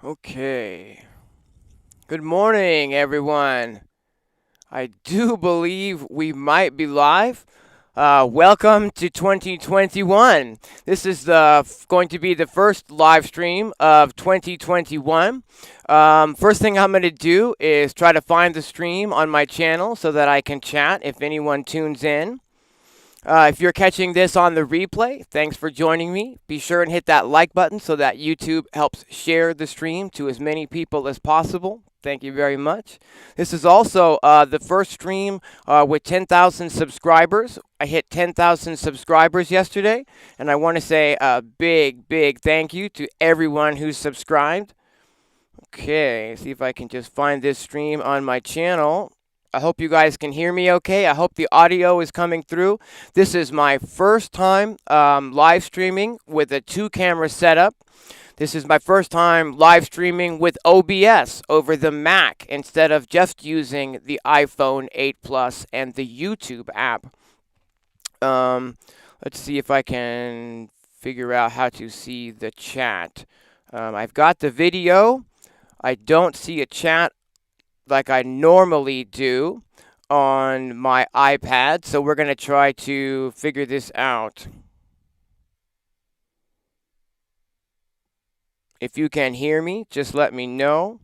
Okay. Good morning, everyone. I do believe we might be live. Welcome to 2021. This is going to be the first live stream of 2021. First thing I'm going to do is try to find the stream on my channel so that I can chat if anyone tunes in. If you're catching this on the replay, thanks for joining me. Be sure and hit that like button so that YouTube helps share the stream to as many people as possible. Thank you very much. This is also the first stream with 10,000 subscribers. I hit 10,000 subscribers yesterday, and I want to say a big, big thank you to everyone who's subscribed. Okay, see if I can just find this stream on my channel. I hope you guys can hear me okay. I hope the audio is coming through. This is my first time live streaming with a 2-camera setup. This is my first time live streaming with OBS over the Mac instead of just using the iPhone 8 Plus and the YouTube app. Let's see if I can figure out how to see the chat. I've got the video. I don't see a chat like I normally do on my iPad, so we're going to try to figure this out. If you can hear me, just let me know.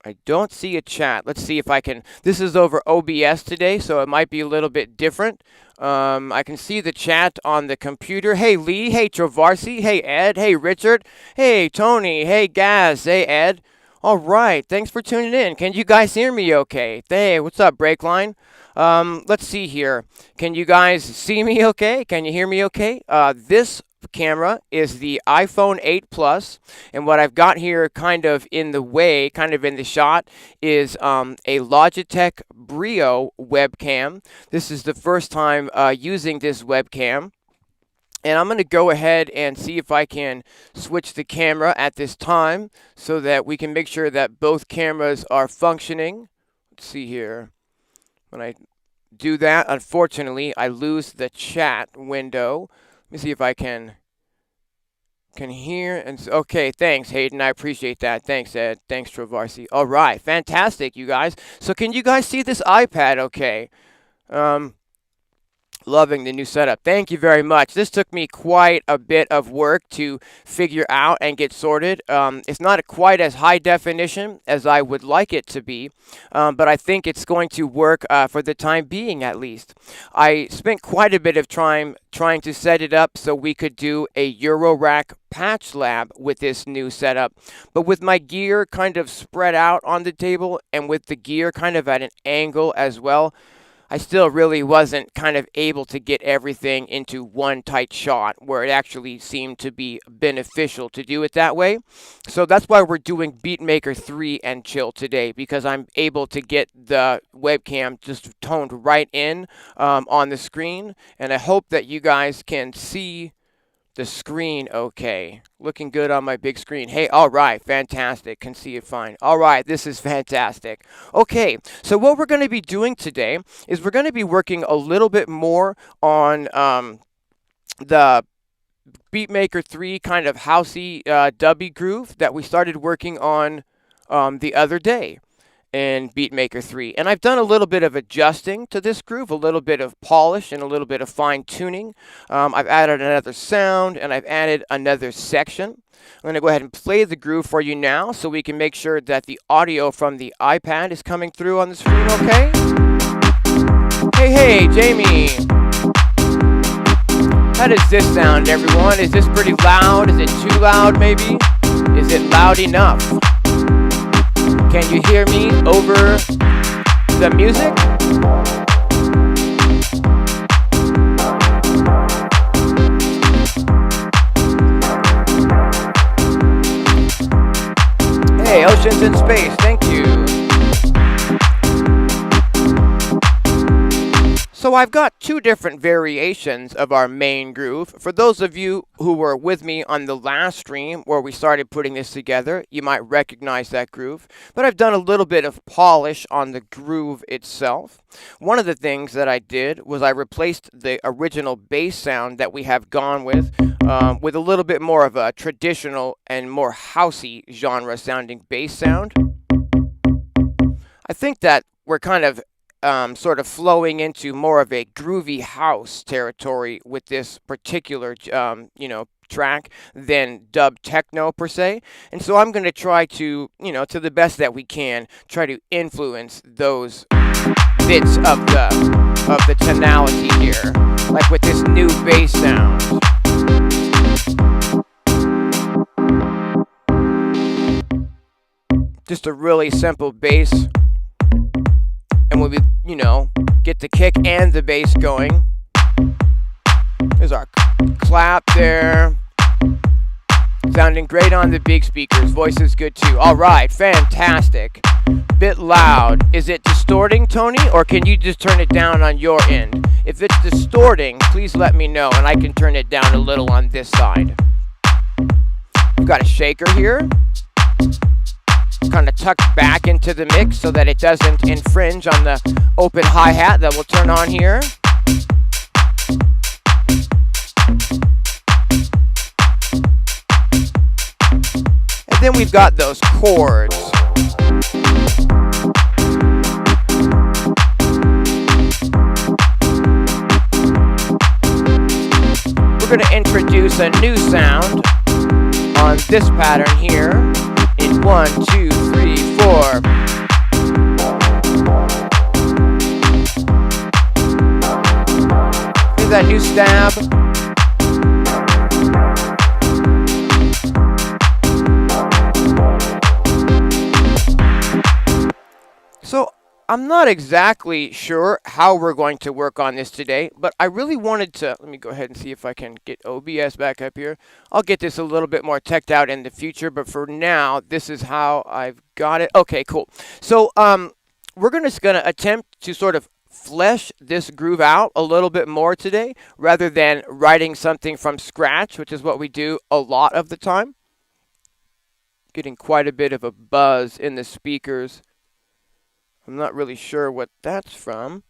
I don't see a chat. Let's see if I can. This is over OBS today, so it might be a little bit different. I can see the chat on the computer. Hey, Lee. Hey, Travarsi. Hey, Ed. Hey, Richard. Hey, Tony. Hey, Gaz. Hey, Ed. All right, thanks for tuning in. Can you guys hear me okay? Hey, what's up, Breakline? Let's see here. Can you guys see me okay? Can you hear me okay? This camera is the iPhone 8 Plus, and what I've got here kind of in the way, kind of in the shot, is a Logitech Brio webcam. This is the first time using this webcam. And I'm going to go ahead and see if I can switch the camera at this time so that we can make sure that both cameras are functioning. Let's see here. When I do that, unfortunately, I lose the chat window. Let me see if I can hear. And okay, thanks, Hayden. I appreciate that. Thanks, Ed. Thanks, Travarsi. All right, fantastic, you guys. So can you guys see this iPad okay? Loving the new setup. Thank you very much. This took me quite a bit of work to figure out and get sorted. It's not quite as high definition as I would like it to be, but I think it's going to work for the time being at least. I spent quite a bit of time trying to set it up so we could do a Eurorack patch lab with this new setup. But with my gear kind of spread out on the table and with the gear kind of at an angle as well, I still really wasn't kind of able to get everything into one tight shot where it actually seemed to be beneficial to do it that way. So that's why we're doing Beatmaker 3 and chill today, because I'm able to get the webcam just toned right in on the screen. And I hope that you guys can see the screen okay. Looking good on my big screen. Hey, all right, fantastic. Can see it fine. All right, this is fantastic. Okay, so what we're going to be doing today is we're going to be working a little bit more on the Beatmaker 3 kind of housey dubby groove that we started working on the other day in Beatmaker 3. And I've done a little bit of adjusting to this groove, a little bit of polish and a little bit of fine tuning. I've added another sound and I've added another section. I'm going to go ahead and play the groove for you now so we can make sure that the audio from the iPad is coming through on the screen okay. Hey, Jamie. How does this sound, everyone? Is this pretty loud? Is it too loud, maybe? Is it loud enough? Can you hear me over the music? Hey, Oceans in Space, thank you. So So I've got two different variations of our main groove. For those of you who were with me on the last stream where we started putting this together, you might recognize that groove. But I've done a little bit of polish on the groove itself. One of the things that I did was I replaced the original bass sound that we have gone with a little bit more of a traditional and more housey genre sounding bass sound. I think that we're kind of sort of flowing into more of a groovy house territory with this particular, track than dub techno per se. And so I'm going to try to, to the best that we can, try to influence those bits of the tonality here, like with this new bass sound. Just a really simple bass. And when we, get the kick and the bass going, there's our clap there. Sounding great on the big speakers. Voice is good too. All right, fantastic. Bit loud. Is it distorting, Tony, or can you just turn it down on your end? If it's distorting, please let me know, and I can turn it down a little on this side. We've got a shaker here. Kind of tucked back into the mix so that it doesn't infringe on the open hi-hat that we'll turn on here. And then we've got those chords. We're going to introduce a new sound on this pattern here. In 1, 2, 3, 4. Here's that new stab. So I'm not exactly sure how we're going to work on this today, but I really wanted to, let me go ahead and see if I can get OBS back up here. I'll get this a little bit more teched out in the future, but for now, this is how I've got it. Okay, cool. So we're gonna attempt to sort of flesh this groove out a little bit more today, rather than writing something from scratch, which is what we do a lot of the time. Getting quite a bit of a buzz in the speakers. I'm not really sure what that's from.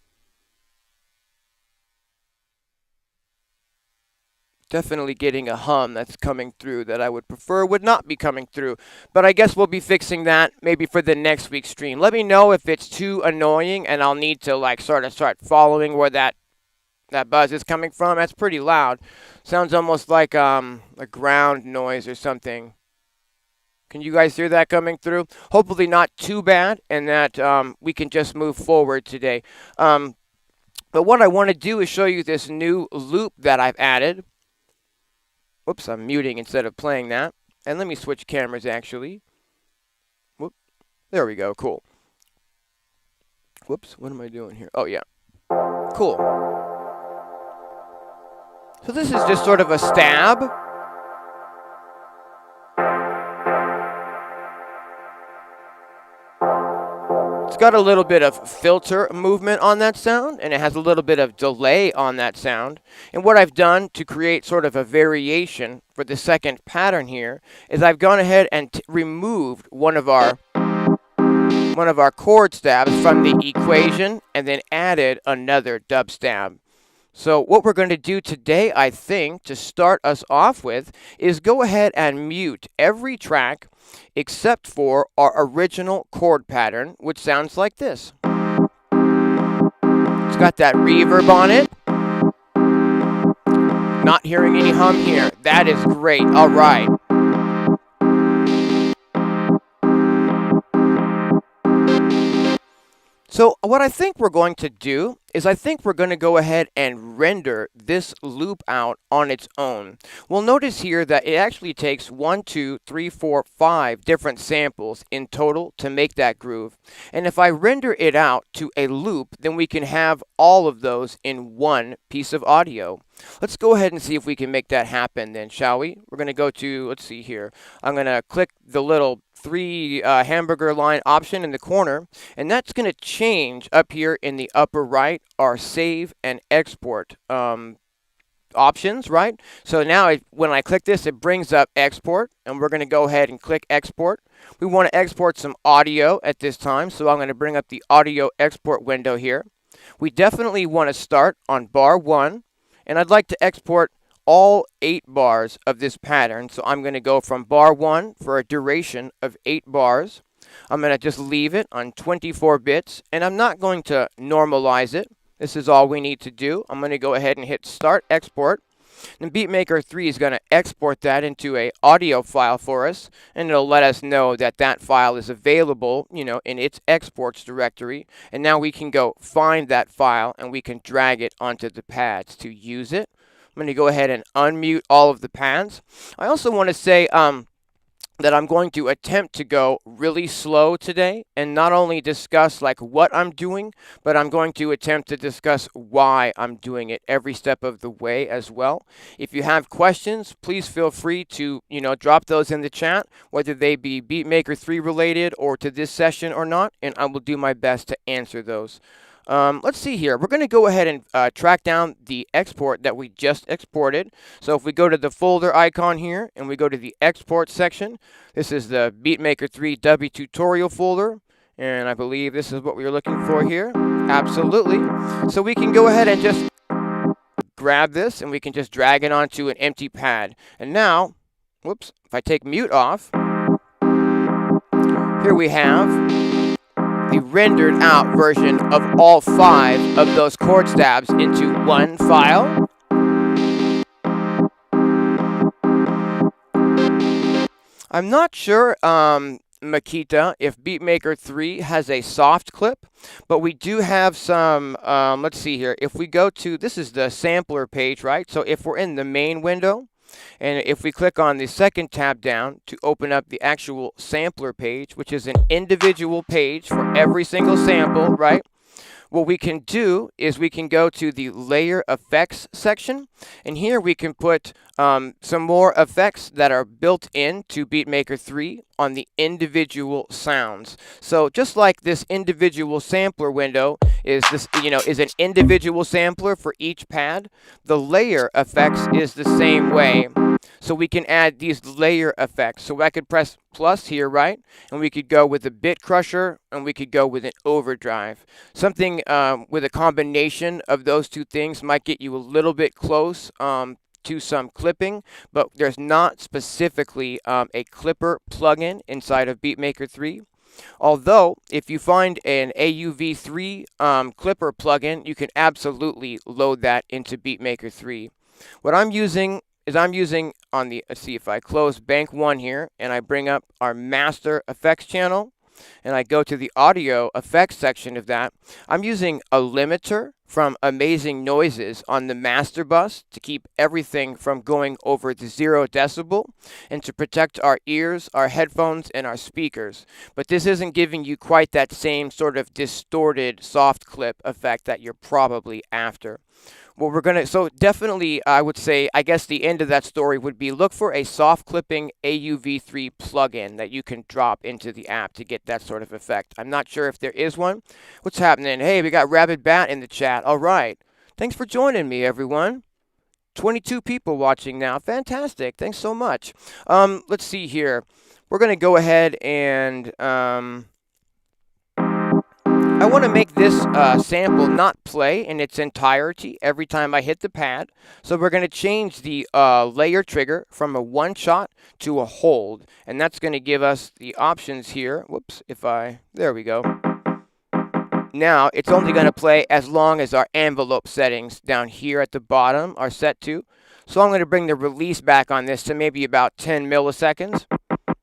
Definitely getting a hum that's coming through that I would prefer would not be coming through. But I guess we'll be fixing that maybe for the next week's stream. Let me know if it's too annoying and I'll need to sort of start following where that buzz is coming from. That's pretty loud. Sounds almost like a ground noise or something. Can you guys hear that coming through? Hopefully not too bad, and that we can just move forward today. But what I want to do is show you this new loop that I've added. Whoops, I'm muting instead of playing that. And let me switch cameras, actually. Whoop. There we go. Cool. Whoops, what am I doing here? Oh, yeah. Cool. So this is just sort of a stab. It's got a little bit of filter movement on that sound, and it has a little bit of delay on that sound. And what I've done to create sort of a variation for the second pattern here is I've gone ahead and removed one of our chord stabs from the equation and then added another dub stab. So what we're going to do today, I think, to start us off with, is go ahead and mute every track except for our original chord pattern, which sounds like this. It's got that reverb on it. Not hearing any hum here. That is great. All right. So what I think we're going to do is I think we're going to go ahead and render this loop out on its own. We'll notice here that it actually takes 1, 2, 3, 4, 5 different samples in total to make that groove. And if I render it out to a loop, then we can have all of those in one piece of audio. Let's go ahead and see if we can make that happen then, shall we? We're going to go to, let's see here. I'm going to click the little three hamburger line option in the corner, and that's going to change up here in the upper right our save and export options, right? So now when I click this, it brings up export, and we're going to go ahead and click export. We want to export some audio at this time, so I'm going to bring up the audio export window here. We definitely want to start on bar 1, and I'd like to export all 8 bars of this pattern. So I'm going to go from bar 1 for a duration of 8 bars. I'm going to just leave it on 24 bits, and I'm not going to normalize it. This is all we need to do. I'm going to go ahead and hit Start Export. And Beatmaker 3 is going to export that into a audio file for us, and it'll let us know that that file is available, you know, in its exports directory. And now we can go find that file, and we can drag it onto the pads to use it. I'm going to go ahead and unmute all of the pads. I also want to say that I'm going to attempt to go really slow today and not only discuss like what I'm doing, but I'm going to attempt to discuss why I'm doing it every step of the way as well. If you have questions, please feel free to, you know, drop those in the chat, whether they be Beatmaker 3 related or to this session or not, and I will do my best to answer those. Let's see here. We're going to go ahead and track down the export that we just exported. So if we go to the folder icon here and we go to the export section, this is the Beatmaker 3 Dubby tutorial folder. And I believe this is what we were looking for here. Absolutely. So we can go ahead and just grab this and we can just drag it onto an empty pad. And now, whoops, if I take mute off, here we have the rendered out version of all 5 of those chord stabs into one file. I'm not sure, Makita, if Beatmaker 3 has a soft clip, but we do have some, let's see here. If we go to, this is the sampler page, right? So if we're in the main window, and if we click on the second tab down to open up the actual sampler page, which is an individual page for every single sample, right? What we can do is we can go to the layer effects section, and here we can put some more effects that are built into Beatmaker 3 on the individual sounds. So just like this individual sampler window is this, you know, is an individual sampler for each pad, the layer effects is the same way. So we can add these layer effects. So I could press plus here, right? And we could go with a bit crusher, and we could go with an overdrive. Something with a combination of those two things might get you a little bit close to some clipping, but there's not specifically a clipper plugin inside of Beatmaker 3. Although, if you find an AUV3 clipper plugin, you can absolutely load that into Beatmaker 3. What I'm using is on the, let's see if I close bank 1 here, and I bring up our master effects channel, and I go to the audio effects section of that. I'm using a limiter from Amazing Noises on the master bus to keep everything from going over the 0 decibel and to protect our ears, our headphones, and our speakers. But this isn't giving you quite that same sort of distorted soft clip effect that you're probably after. Well, we're going to, so definitely I would say, I guess the end of that story would be look for a soft clipping AUV3 plugin that you can drop into the app to get that sort of effect. I'm not sure if there is one. What's happening? Hey, we got Rabid Bat in the chat. All right. Thanks for joining me, everyone. 22 people watching now. Fantastic. Thanks so much. Let's see here. We're going to go ahead and I want to make this sample not play in its entirety every time I hit the pad. So we're going to change the layer trigger from a one shot to a hold. And that's going to give us the options here. Whoops, there we go. Now, it's only going to play as long as our envelope settings down here at the bottom are set to. So I'm going to bring the release back on this to maybe about 10 milliseconds.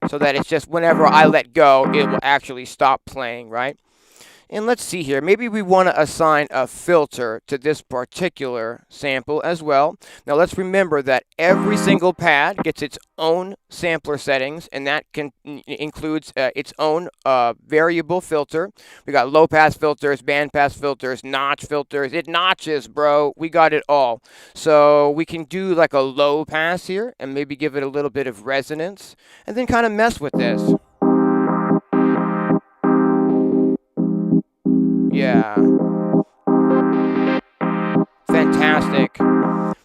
So that it's just whenever I let go, it will actually stop playing, right? And let's see here. Maybe we want to assign a filter to this particular sample as well. Now let's remember that every single pad gets its own sampler settings, and that includes its own variable filter. We got low pass filters, band pass filters, notch filters. It notches, bro. We got it all. So we can do like a low pass here and maybe give it a little bit of resonance and then kind of mess with this. Yeah. Fantastic.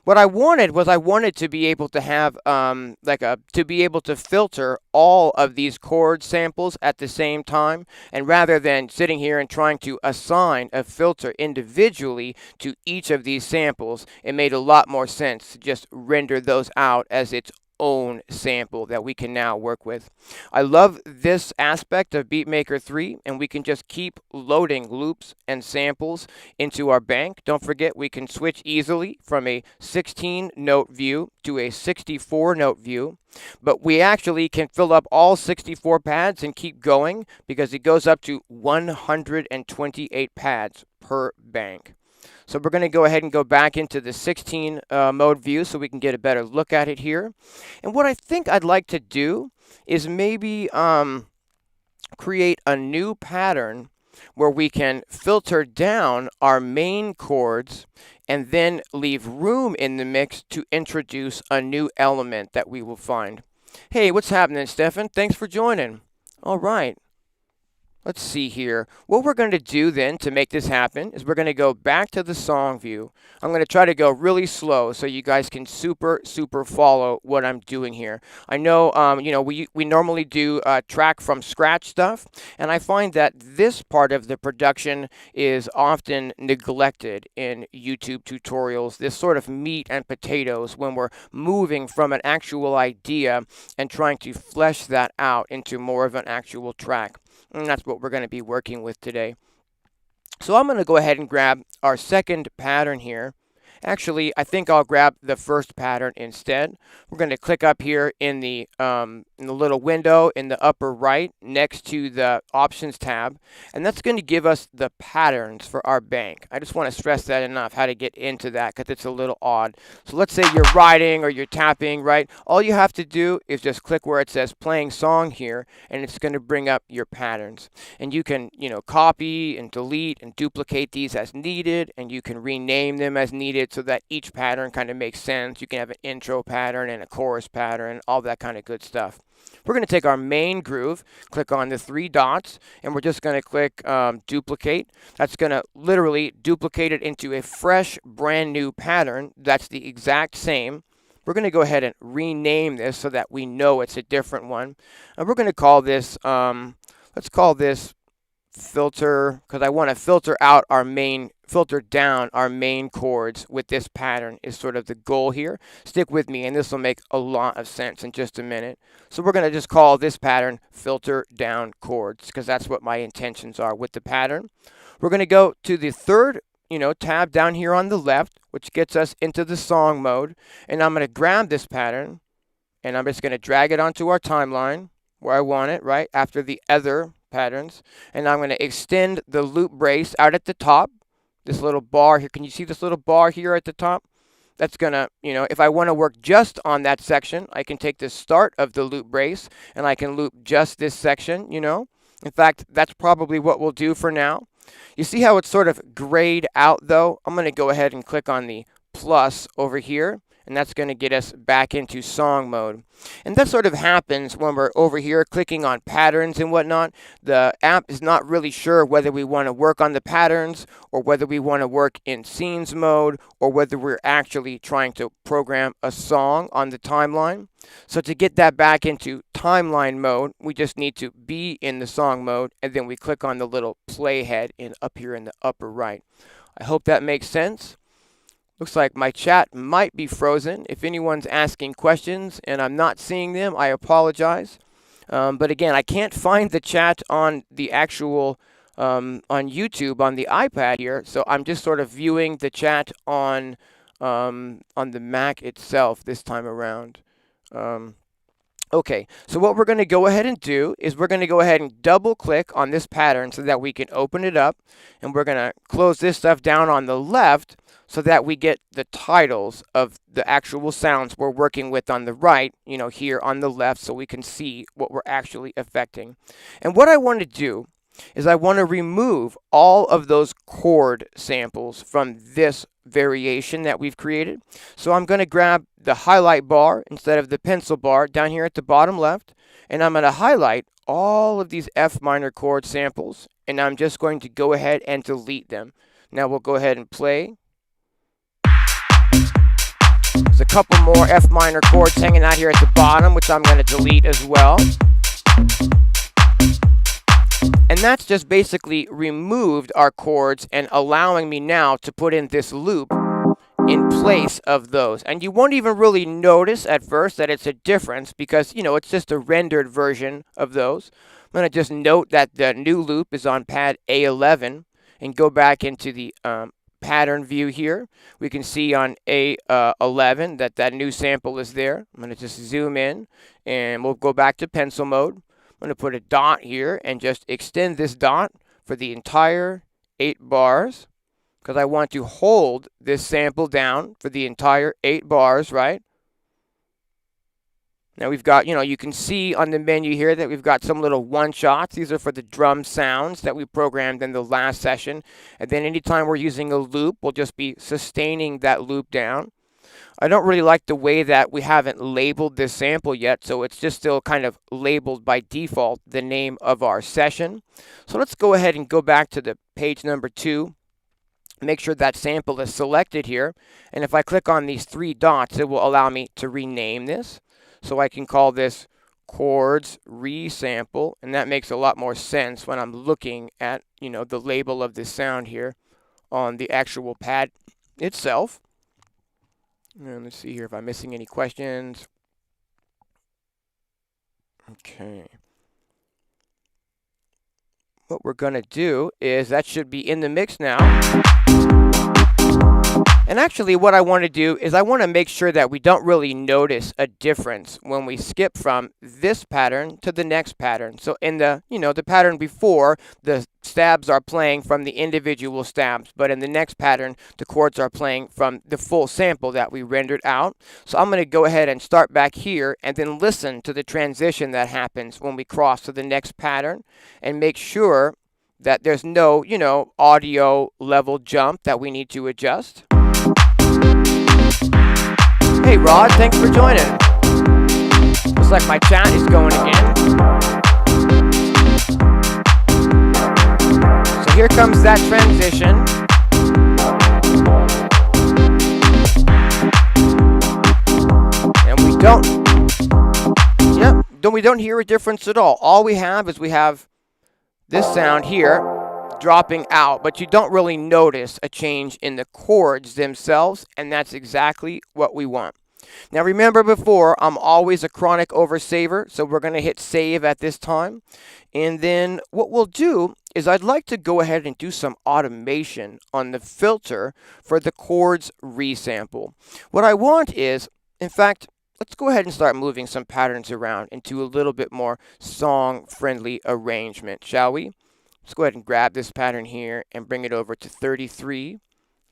What I wanted was I wanted to be able to have to be able to filter all of these chord samples at the same time, and rather than sitting here and trying to assign a filter individually to each of these samples, it made a lot more sense to just render those out as its own sample that we can now work with. I love this aspect of Beatmaker 3, and we can just keep loading loops and samples into our bank. Don't forget, we can switch easily from a 16 note view to a 64 note view, but we actually can fill up all 64 pads and keep going because it goes up to 128 pads per bank. So we're going to go ahead and go back into the 16 mode view so we can get a better look at it here. And what I think I'd like to do is maybe create a new pattern where we can filter down our main chords and then leave room in the mix to introduce a new element that we will find. Hey, what's happening, Stefan? Thanks for joining. All right. Let's see here. What we're going to do then to make this happen is we're going to go back to the song view. I'm going to try to go really slow so you guys can super follow what I'm doing here. I know, we normally do track from scratch stuff, and I find that this part of the production is often neglected in YouTube tutorials. This sort of meat and potatoes when we're moving from an actual idea and trying to flesh that out into more of an actual track. And that's what we're going to be working with today. So I'm going to go ahead and grab our second pattern here. Actually, I think I'll grab the first pattern instead. We're going to click up here in the little window in the upper right next to the Options tab, and that's going to give us the patterns for our bank. I just want to stress that enough, how to get into that, because it's a little odd. So let's say you're writing or you're tapping, right? All you have to do is just click where it says playing song here, and it's going to bring up your patterns. And you can, copy and delete and duplicate these as needed, and you can rename them as needed, so that each pattern kind of makes sense. You can have an intro pattern and a chorus pattern, all that kind of good stuff. We're going to take our main groove, click on the three dots, and we're just going to click duplicate. That's going to literally duplicate it into a fresh, brand new pattern that's the exact same. We're going to go ahead and rename this so that we know it's a different one. And we're going to call this, let's call this filter, because I want to filter down our main chords with this pattern is sort of the goal here. Stick with me and this will make a lot of sense in just a minute. So we're going to just call this pattern filter down chords, because that's what my intentions are with the pattern. We're going to go to the third tab down here on the left, which gets us into the song mode, and I'm going to grab this pattern and I'm just going to drag it onto our timeline where I want it, right after the other patterns, and I'm going to extend the loop brace out at the top. This little bar here, can you see this little bar here at the top? That's going to, if I want to work just on that section, I can take the start of the loop brace and I can loop just this section, In fact, that's probably what we'll do for now. You see how it's sort of grayed out though? I'm going to go ahead and click on the plus over here, and that's going to get us back into song mode. And that sort of happens when we're over here clicking on patterns and whatnot. The app is not really sure whether we want to work on the patterns or whether we want to work in scenes mode or whether we're actually trying to program a song on the timeline. So to get that back into timeline mode, we just need to be in the song mode, and then we click on the little playhead up here in the upper right. I hope that makes sense. Looks like my chat might be frozen. If anyone's asking questions and I'm not seeing them, I apologize. But again, I can't find the chat on the actual, on YouTube, on the iPad here. So I'm just sort of viewing the chat on the Mac itself this time around. Okay, so what we're going to go ahead and do is we're going to go ahead and double click on this pattern so that we can open it up, and we're going to close this stuff down on the left so that we get the titles of the actual sounds we're working with on the right, here on the left, so we can see what we're actually affecting. And what I want to do is I want to remove all of those chord samples from this variation that we've created. So I'm going to grab the highlight bar instead of the pencil bar down here at the bottom left, and I'm going to highlight all of these F minor chord samples, and I'm just going to go ahead and delete them. Now we'll go ahead and play. There's a couple more F minor chords hanging out here at the bottom, which I'm going to delete as well. And that's just basically removed our chords and allowing me now to put in this loop in place of those. And you won't even really notice at first that it's a difference because, it's just a rendered version of those. I'm going to just note that the new loop is on pad A11 and go back into the pattern view here. We can see on A11 that new sample is there. I'm going to just zoom in and we'll go back to pencil mode. I'm going to put a dot here and just extend this dot for the entire 8 bars because I want to hold this sample down for the entire 8 bars, right? Now we've got, you can see on the menu here that we've got some little one-shots. These are for the drum sounds that we programmed in the last session. And then anytime we're using a loop, we'll just be sustaining that loop down. I don't really like the way that we haven't labeled this sample yet, so it's just still kind of labeled by default the name of our session. So let's go ahead and go back to the page number 2. Make sure that sample is selected here. And if I click on these 3 dots, it will allow me to rename this. So I can call this chords resample, and that makes a lot more sense when I'm looking at, the label of this sound here on the actual pad itself. And let's see here if I'm missing any questions. Okay. What we're going to do is that should be in the mix now. And actually what I want to do is I want to make sure that we don't really notice a difference when we skip from this pattern to the next pattern. So in the, the pattern before, the stabs are playing from the individual stabs, but in the next pattern, the chords are playing from the full sample that we rendered out. So I'm going to go ahead and start back here and then listen to the transition that happens when we cross to the next pattern and make sure that there's no, audio level jump that we need to adjust. Hey Rod, thanks for joining. Looks like my chat is going again. So here comes that transition. And we don't hear a difference at all. All we have is we have this sound here dropping out, but you don't really notice a change in the chords themselves, and that's exactly what we want. Now remember before, I'm always a chronic oversaver, so we're going to hit save at this time. And then what we'll do is I'd like to go ahead and do some automation on the filter for the chords resample. What I want is, in fact, let's go ahead and start moving some patterns around into a little bit more song-friendly arrangement, shall we? Let's go ahead and grab this pattern here and bring it over to 33.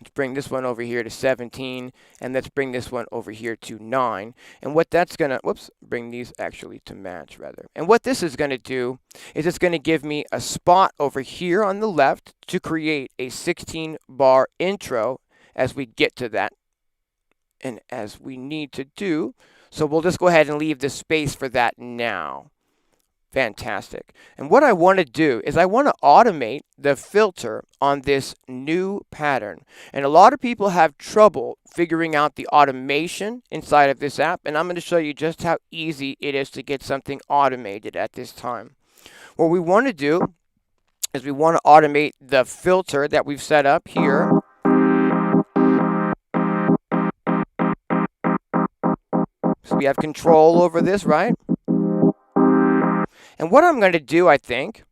Let's bring this one over here to 17, and let's bring this one over here to 9. And what that's going to, bring these actually to match rather. And what this is going to do is it's going to give me a spot over here on the left to create a 16-bar intro as we get to that and as we need to do. So we'll just go ahead and leave the space for that now. Fantastic. And what I want to do is I want to automate the filter on this new pattern. And a lot of people have trouble figuring out the automation inside of this app. And I'm going to show you just how easy it is to get something automated at this time. What we want to do is we want to automate the filter that we've set up here. So we have control over this, right? And what I'm going to do, I think,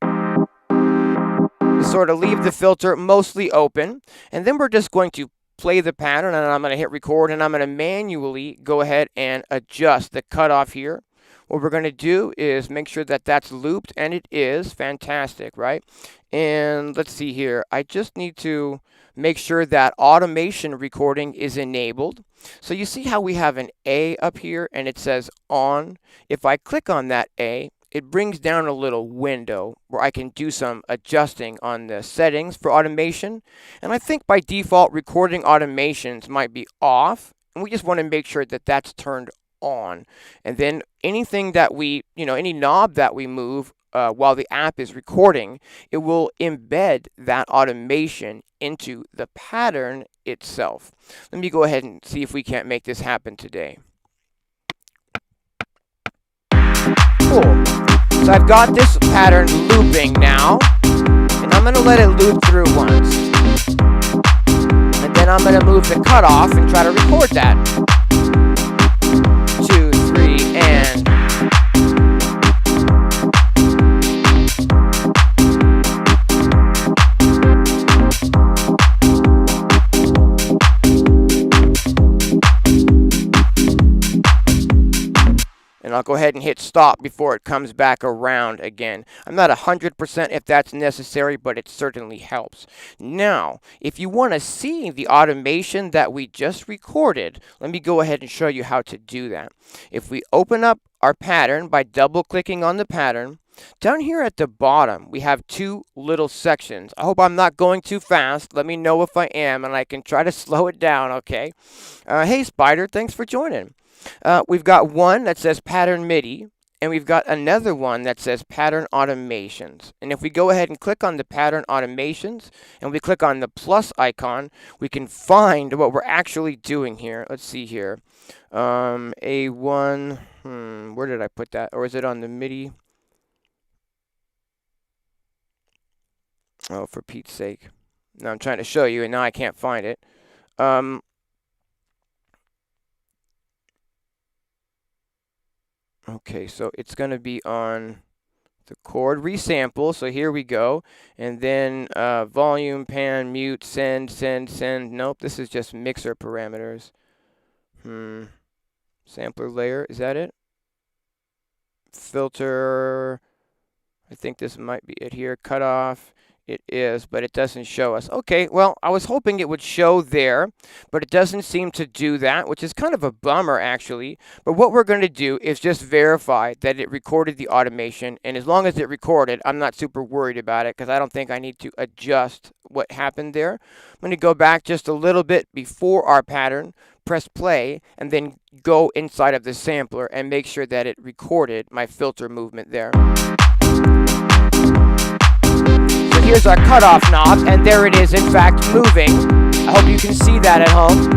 is sort of leave the filter mostly open. And then we're just going to play the pattern, and I'm going to hit record, and I'm going to manually go ahead and adjust the cutoff here. What we're going to do is make sure that that's looped, and it is. Fantastic, right? And let's see here. I just need to make sure that automation recording is enabled. So you see how we have an A up here, and it says on. If I click on that A, it brings down a little window where I can do some adjusting on the settings for automation. And I think by default, recording automations might be off. And we just want to make sure that that's turned on. And then anything that we, any knob that we move while the app is recording, it will embed that automation into the pattern itself. Let me go ahead and see if we can't make this happen today. Cool. So I've got this pattern looping now, and I'm going to let it loop through once. And then I'm going to move the cutoff and try to record that. 2, 3, and... And I'll go ahead and hit stop before it comes back around again. I'm not 100% if that's necessary, but it certainly helps. Now, if you want to see the automation that we just recorded, let me go ahead and show you how to do that. If we open up our pattern by double-clicking on the pattern, down here at the bottom, we have two little sections. I hope I'm not going too fast. Let me know if I am, and I can try to slow it down, okay? Hey, Spider, thanks for joining. We've got one that says Pattern MIDI, and we've got another one that says Pattern Automations. And if we go ahead and click on the Pattern Automations, and we click on the plus icon, we can find what we're actually doing here. Let's see here. A1, where did I put that? Or is it on the MIDI? Oh, for Pete's sake. Now I'm trying to show you, and now I can't find it. Okay, so it's going to be on the chord resample. So here we go. And then volume, pan, mute, send, send, send. Nope, this is just mixer parameters. Sampler layer, is that it? Filter. I think this might be it here. Cutoff. It is, but it doesn't show us. Okay, well, I was hoping it would show there, but it doesn't seem to do that, which is kind of a bummer, actually. But what we're going to do is just verify that it recorded the automation, and as long as it recorded, I'm not super worried about it, because I don't think I need to adjust what happened there. I'm going to go back just a little bit before our pattern, press play, and then go inside of the sampler and make sure that it recorded my filter movement there. Here's our cutoff knob, and there it is, in fact, moving. I hope you can see that at home.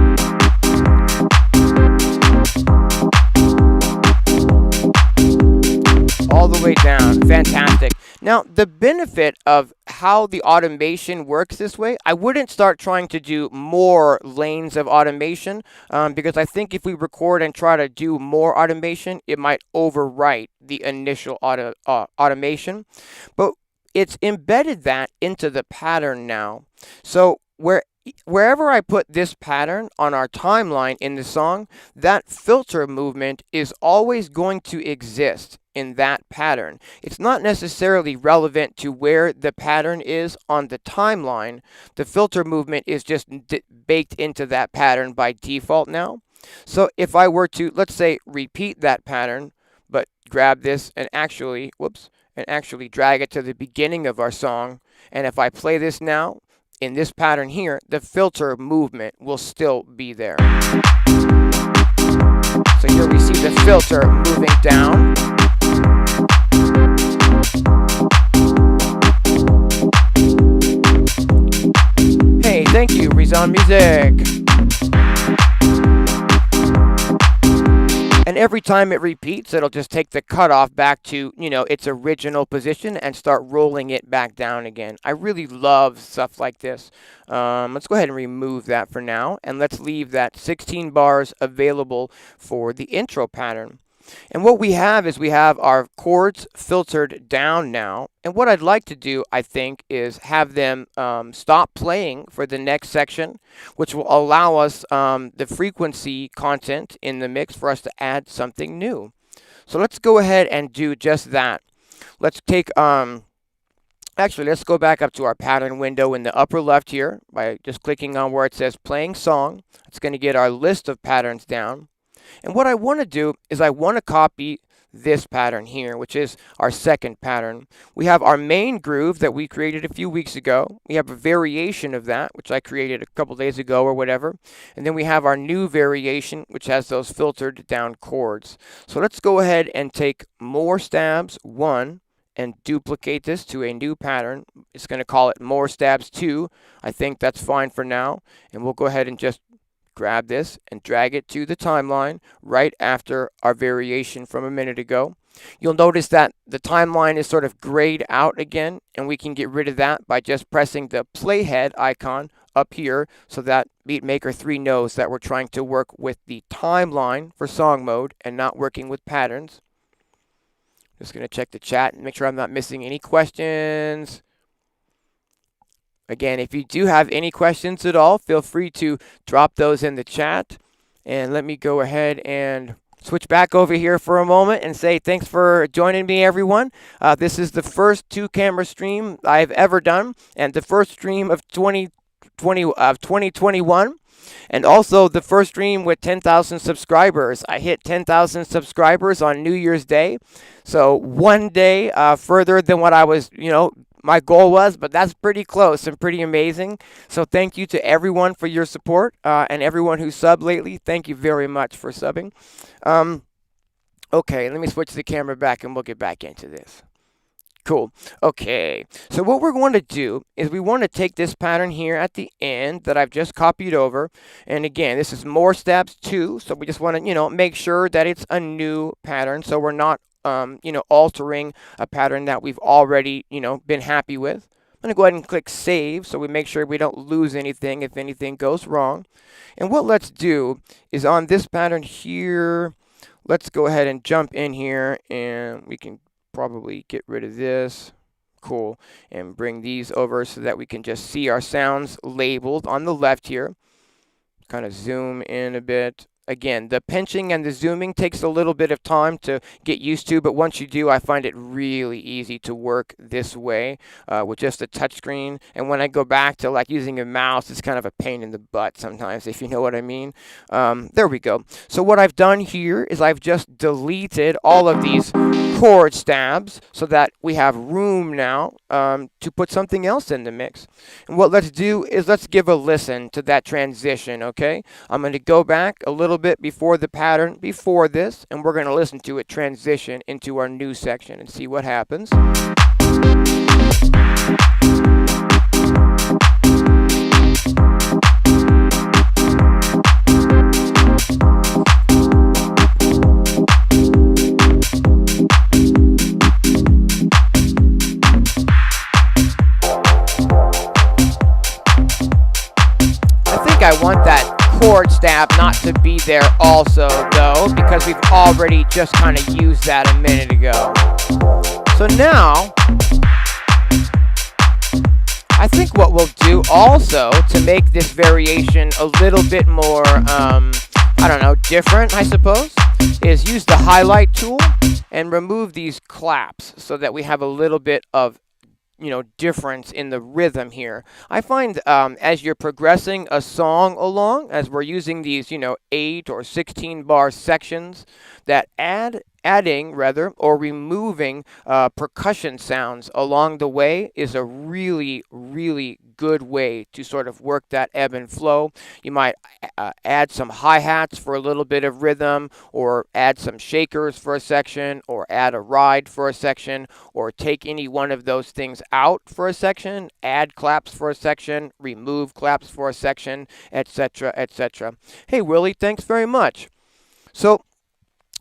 All the way down. Fantastic. Now, the benefit of how the automation works this way, I wouldn't start trying to do more lanes of automation, because I think if we record and try to do more automation, it might overwrite the initial automation. But it's embedded that into the pattern now. So wherever I put this pattern on our timeline in the song, that filter movement is always going to exist in that pattern. It's not necessarily relevant to where the pattern is on the timeline. The filter movement is just baked into that pattern by default now. So if I were to, let's say, repeat that pattern, but grab this and actually, drag it to the beginning of our song. And if I play this now, in this pattern here, the filter movement will still be there. So here we see the filter moving down. Hey, thank you, Rizan Music. And every time it repeats, it'll just take the cutoff back to, its original position and start rolling it back down again. I really love stuff like this. Let's go ahead and remove that for now. And let's leave that 16 bars available for the intro pattern. And what we have is we have our chords filtered down now. And what I'd like to do, I think, is have them stop playing for the next section, which will allow us the frequency content in the mix for us to add something new. So let's go ahead and do just that. Let's take, actually, let's go back up to our pattern window in the upper left here by just clicking on where it says playing song. It's going to get our list of patterns down. And what I want to do is I want to copy this pattern here, which is our second pattern. We have our main groove that we created a few weeks ago. We have a variation of that, which I created a couple days ago or whatever. And then we have our new variation, which has those filtered down chords. So let's go ahead and take more stabs, 1, and duplicate this to a new pattern. It's going to call it more stabs 2. I think that's fine for now. And we'll go ahead and just grab this and drag it to the timeline right after our variation from a minute ago. You'll notice that the timeline is sort of grayed out again, and we can get rid of that by just pressing the playhead icon up here so that Beatmaker 3 knows that we're trying to work with the timeline for song mode and not working with patterns. Just going to check the chat and make sure I'm not missing any questions. Again, if you do have any questions at all, feel free to drop those in the chat. And let me go ahead and switch back over here for a moment and say thanks for joining me, everyone. This is the first 2-camera stream I've ever done, and the first stream of 2021. And also the first stream with 10,000 subscribers. I hit 10,000 subscribers on New Year's Day. So one day further than what I was, my goal was, but that's pretty close and pretty amazing. So thank you to everyone for your support and everyone who subbed lately. Thank you very much for subbing. Okay, let me switch the camera back and we'll get back into this. Cool. Okay, so what we're going to do is we want to take this pattern here at the end that I've just copied over. And again, this is more stabs 2, so we just want to, make sure that it's a new pattern so we're not, altering a pattern that we've already, been happy with. I'm going to go ahead and click Save so we make sure we don't lose anything if anything goes wrong. And what let's do is on this pattern here, let's go ahead and jump in here and we can probably get rid of this. Cool. And bring these over so that we can just see our sounds labeled on the left here. Kind of zoom in a bit. Again, the pinching and the zooming takes a little bit of time to get used to, but once you do, I find it really easy to work this way with just a touch screen. And when I go back to like using a mouse, it's kind of a pain in the butt sometimes, if you know what I mean. There we go. So what I've done here is I've just deleted all of these chord stabs so that we have room now to put something else in the mix. And what let's do is let's give a listen to that transition, okay? I'm going to go back a little bit before the pattern before this, and we're going to listen to it transition into our new section and see what happens. I want that chord stab not to be there also, though, because we've already just kind of used that a minute ago. So now, I think what we'll do also to make this variation a little bit more, different, I suppose, is use the highlight tool and remove these claps so that we have a little bit of difference in the rhythm here. I find as you're progressing a song along, as we're using these, 8 or 16 bar sections, that adding or removing percussion sounds along the way is a really, really good way to sort of work that ebb and flow. You might add some hi-hats for a little bit of rhythm, or add some shakers for a section, or add a ride for a section, or take any one of those things out for a section, add claps for a section, remove claps for a section, etc., etc. Hey, Willie, thanks very much. So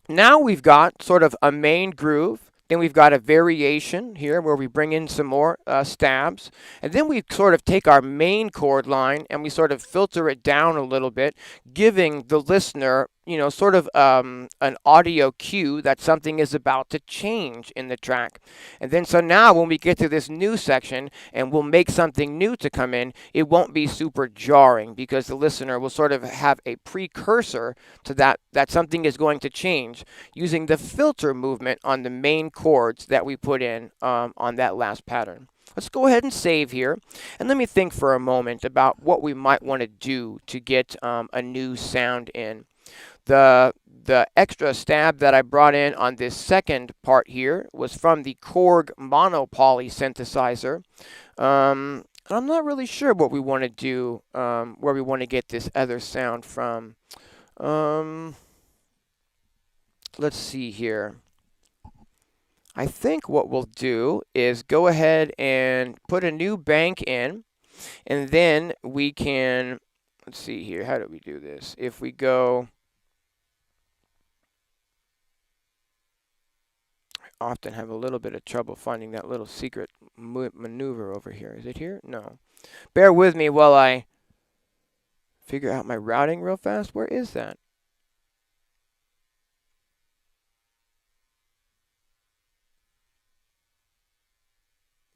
now we've got sort of a main groove. Then we've got a variation here where we bring in some more stabs. And then we sort of take our main chord line and we sort of filter it down a little bit, giving the listener, sort of an audio cue that something is about to change in the track. And then so now when we get to this new section and we'll make something new to come in, it won't be super jarring because the listener will sort of have a precursor to that something is going to change using the filter movement on the main chords that we put in on that last pattern. Let's go ahead and save here. And let me think for a moment about what we might want to do to get a new sound in. The extra stab that I brought in on this second part here was from the Korg monopoly synthesizer. And I'm not really sure what we want to do, where we want to get this other sound from. Let's see here. I think what we'll do is go ahead and put a new bank in, and then we can, let's see here, how do we do this? If we go, I often have a little bit of trouble finding that little secret maneuver over here. Is it here? No. Bear with me while I figure out my routing real fast. Where is that?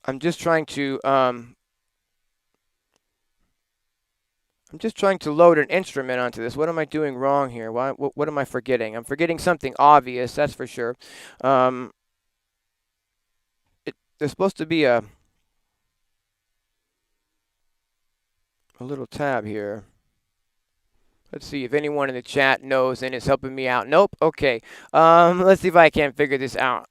I'm just trying to load an instrument onto this. What am I doing wrong here? What am I forgetting? I'm forgetting something obvious, that's for sure. There's supposed to be a little tab here. Let's see if anyone in the chat knows and is helping me out. Nope. Okay. Let's see if I can figure this out.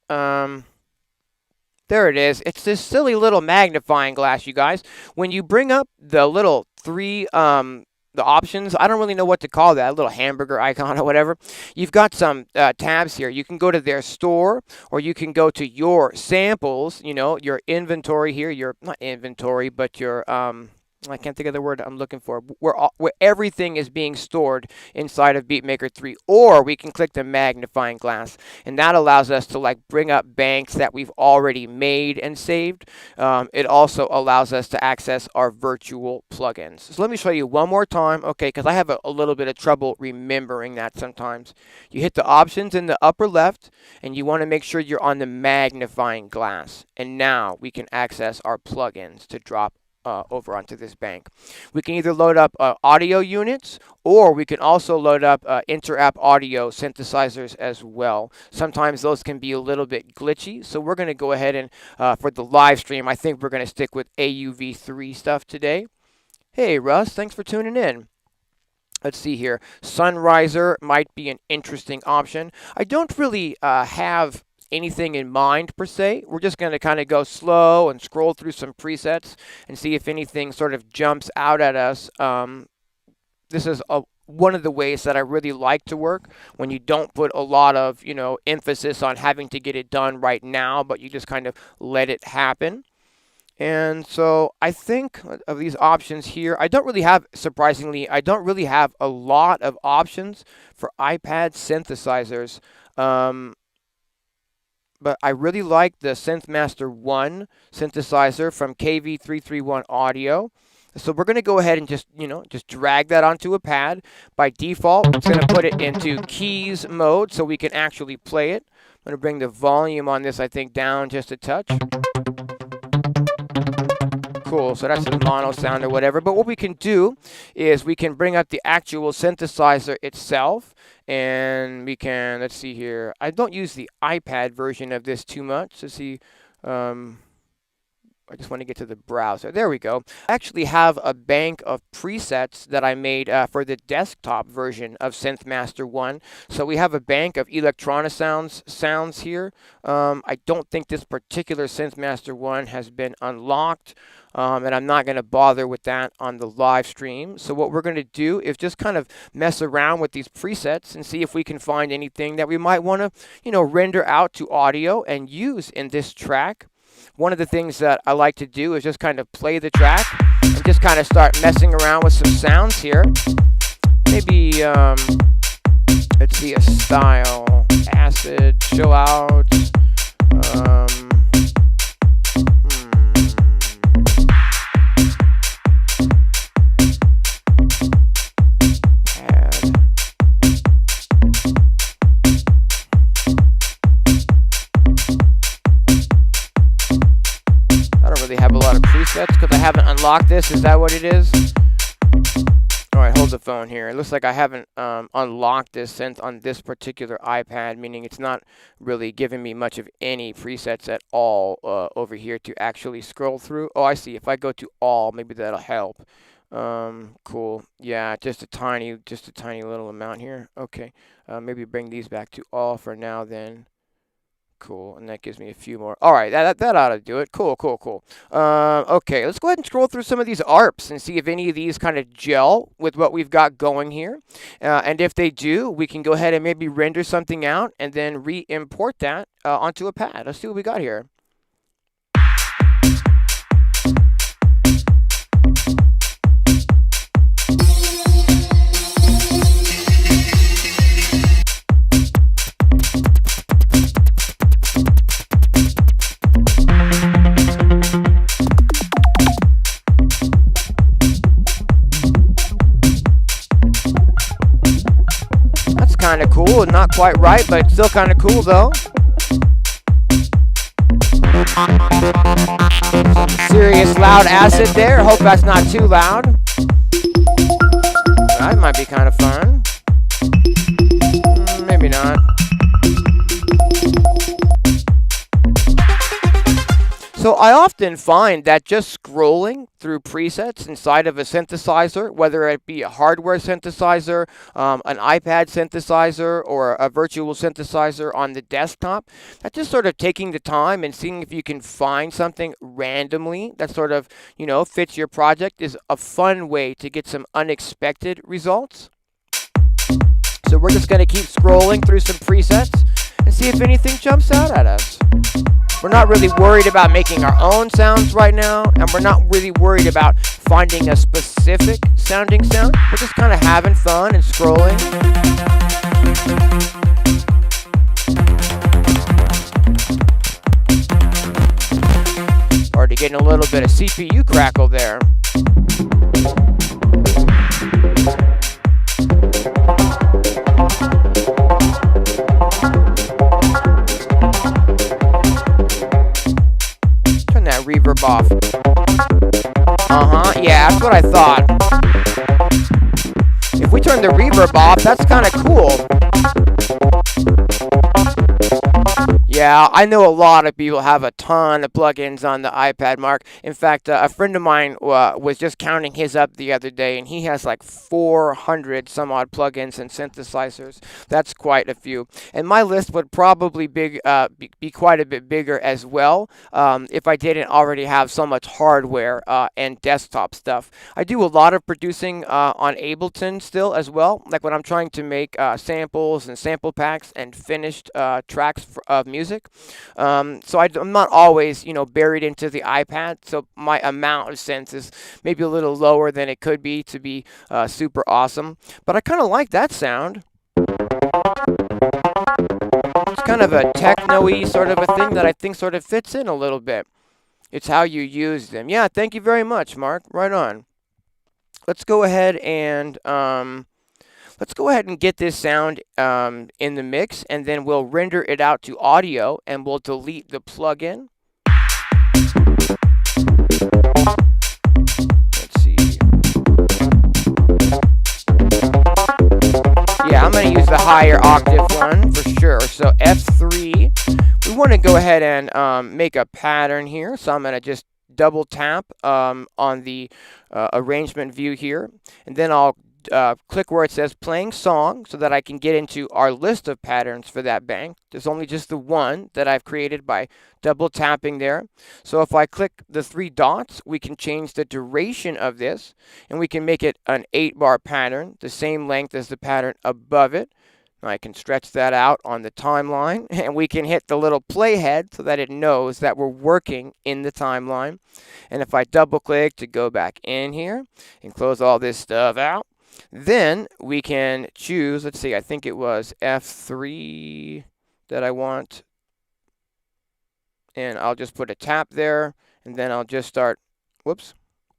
There it is. It's this silly little magnifying glass, you guys. When you bring up the little three, the options, I don't really know what to call that, a little hamburger icon or whatever. You've got some tabs here. You can go to their store, or you can go to your samples, you know, your inventory here, your, not inventory, but your, I can't think of the word I'm looking for, where everything is being stored inside of Beatmaker 3. Or we can click the magnifying glass, and that allows us to like bring up banks that we've already made and saved. It also allows us to access our virtual plugins. So let me show you one more time, okay, because I have a little bit of trouble remembering that sometimes. You hit the options in the upper left, and you want to make sure you're on the magnifying glass. And now we can access our plugins to drop over onto this bank. We can either load up audio units, or we can also load up inter-app audio synthesizers as well. Sometimes those can be a little bit glitchy, so we're going to go ahead and for the live stream, I think we're going to stick with AUV3 stuff today. Hey Russ, thanks for tuning in. Let's see here. Sunriser might be an interesting option. I don't really have anything in mind per se. We're just going to kind of go slow and scroll through some presets and see if anything sort of jumps out at us. This is one of the ways that I really like to work, when you don't put a lot of, you know, emphasis on having to get it done right now, but you just kind of let it happen. And so I think of these options here, I don't really have, surprisingly, I don't really have a lot of options for iPad synthesizers. But I really like the SynthMaster 1 synthesizer from KV331 Audio. So we're going to go ahead and just drag that onto a pad. By default, it's going to put it into keys mode so we can actually play it. I'm going to bring the volume on this, I think, down just a touch. Cool, so that's a mono sound or whatever. But what we can do is we can bring up the actual synthesizer itself, and we can, let's see here. I don't use the iPad version of this too much. Let's see. I just want to get to the browser. There we go. I actually have a bank of presets that I made for the desktop version of SynthMaster 1. So we have a bank of electronic sounds here. I don't think this particular SynthMaster 1 has been unlocked. And I'm not going to bother with that on the live stream. So what we're going to do is just kind of mess around with these presets and see if we can find anything that we might want to, render out to audio and use in this track. One of the things that I like to do is just kind of play the track and just kind of start messing around with some sounds here. Maybe, let's see, a style, acid, chill out. Have a lot of presets because I haven't unlocked this. Is that what it is? All right, hold the phone here. It looks like I haven't unlocked this synth on this particular iPad, meaning it's not really giving me much of any presets at all over here to actually scroll through. Oh, I see. If I go to all, maybe that'll help. Cool. Yeah, just a tiny little amount here. Okay. Maybe bring these back to all for now then. Cool, and that gives me a few more. All right, that ought to do it. Cool. Okay, let's go ahead and scroll through some of these ARPs and see if any of these kind of gel with what we've got going here. And if they do, we can go ahead and maybe render something out and then re-import that onto a pad. Let's see what we got here. Kind of cool, not quite right, but still kind of cool though. Some serious loud acid there. Hope that's not too loud. That might be kind of fun. Maybe not. So I often find that just scrolling through presets inside of a synthesizer, whether it be a hardware synthesizer, an iPad synthesizer, or a virtual synthesizer on the desktop, that just sort of taking the time and seeing if you can find something randomly that sort of, fits your project is a fun way to get some unexpected results. So we're just going to keep scrolling through some presets and see if anything jumps out at us. We're not really worried about making our own sounds right now, and we're not really worried about finding a specific sounding sound. We're just kind of having fun and scrolling. Already getting a little bit of CPU crackle there. Reverb off. Yeah, that's what I thought. If we turn the reverb off, that's kind of cool. Yeah, I know a lot of people have a ton of plugins on the iPad, Mark. In fact, a friend of mine was just counting his up the other day, and he has like 400 some odd plugins and synthesizers. That's quite a few. And my list would probably be quite a bit bigger as well if I didn't already have so much hardware and desktop stuff. I do a lot of producing on Ableton still as well, like when I'm trying to make samples and sample packs and finished tracks of music. So I'm not always, buried into the iPad. So my amount of synths is maybe a little lower than it could be to be super awesome. But I kind of like that sound. It's kind of a techno-y sort of a thing that I think sort of fits in a little bit. It's how you use them. Yeah, thank you very much, Mark. Right on. Let's go ahead and get this sound in the mix, and then we'll render it out to audio, and we'll delete the plugin. Let's see. Yeah, I'm going to use the higher octave one for sure. So F3. We want to go ahead and make a pattern here. So I'm going to just double tap on the arrangement view here, and then I'll click where it says playing song so that I can get into our list of patterns for that bank. There's only just the one that I've created by double tapping there. So if I click the 3 dots, we can change the duration of this, and we can make it an 8-bar pattern, the same length as the pattern above it. I can stretch that out on the timeline, and we can hit the little playhead so that it knows that we're working in the timeline. And if I double click to go back in here and close all this stuff out, then we can choose, let's see, I think it was F3 that I want. And I'll just put a tap there, and then I'll just start,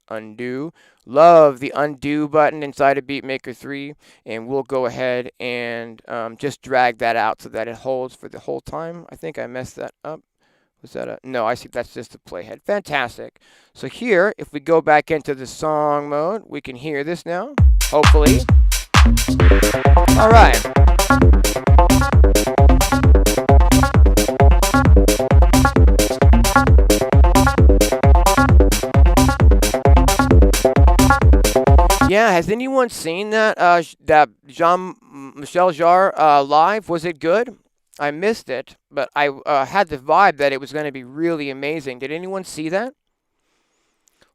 undo. Love the undo button inside of Beatmaker 3, and we'll go ahead and just drag that out so that it holds for the whole time. I think I messed that up. Was that a, no, I see that's just a playhead. Fantastic. So here, if we go back into the song mode, we can hear this now, hopefully. All right. Yeah, has anyone seen that that Jean-Michel Jarre live? Was it good? I missed it, but I had the vibe that it was going to be really amazing. Did anyone see that?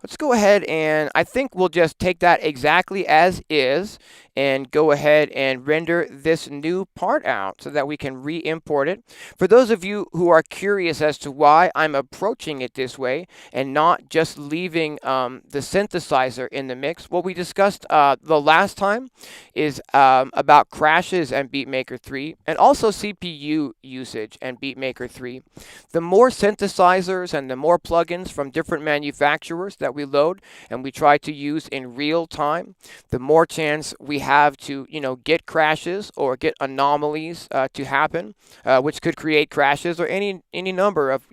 Let's go ahead and I think we'll just take that exactly as is and go ahead and render this new part out so that we can re-import it. For those of you who are curious as to why I'm approaching it this way and not just leaving the synthesizer in the mix, what we discussed the last time is about crashes and Beatmaker 3, and also CPU usage and Beatmaker 3. The more synthesizers and the more plugins from different manufacturers that we load and we try to use in real time, the more chance we have to, get crashes or get anomalies to happen, which could create crashes or any number of,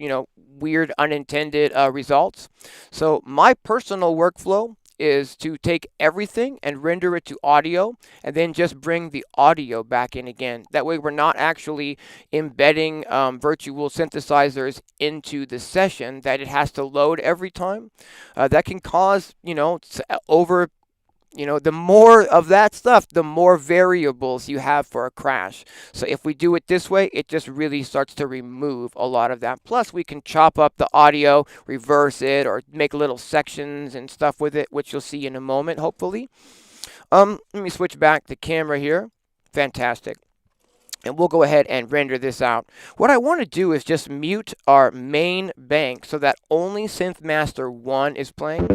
weird unintended results. So my personal workflow is to take everything and render it to audio and then just bring the audio back in again. That way we're not actually embedding virtual synthesizers into the session that it has to load every time. That can cause, the more of that stuff, the more variables you have for a crash. So if we do it this way, it just really starts to remove a lot of that. Plus, we can chop up the audio, reverse it, or make little sections and stuff with it, which you'll see in a moment, hopefully. Let me switch back the camera here. Fantastic. And we'll go ahead and render this out. What I want to do is just mute our main bank so that only Synth Master 1 is playing.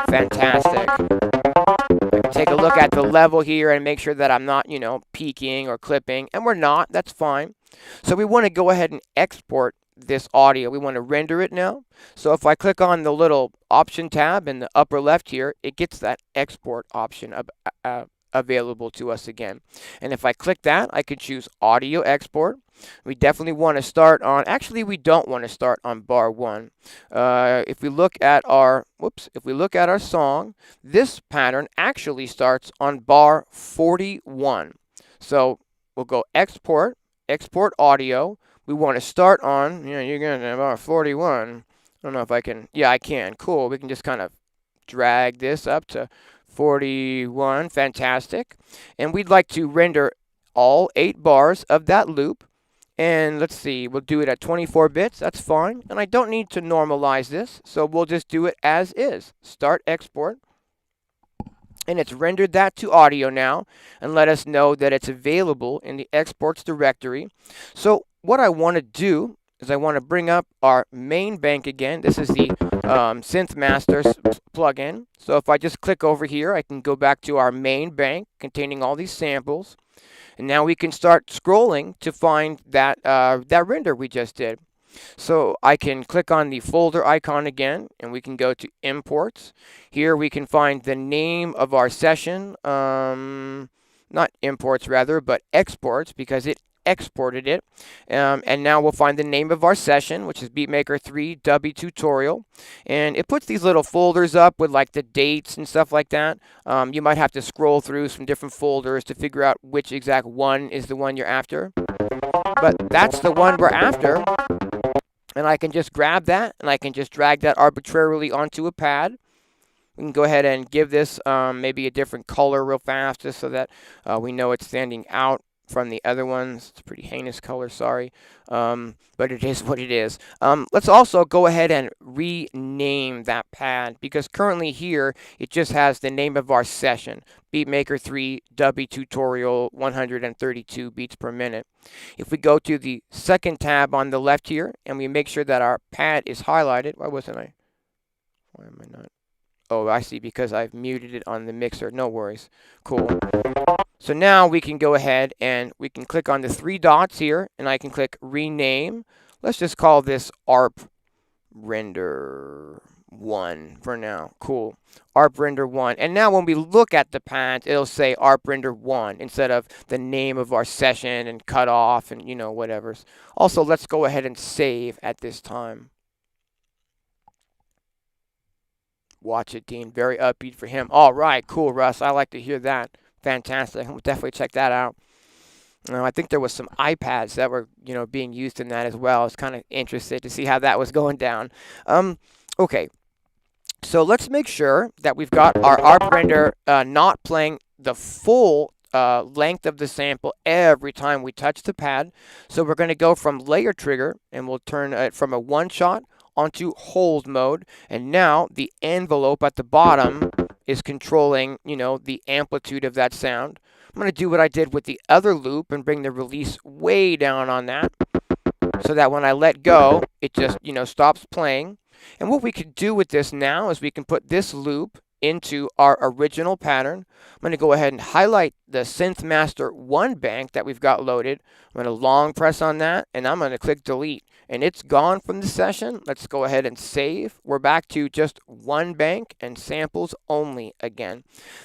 Fantastic. I can take a look at the level here and make sure that I'm not, peaking or clipping. And we're not. That's fine. So we want to go ahead and export this audio. We want to render it now. So if I click on the little option tab in the upper left here, it gets that export option available to us again. And if I click that, I can choose audio export. We definitely want to start on, actually we don't want to start on bar 1. If we look at our song, this pattern actually starts on bar 41. So we'll go export audio. We want to start on, you're going to bar 41. I don't know if I can, yeah, I can. Cool. We can just kind of drag this up to 41. Fantastic. And we'd like to render all 8 bars of that loop. And let's see, we'll do it at 24 bits. That's fine. And I don't need to normalize this, so we'll just do it as is. Start export. And it's rendered that to audio now and let us know that it's available in the exports directory. So what I want to do is I want to bring up our main bank again. This is the Synth Master plugin. So if I just click over here, I can go back to our main bank containing all these samples. And now we can start scrolling to find that render we just did. So I can click on the folder icon again, and we can go to imports. Here we can find the name of our session. Not imports rather, but exports, because it exported it. And now we'll find the name of our session, which is Beatmaker 3 Dubby Tutorial. And it puts these little folders up with like the dates and stuff like that. You might have to scroll through some different folders to figure out which exact one is the one you're after. But that's the one we're after. And I can just grab that and I can just drag that arbitrarily onto a pad. We can go ahead and give this maybe a different color real fast just so that we know it's standing out from the other ones. It's a pretty heinous color, sorry. But it is what it is. Let's also go ahead and rename that pad, because currently here it just has the name of our session, Beatmaker 3 Dubby Tutorial 132 beats per minute. If we go to the second tab on the left here and we make sure that our pad is highlighted, why am I not? Oh, I see, because I've muted it on the mixer. No worries. Cool. So now we can go ahead and we can click on the 3 dots here, and I can click rename. Let's just call this ARP Render 1 for now. Cool. ARP Render 1. And now when we look at the pads, it'll say ARP Render 1 instead of the name of our session and cut off and, whatever. Also, let's go ahead and save at this time. Watch it, Dean. Very upbeat for him. All right. Cool, Russ. I like to hear that. Fantastic. We'll definitely check that out. I think there was some iPads that were, being used in that as well. I was kind of interested to see how that was going down. Okay. So let's make sure that we've got our ARP render not playing the full length of the sample every time we touch the pad. So we're going to go from layer trigger, and we'll turn it from a one shot onto hold mode. And now the envelope at the bottom is controlling, you know, the amplitude of that sound. I'm going to do what I did with the other loop and bring the release way down on that, so that when I let go, it just, you know, stops playing. And what we could do with this now is we can put this loop into our original pattern. I'm going to go ahead and highlight the Synth Master 1 bank that we've got loaded. I'm going to long press on that, and I'm going to click delete. And it's gone from the session. Let's go ahead and save. We're back to just one bank and samples only again.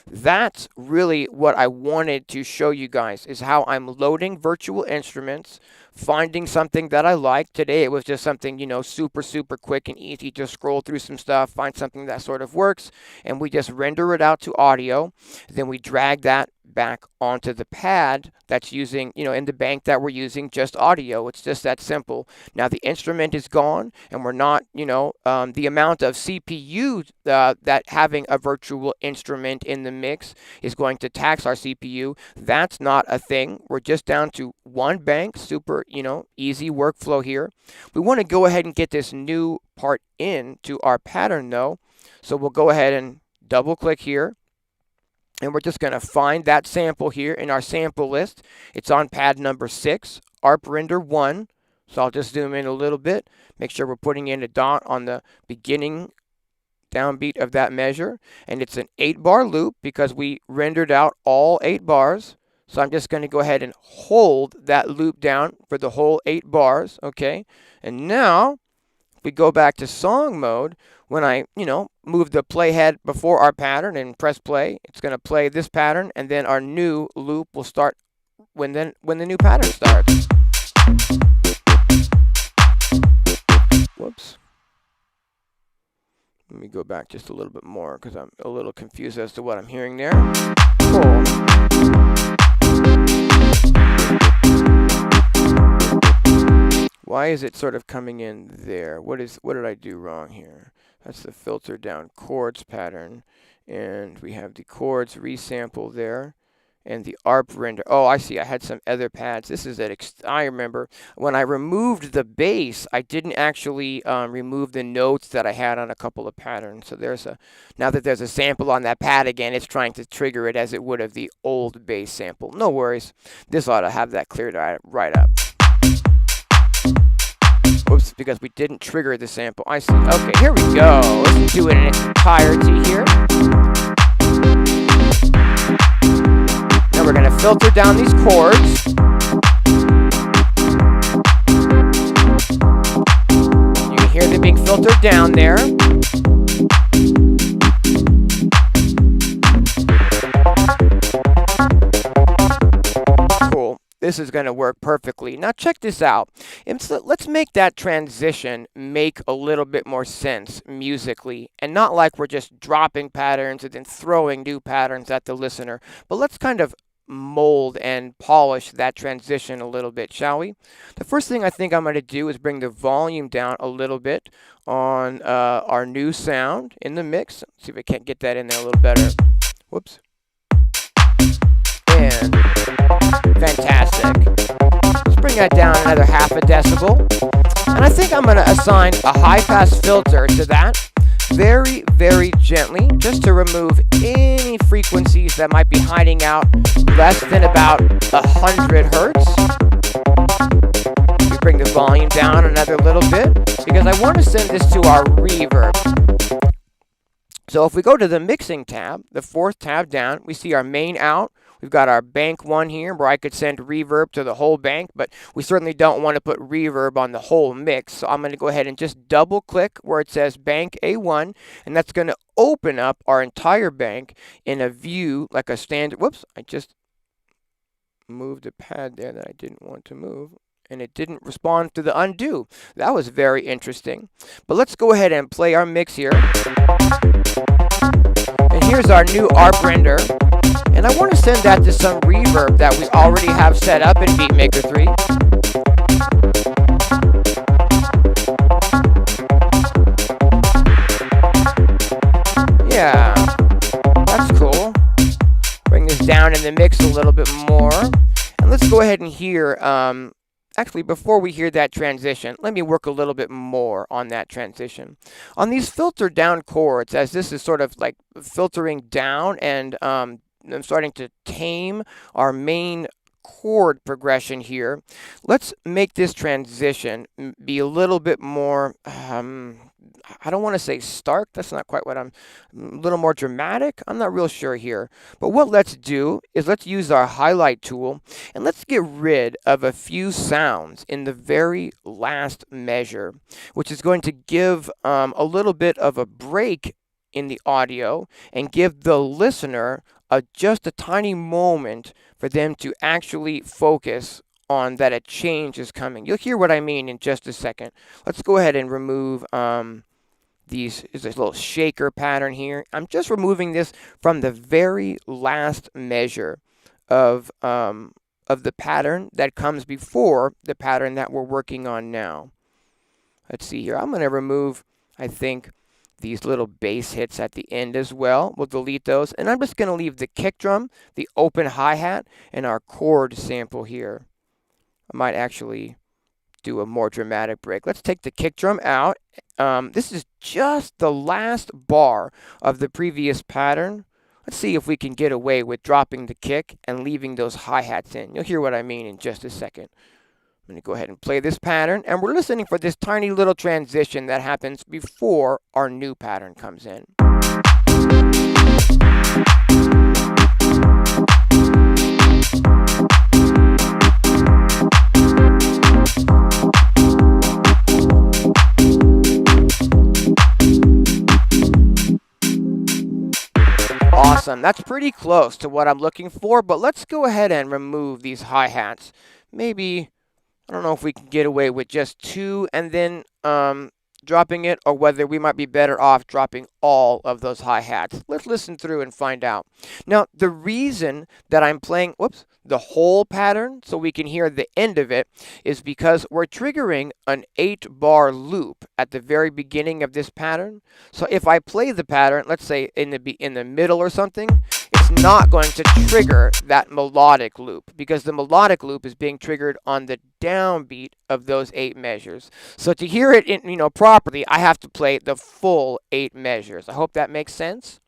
That's really what I wanted to show you guys, is how I'm loading virtual instruments, finding something that I like. Today it was just something, you know, super quick and easy. Just scroll through some stuff, find something that sort of works, and we just render it out to audio. Then we drag that back onto the pad that's using, you know, in the bank that we're using just audio. It's just that simple. Now the instrument is gone, and we're not, you know, the amount of CPU that having a virtual instrument in the mix is going to tax our CPU. That's not a thing. We're just down to one bank. Super, you know, easy workflow here. We want to go ahead and get this new part into our pattern though. So we'll go ahead and double click here. And we're just going to find that sample here in our sample list. It's on pad number 6, ARP Render 1. So I'll just zoom in a little bit, make sure we're putting in a dot on the beginning downbeat of that measure. And it's an 8-bar loop because we rendered out all 8 bars. So I'm just going to go ahead and hold that loop down for the whole 8 bars, okay? And now, if we go back to song mode, when I, you know, move the playhead before our pattern and press play, it's going to play this pattern, and then our new loop will start when the new pattern starts. Whoops. Let me go back just a little bit more because I'm a little confused as to what I'm hearing there. Cool. Why is it sort of coming in there? What did I do wrong here? That's the filter down chords pattern, and we have the chords resample there, and the ARP render. Oh, I see. I had some other pads. This is it. I remember when I removed the bass, I didn't actually remove the notes that I had on a couple of patterns. So now that there's a sample on that pad again, it's trying to trigger it as it would of the old bass sample. No worries. This ought to have that cleared right up. Oops, because we didn't trigger the sample. I see. Okay, here we go. Let's do it in its entirety here. Now we're going to filter down these chords. You can hear them being filtered down there. Cool. This is going to work perfectly. Now check this out. Let's make that transition make a little bit more sense musically, and not like we're just dropping patterns and then throwing new patterns at the listener, but let's kind of mold and polish that transition a little bit, shall we? The first thing I think I'm going to do is bring the volume down a little bit on our new sound in the mix. Let's see if I can't get that in there a little better. Whoops. And fantastic. Let's bring that down another half a decibel. And I think I'm going to assign a high-pass filter to that very, very gently, just to remove any frequencies that might be hiding out less than about 100 hertz. We bring the volume down another little bit because I want to send this to our reverb. So if we go to the mixing tab, the 4th tab down, we see our main out. We've got our bank 1 here where I could send reverb to the whole bank, but we certainly don't want to put reverb on the whole mix. So I'm going to go ahead and just double click where it says bank A1, and that's going to open up our entire bank in a view like a standard. Whoops, I just moved a pad there that I didn't want to move, and it didn't respond to the undo. That was very interesting. But let's go ahead and play our mix here. And here's our new ARP render. And I want to send that to some reverb that we already have set up in Beatmaker 3. Yeah, that's cool. Bring this down in the mix a little bit more. And let's go ahead and hear, actually, before we hear that transition, let me work a little bit more on that transition. On these filter down chords, as this is sort of like filtering down and I'm starting to tame our main chord progression here, let's make this transition be a little bit more, I don't want to say stark, that's not quite what a little more dramatic, I'm not real sure here. But what let's do is let's use our highlight tool and let's get rid of a few sounds in the very last measure, which is going to give a little bit of a break in the audio and give the listener just a tiny moment for them to actually focus on that a change is coming. You'll hear what I mean in just a second. Let's go ahead and remove there's a little shaker pattern here. I'm just removing this from the very last measure of the pattern that comes before the pattern that we're working on now. Let's see here. I'm going to remove, I think, these little bass hits at the end as well. We'll delete those. And I'm just going to leave the kick drum, the open hi-hat, and our chord sample here. I might actually do a more dramatic break. Let's take the kick drum out. This is just the last bar of the previous pattern. Let's see if we can get away with dropping the kick and leaving those hi-hats in. You'll hear what I mean in just a second. I'm going to go ahead and play this pattern, and we're listening for this tiny little transition that happens before our new pattern comes in. Awesome, that's pretty close to what I'm looking for, but let's go ahead and remove these hi-hats. Maybe, I don't know if we can get away with just 2 and then dropping it, or whether we might be better off dropping all of those hi-hats. Let's listen through and find out. Now, the reason that I'm playing, the whole pattern so we can hear the end of it is because we're triggering an 8-bar loop at the very beginning of this pattern. So if I play the pattern, let's say in the middle or something, it's not going to trigger that melodic loop because the melodic loop is being triggered on the downbeat of those 8 measures. So to hear it properly, I have to play the full 8 measures. I hope that makes sense.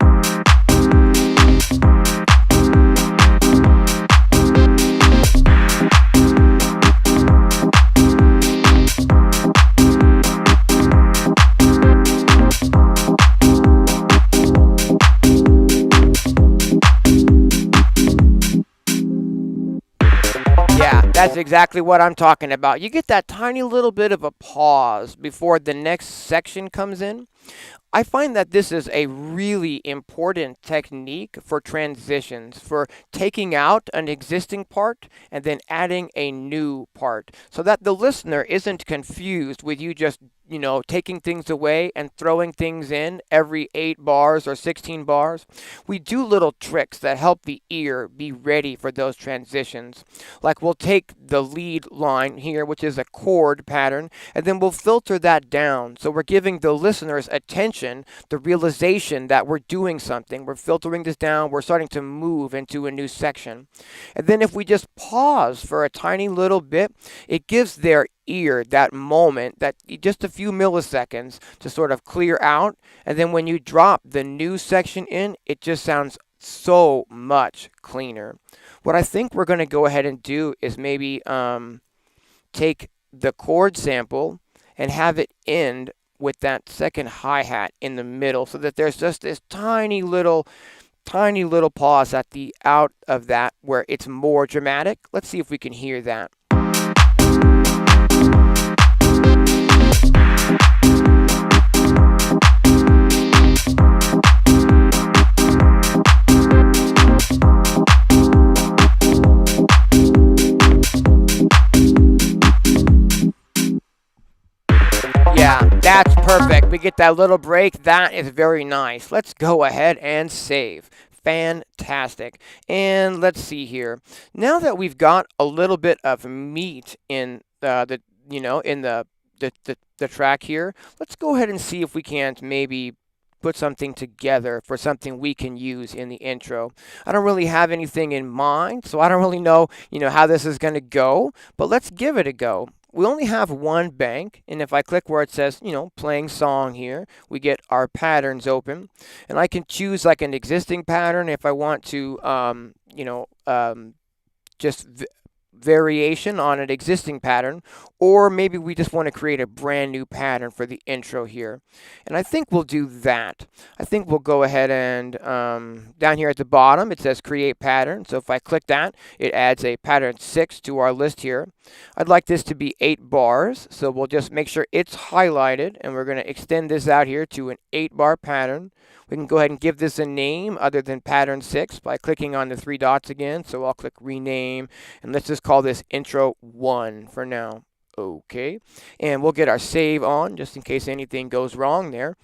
That's exactly what I'm talking about. You get that tiny little bit of a pause before the next section comes in. I find that this is a really important technique for transitions, for taking out an existing part and then adding a new part, so that the listener isn't confused with you just taking things away and throwing things in every 8 bars or 16 bars. We do little tricks that help the ear be ready for those transitions. Like we'll take the lead line here, which is a chord pattern, and then we'll filter that down. So we're giving the listener's attention, the realization that we're doing something. We're filtering this down. We're starting to move into a new section. And then if we just pause for a tiny little bit, it gives their ear that moment, that just a few milliseconds to sort of clear out, and then when you drop the new section in, it just sounds so much cleaner. What I think we're going to go ahead and do is maybe take the chord sample and have it end with that second hi-hat in the middle, so that there's just this tiny little pause at the out of that where it's more dramatic. Let's see if we can hear that. Yeah, that's perfect. We get that little break. That is very nice. Let's go ahead and save. Fantastic. And let's see here. Now that we've got a little bit of meat in the track here, let's go ahead and see if we can't maybe put something together for something we can use in the intro. I don't really have anything in mind, so I don't really know, how this is going to go, but let's give it a go. We only have one bank, and if I click where it says, playing song here, we get our patterns open, and I can choose like an existing pattern if I want to, just variation on an existing pattern, or maybe we just want to create a brand new pattern for the intro here. And I think we'll do that. I think we'll go ahead and down here at the bottom it says create pattern. So if I click that, it adds a pattern 6 to our list here. I'd like this to be 8 bars, so we'll just make sure it's highlighted, and we're going to extend this out here to an 8-bar pattern. We can go ahead and give this a name other than pattern 6 by clicking on the 3 dots again. So I'll click rename, and let's just call this intro 1 for now. Okay, and we'll get our save on just in case anything goes wrong there.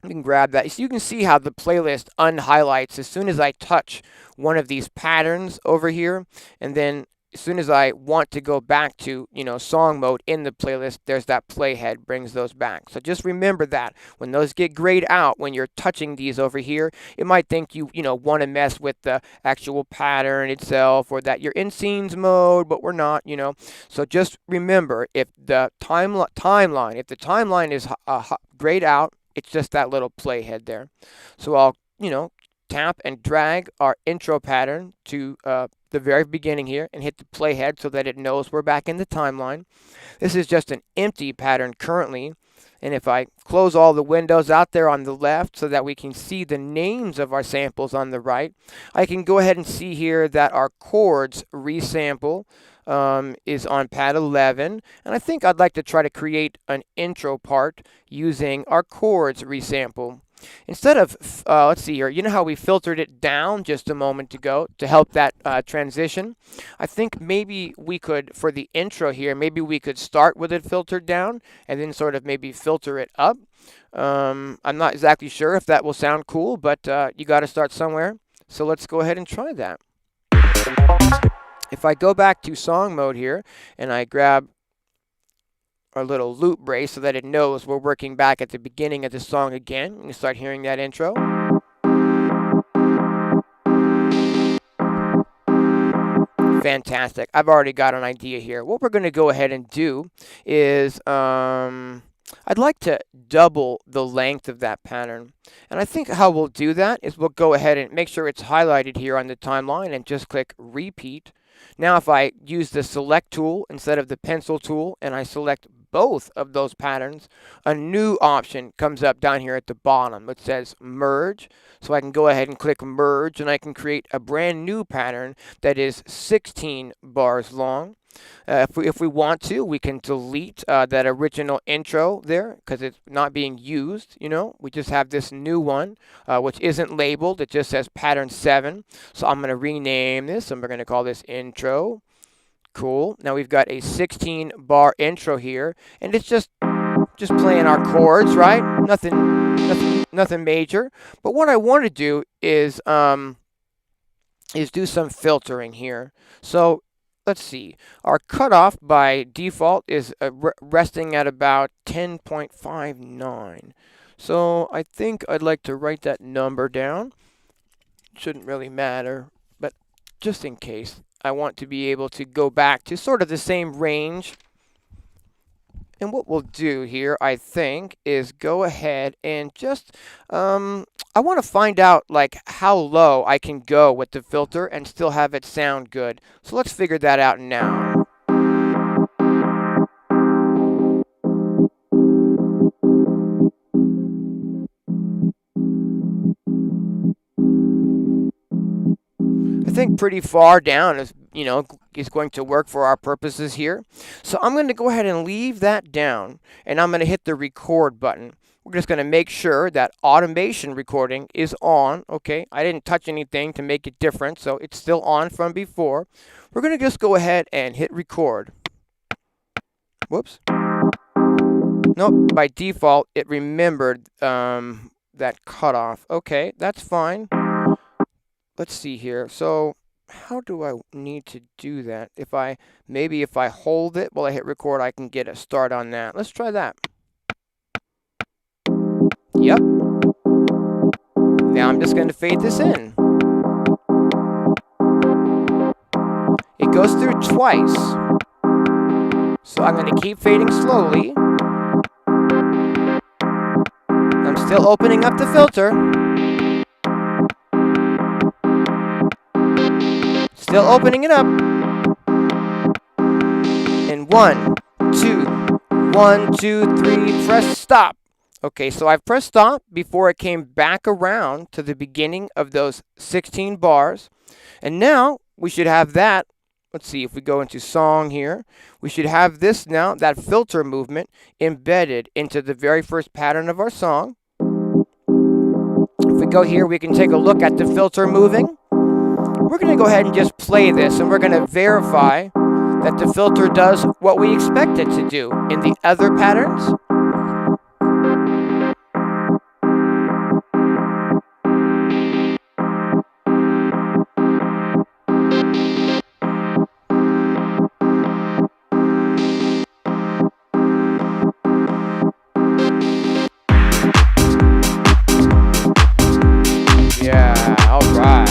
You can grab that. So you can see how the playlist unhighlights as soon as I touch one of these patterns over here, and then as soon as I want to go back to, song mode in the playlist, there's that playhead, brings those back. So just remember that. When those get grayed out, when you're touching these over here, it might think you want to mess with the actual pattern itself, or that you're in scenes mode, but we're not, So just remember, if the timeline is grayed out, it's just that little playhead there. So I'll, tap and drag our intro pattern to the very beginning here and hit the playhead so that it knows we're back in the timeline. This is just an empty pattern currently, and if I close all the windows out there on the left so that we can see the names of our samples on the right, I can go ahead and see here that our chords resample is on pad 11, and I think I'd like to try to create an intro part using our chords resample. Instead of, let's see here, you know how we filtered it down just a moment ago to help that transition? I think maybe we could, for the intro here, maybe we could start with it filtered down and then sort of maybe filter it up. I'm not exactly sure if that will sound cool, but you got to start somewhere. So let's go ahead and try that. If I go back to song mode here and I grab our little loop brace so that it knows we're working back at the beginning of the song again, and you start hearing that intro. Fantastic. I've already got an idea here. What we're going to go ahead and do is I'd like to double the length of that pattern. And I think how we'll do that is we'll go ahead and make sure it's highlighted here on the timeline and just click repeat. Now if I use the select tool instead of the pencil tool and I select both of those patterns, a new option comes up down here at the bottom. It says merge. So I can go ahead and click merge, and I can create a brand new pattern that is 16 bars long. If we want to, we can delete that original intro there because it's not being used. We just have this new one which isn't labeled. It just says pattern 7. So I'm going to rename this, and we're going to call this intro. Cool. Now we've got a 16-bar intro here, and it's just playing our chords, right? Nothing major. But what I want to do is do some filtering here. So let's see. Our cutoff by default is resting at about 10.59. So I think I'd like to write that number down. Shouldn't really matter, but just in case, I want to be able to go back to sort of the same range. And what we'll do here, I think, is go ahead and just, I want to find out like how low I can go with the filter and still have it sound good. So let's figure that out now. I think pretty far down is, is going to work for our purposes here. So I'm going to go ahead and leave that down, and I'm going to hit the record button. We're just going to make sure that automation recording is on. Okay, I didn't touch anything to make it different, so it's still on from before. We're going to just go ahead and hit record. Whoops. Nope, by default, it remembered that cutoff. Okay, that's fine. Let's see here. So how do I need to do that? Maybe if I hold it while I hit record, I can get a start on that. Let's try that. Yep. Now I'm just going to fade this in. It goes through twice. So I'm going to keep fading slowly. I'm still opening up the filter. Still opening it up. And 1, 2, 1, 2, 3, press stop. Okay, so I've pressed stop before it came back around to the beginning of those 16 bars. And now we should have that. Let's see, if we go into song here, we should have this now, that filter movement, embedded into the very first pattern of our song. If we go here, we can take a look at the filter moving. We're going to go ahead and just play this, and we're going to verify that the filter does what we expect it to do in the other patterns. Yeah, all right.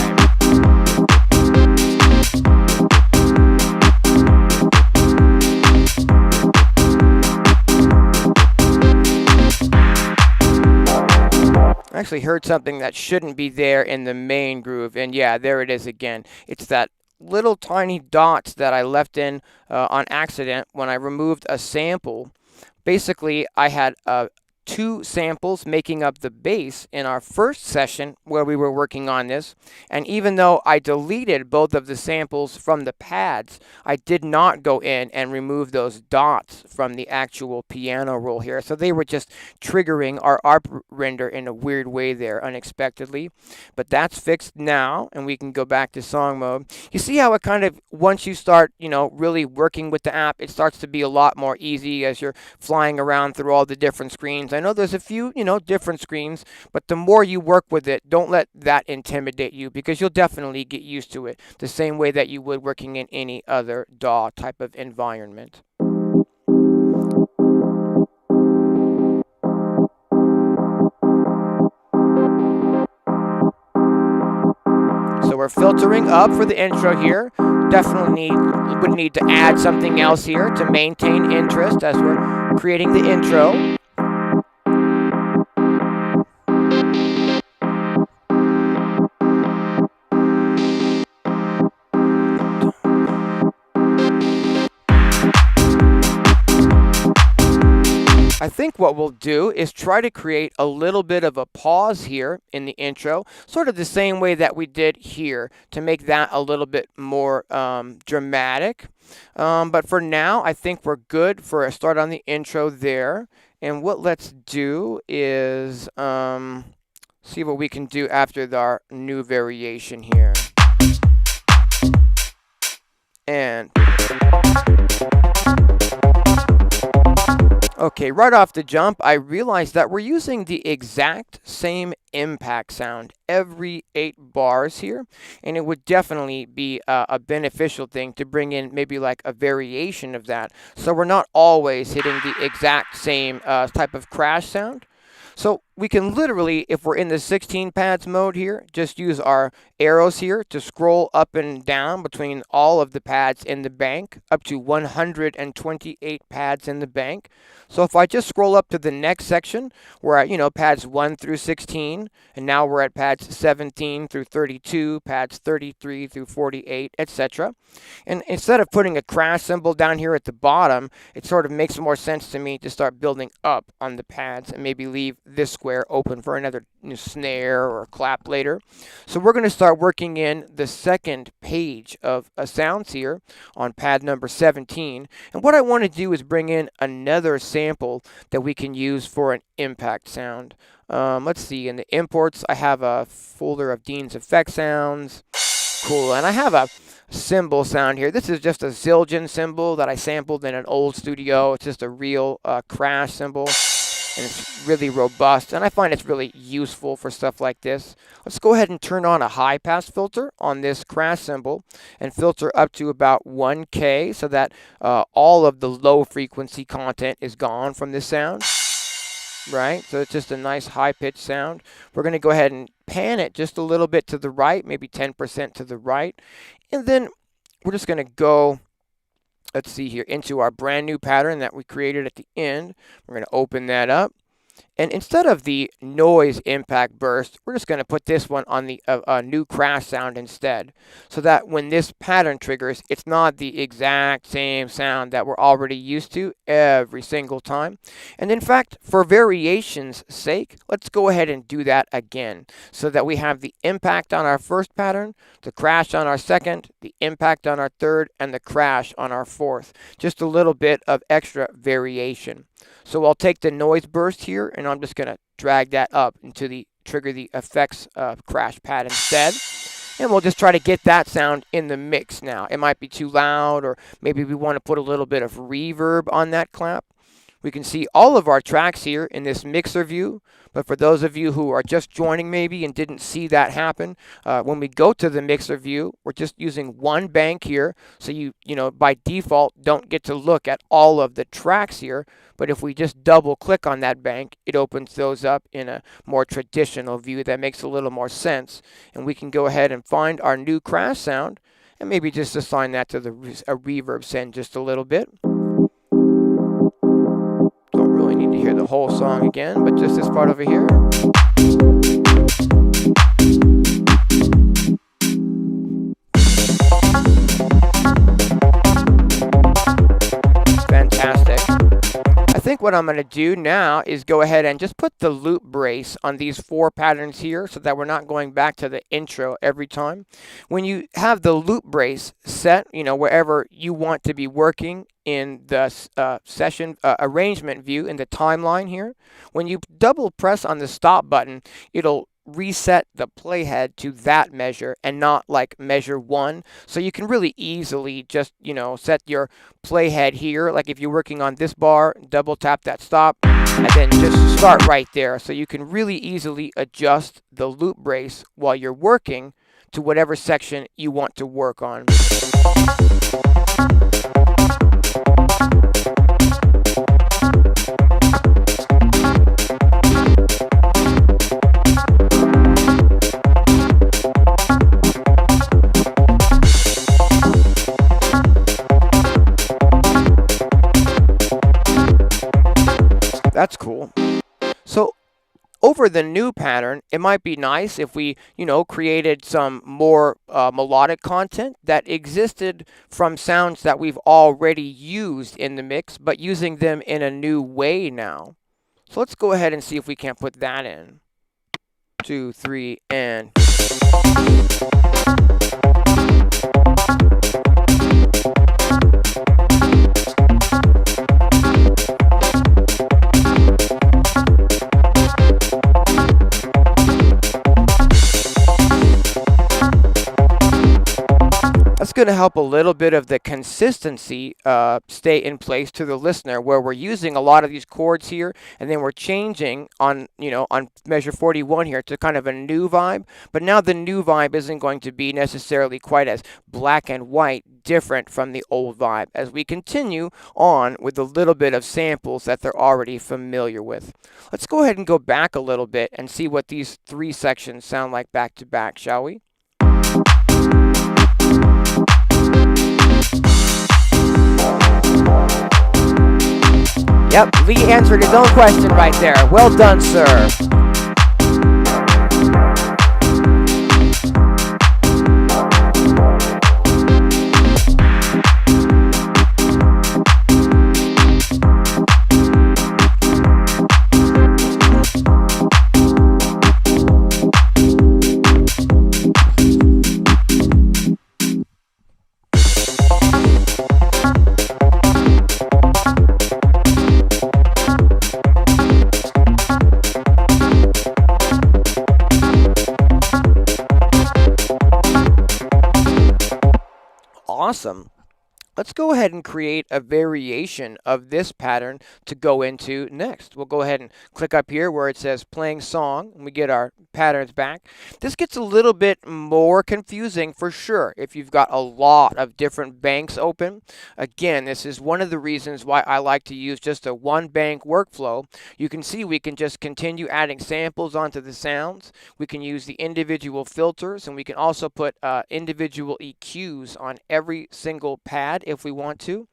I actually heard something that shouldn't be there in the main groove, and yeah, there it is again. It's that little tiny dots that I left in on accident when I removed a sample. Basically, I had 2 samples making up the bass in our first session where we were working on this, and even though I deleted both of the samples from the pads, I did not go in and remove those dots from the actual piano roll here, so they were just triggering our ARP render in a weird way there unexpectedly. But that's fixed now, and we can go back to song mode. You see how it kind of, once you start, really working with the app, it starts to be a lot more easy as you're flying around through all the different screens. I know there's a few, different screens, but the more you work with it, don't let that intimidate you, because you'll definitely get used to it the same way that you would working in any other DAW type of environment. So we're filtering up for the intro here. Definitely would need to add something else here to maintain interest as we're creating the intro. I think what we'll do is try to create a little bit of a pause here in the intro, sort of the same way that we did here, to make that a little bit more dramatic. But for now, I think we're good for a start on the intro there. And what let's do is see what we can do after our new variation here. And okay, right off the jump, I realized that we're using the exact same impact sound every 8 bars here, and it would definitely be a beneficial thing to bring in maybe like a variation of that, so we're not always hitting the exact same type of crash sound. So we can literally, if we're in the 16 pads mode here, just use our arrows here to scroll up and down between all of the pads in the bank, up to 128 pads in the bank. So if I just scroll up to the next section, we're at, pads 1 through 16, and now we're at pads 17 through 32, pads 33 through 48, etc. And instead of putting a crash symbol down here at the bottom, it sort of makes more sense to me to start building up on the pads and maybe leave this square open for another snare or clap later. So we're going to start working in the second page of sounds here on pad number 17. And what I want to do is bring in another sample that we can use for an impact sound. Let's see, in the imports, I have a folder of Dean's effect sounds. Cool, and I have a cymbal sound here. This is just a Zildjian cymbal that I sampled in an old studio. It's just a real crash cymbal, and it's really robust, and I find it's really useful for stuff like this. Let's go ahead and turn on a high pass filter on this crash cymbal and filter up to about 1K so that all of the low frequency content is gone from this sound. right? So it's just a nice high-pitched sound. We're going to go ahead and pan it just a little bit to the right, maybe 10% to the right. And then we're just going to go, let's see here, into our brand new pattern that we created at the end. We're going to open that up. And instead of the noise impact burst, we're just going to put this one on the new crash sound instead. So that when this pattern triggers, it's not the exact same sound that we're already used to every single time. And in fact, for variation's sake, let's go ahead and do that again. So that we have the impact on our first pattern, the crash on our second, the impact on our third, and the crash on our fourth. Just a little bit of extra variation. So I'll take the noise burst here, and I'm just going to drag that up into the trigger the effects crash pad instead. And we'll just try to get that sound in the mix now. It might be too loud, or maybe we want to put a little bit of reverb on that clap. We can see all of our tracks here in this mixer view. But for those of you who are just joining maybe and didn't see that happen, when we go to the mixer view, we're just using one bank here. So you know, by default, don't get to look at all of the tracks here. But if we just double click on that bank, it opens those up in a more traditional view that makes a little more sense. And we can go ahead and find our new crash sound and maybe just assign that to a reverb send just a little bit. Don't really need to hear the whole song again, but just this part over here. Fantastic. I think what I'm going to do now is go ahead and just put the loop brace on these 4 patterns here so that we're not going back to the intro every time. When you have the loop brace set, you know, wherever you want to be working in the session arrangement view in the timeline here, when you double press on the stop button, it'll reset the playhead to that measure and not like measure 1. So you can really easily just, you know, set your playhead here. Like if you're working on this bar, double tap that stop and then just start right there. So you can really easily adjust the loop brace while you're working to whatever section you want to work on. That's cool. So over the new pattern, it might be nice if we, you know, created some more melodic content that existed from sounds that we've already used in the mix, but using them in a new way now. So let's go ahead and see if we can't put that in. 2, 3, and... That's going to help a little bit of the consistency stay in place to the listener, where we're using a lot of these chords here, and then we're changing on, you know, on measure 41 here to kind of a new vibe. But now the new vibe isn't going to be necessarily quite as black and white, different from the old vibe, as we continue on with a little bit of samples that they're already familiar with. Let's go ahead and go back a little bit and see what these 3 sections sound like back to back, shall we? Yep, Lee answered his own question right there. Well done, sir. Awesome. let's go ahead and create a variation of this pattern to go into next. We'll go ahead and click up here where it says playing song, and we get our patterns back. This gets a little bit more confusing for sure if you've got a lot of different banks open. Again, this is one of the reasons why I like to use just a one bank workflow. You can see we can just continue adding samples onto the sounds. We can use the individual filters, and we can also put individual EQs on every single pad if we want to.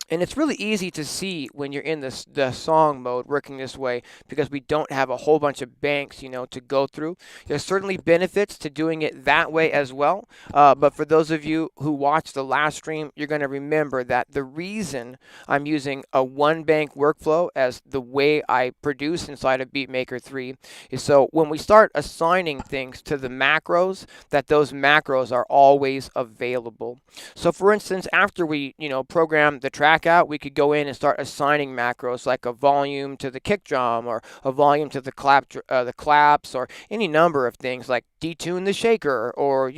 And it's really easy to see when you're in the song mode working this way because we don't have a whole bunch of banks, to go through. There's certainly benefits to doing it that way as well. But for those of you who watched the last stream, you're going to remember that the reason I'm using a one bank workflow as the way I produce inside of Beatmaker 3 is so when we start assigning things to the macros, that those macros are always available. So for instance, after we, program the track out, we could go in and start assigning macros like a volume to the kick drum or a volume to the claps or any number of things like detune the shaker or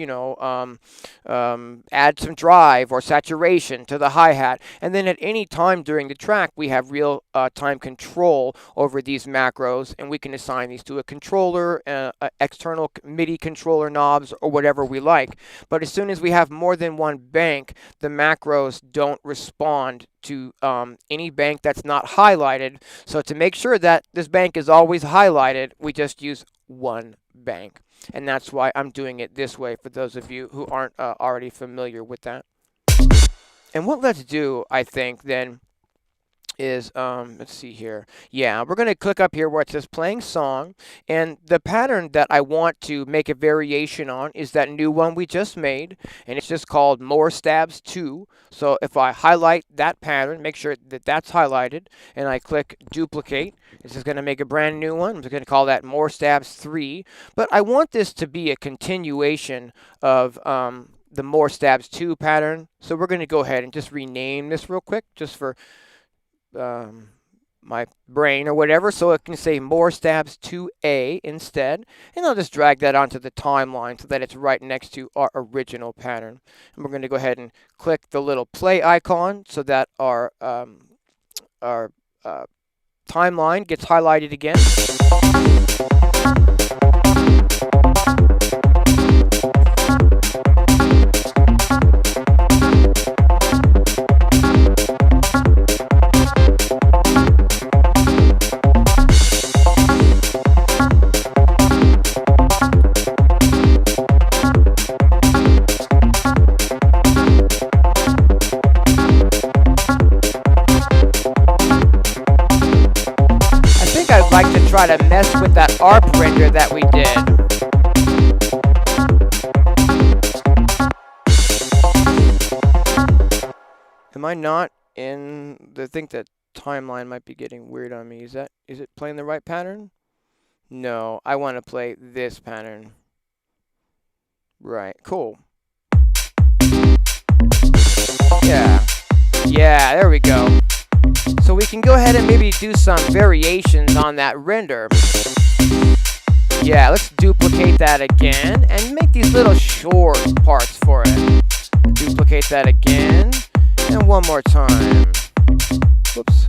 add some drive or saturation to the hi-hat. And then at any time during the track we have real time control over these macros, and we can assign these to a controller, external MIDI controller knobs, or whatever we like. But as soon as we have more than one bank, the macros don't respond to any bank that's not highlighted. So to make sure that this bank is always highlighted, we just use one bank. And that's why I'm doing it this way for those of you who aren't already familiar with that. And what let's do, I think, then is, let's see here. Yeah, we're going to click up here where it says playing song. And the pattern that I want to make a variation on is that new one we just made. And it's just called More Stabs 2. So if I highlight that pattern, make sure that that's highlighted, and I click duplicate, this is going to make a brand new one. I'm just going to call that More Stabs 3. But I want this to be a continuation of the More Stabs 2 pattern. So we're going to go ahead and just rename this real quick just for my brain or whatever, so it can say More Stabs 2A instead, and I'll just drag that onto the timeline so that it's right next to our original pattern. And we're going to go ahead and click the little play icon so that our timeline gets highlighted again. Try to mess with that ARP render that we did. Am I not in I think that timeline might be getting weird on me. Is it playing the right pattern? No, I want to play this pattern. Right, cool. Yeah, there we go. So we can go ahead and maybe do some variations on that render. Yeah, let's duplicate that again and make these little short parts for it. Duplicate that again, and one more time. Whoops.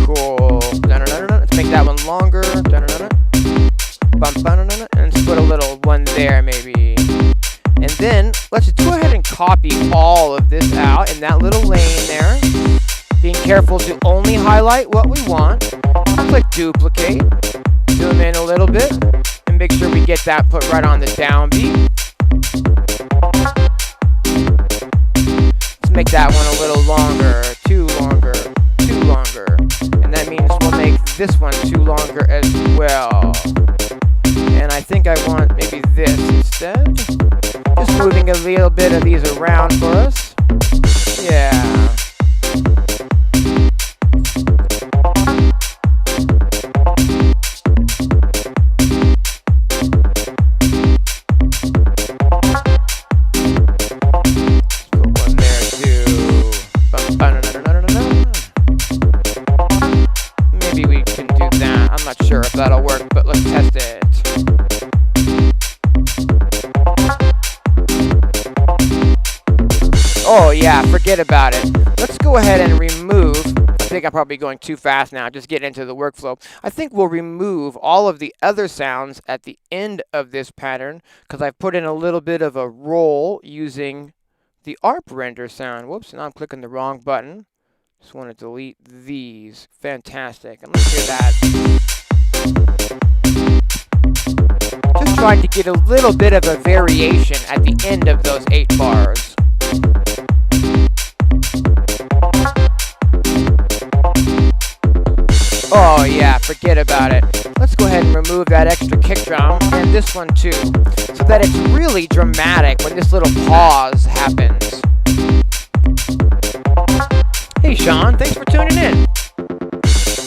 Cool. Let's make that one longer. And let's put a little one there maybe. And then let's go ahead and copy all of this out in that little lane there. Being careful to only highlight what we want. I'll click duplicate, zoom in a little bit, and make sure we get that put right on the downbeat. Let's make that one a little longer, too longer. And that means we'll make this one too longer as well. And I think I want maybe this instead. Just moving a little bit of these around for us. Yeah. Put one there too. Maybe we can do that. I'm not sure if that'll work, but let's test it. Oh yeah, forget about it. Let's go ahead and remove, I think I'm probably going too fast now, just get into the workflow. I think we'll remove all of the other sounds at the end of this pattern because I've put in a little bit of a roll using the ARP render sound. Whoops, now I'm clicking the wrong button. Just want to delete these. Fantastic. And let's hear that. Just trying to get a little bit of a variation at the end of those 8 bars. Oh yeah, forget about it. Let's go ahead and remove that extra kick drum and this one too, so that it's really dramatic when this little pause happens. Hey Sean, thanks for tuning in.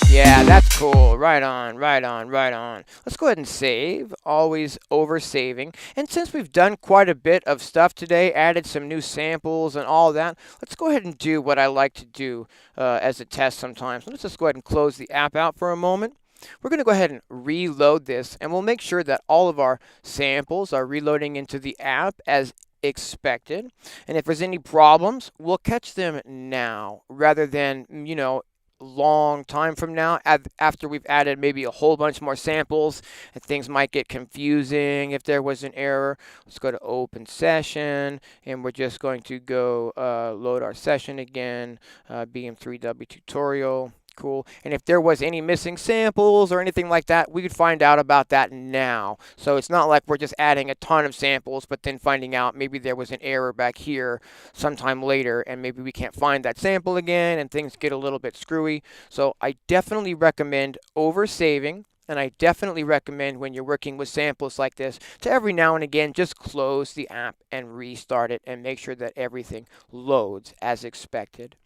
Yeah, that's cool. Right on, right on, right on. Let's go ahead and save. Always over saving. And since we've done quite a bit of stuff today, added some new samples and all that, let's go ahead and do what I like to do as a test sometimes. Let's just go ahead and close the app out for a moment. We're going to go ahead and reload this, and we'll make sure that all of our samples are reloading into the app as expected. And if there's any problems, we'll catch them now rather than, you know, long time from now after we've added maybe a whole bunch more samples and things might get confusing if there was an error. Let's go to open session and we're just going to go load our session again, BM3W tutorial. Cool. And if there was any missing samples or anything like that, we could find out about that now. So it's not like we're just adding a ton of samples, but then finding out maybe there was an error back here sometime later, and maybe we can't find that sample again, and things get a little bit screwy. So I definitely recommend over saving. And I definitely recommend when you're working with samples like this to every now and again just close the app and restart it and make sure that everything loads as expected.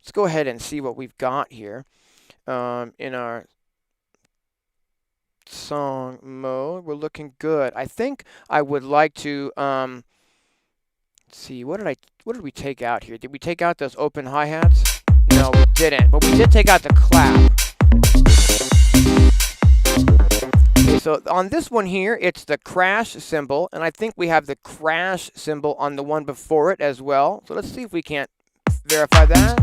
Let's go ahead and see what we've got here in our song mode. We're looking good. I think I would like to let's see, what did we take out here? Did we take out those open hi-hats? No, we didn't, but we did take out the clap. Okay, so on this one here, it's the crash symbol, and I think we have the crash symbol on the one before it as well. So let's see if we can't verify that.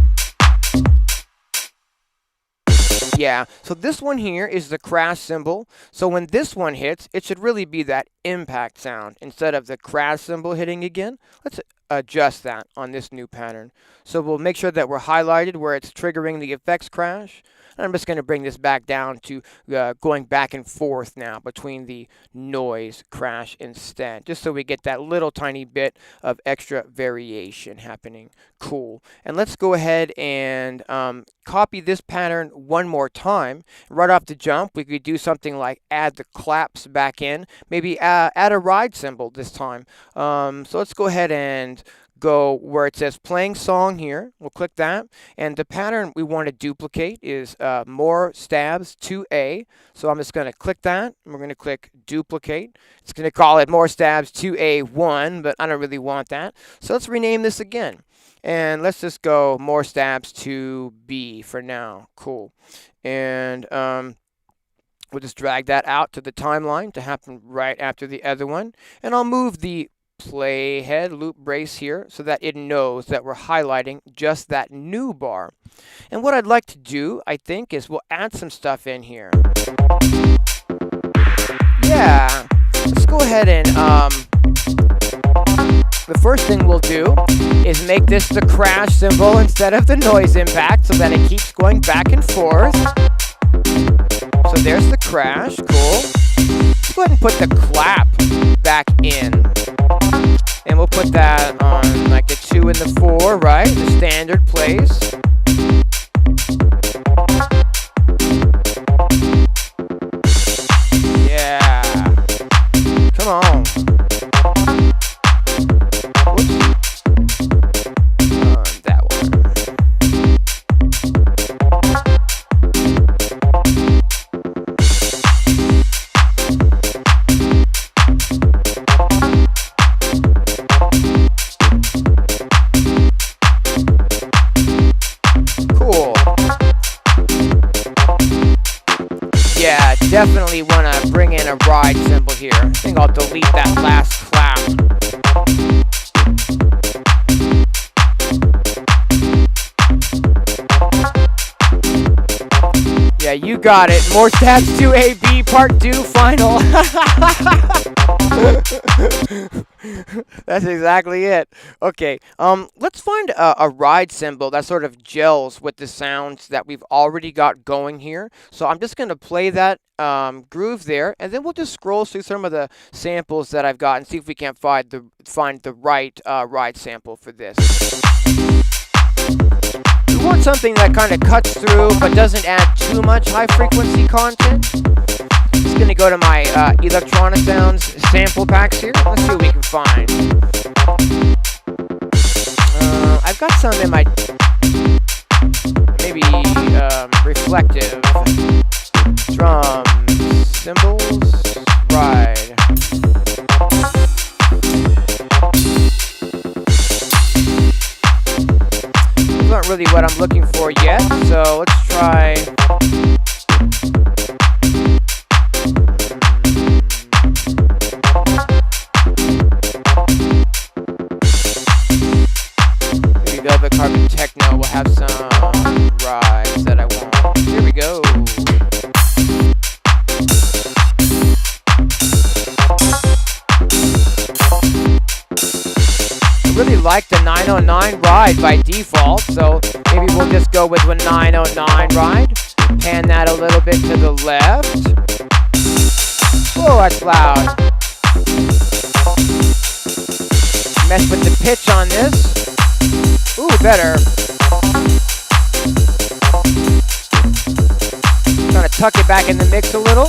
Yeah, so this one here is the crash symbol. So when this one hits, it should really be that impact sound instead of the crash symbol hitting again. Let's adjust that on this new pattern. So we'll make sure that we're highlighted where it's triggering the effects crash. And I'm just going to bring this back down to going back and forth now between the noise crash instead, just so we get that little tiny bit of extra variation happening. Cool. And let's go ahead and copy this pattern one more time. Right off the jump, we could do something like add the claps back in, maybe add a ride symbol this time. So let's go ahead and go where it says playing song here. We'll click that, and the pattern we want to duplicate is more stabs 2A. So I'm just going to click that, and we're going to click duplicate. It's going to call it more stabs 2A1, but I don't really want that. So let's rename this again, and let's just go more stabs 2B for now. Cool. And we'll just drag that out to the timeline to happen right after the other one, and I'll move the playhead loop brace here so that it knows that we're highlighting just that new bar. And what I'd like to do, I think, is we'll add some stuff in here. Yeah, let's go ahead and the first thing we'll do is make this the crash symbol instead of the noise impact so that it keeps going back and forth. So there's the crash. Cool. Let's go ahead and put the clap back in. And we'll put that on like the 2 and the 4, right? The standard place. Yeah. Come on. Whoops. That one. You got it. More stabs to AB part 2 final. That's exactly it. Okay, let's find a ride cymbal that sort of gels with the sounds that we've already got going here. So I'm just going to play that groove there, and then we'll just scroll through some of the samples that I've got and see if we can't find the right ride sample for this. We want something that kind of cuts through but doesn't add too much high frequency content. Just gonna go to my Electronic Sounds sample packs here. Let's see what we can find. I've got some in my maybe reflective drum cymbals ride. Those aren't really what I'm looking for yet, so let's try. Dubby Techno will have some rides that I want. Here we go. I really like the 909 ride by default, so maybe we'll just go with a 909 ride. Pan that a little bit to the left. Oh, that's loud. Mess with the pitch on this. Ooh, better. Trying to tuck it back in the mix a little.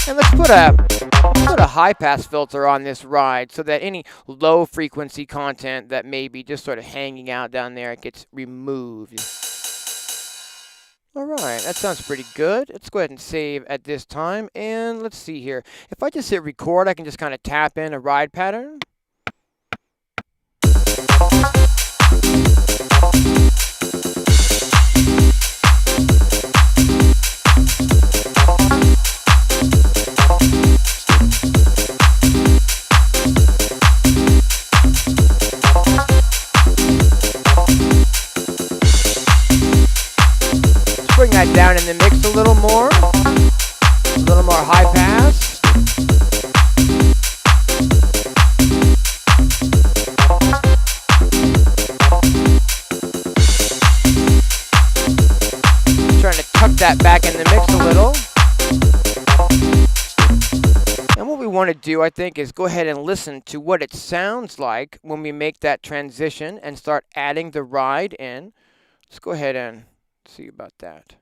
And let's put a high pass filter on this ride so that any low frequency content that may be just sort of hanging out down there gets removed. Alright, that sounds pretty good. Let's go ahead and save at this time. And let's see here. If I just hit record, I can just kind of tap in a ride pattern. Bring that down in the mix a little more high pass. Trying to tuck that back in the mix a little. And what we want to do, I think, is go ahead and listen to what it sounds like when we make that transition and start adding the ride in. Let's go ahead and see about that.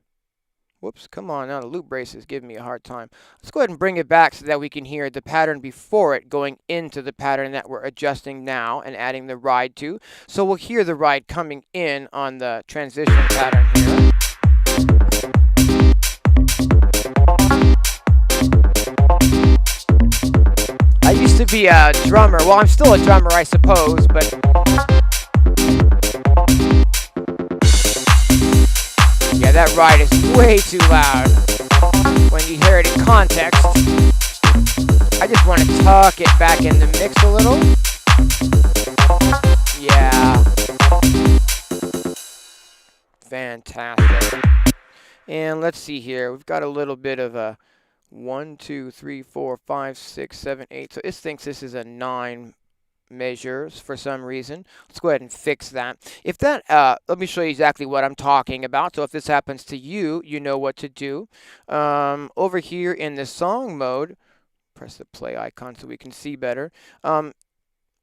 Whoops, come on, now the loop brace is giving me a hard time. Let's go ahead and bring it back so that we can hear the pattern before it going into the pattern that we're adjusting now and adding the ride to. So we'll hear the ride coming in on the transition pattern here. I used to be a drummer. Well, I'm still a drummer, I suppose, but yeah, that ride is way too loud when you hear it in context. I just want to tuck it back in the mix a little. Yeah. Fantastic. And let's see here. We've got a little bit of a 1, 2, 3, 4, 5, 6, 7, 8. So it thinks this is a 9 measures for some reason. Let's go ahead and fix that. If that, let me show you exactly what I'm talking about. So if this happens to you, you know what to do. Over here in the song mode, press the play icon so we can see better.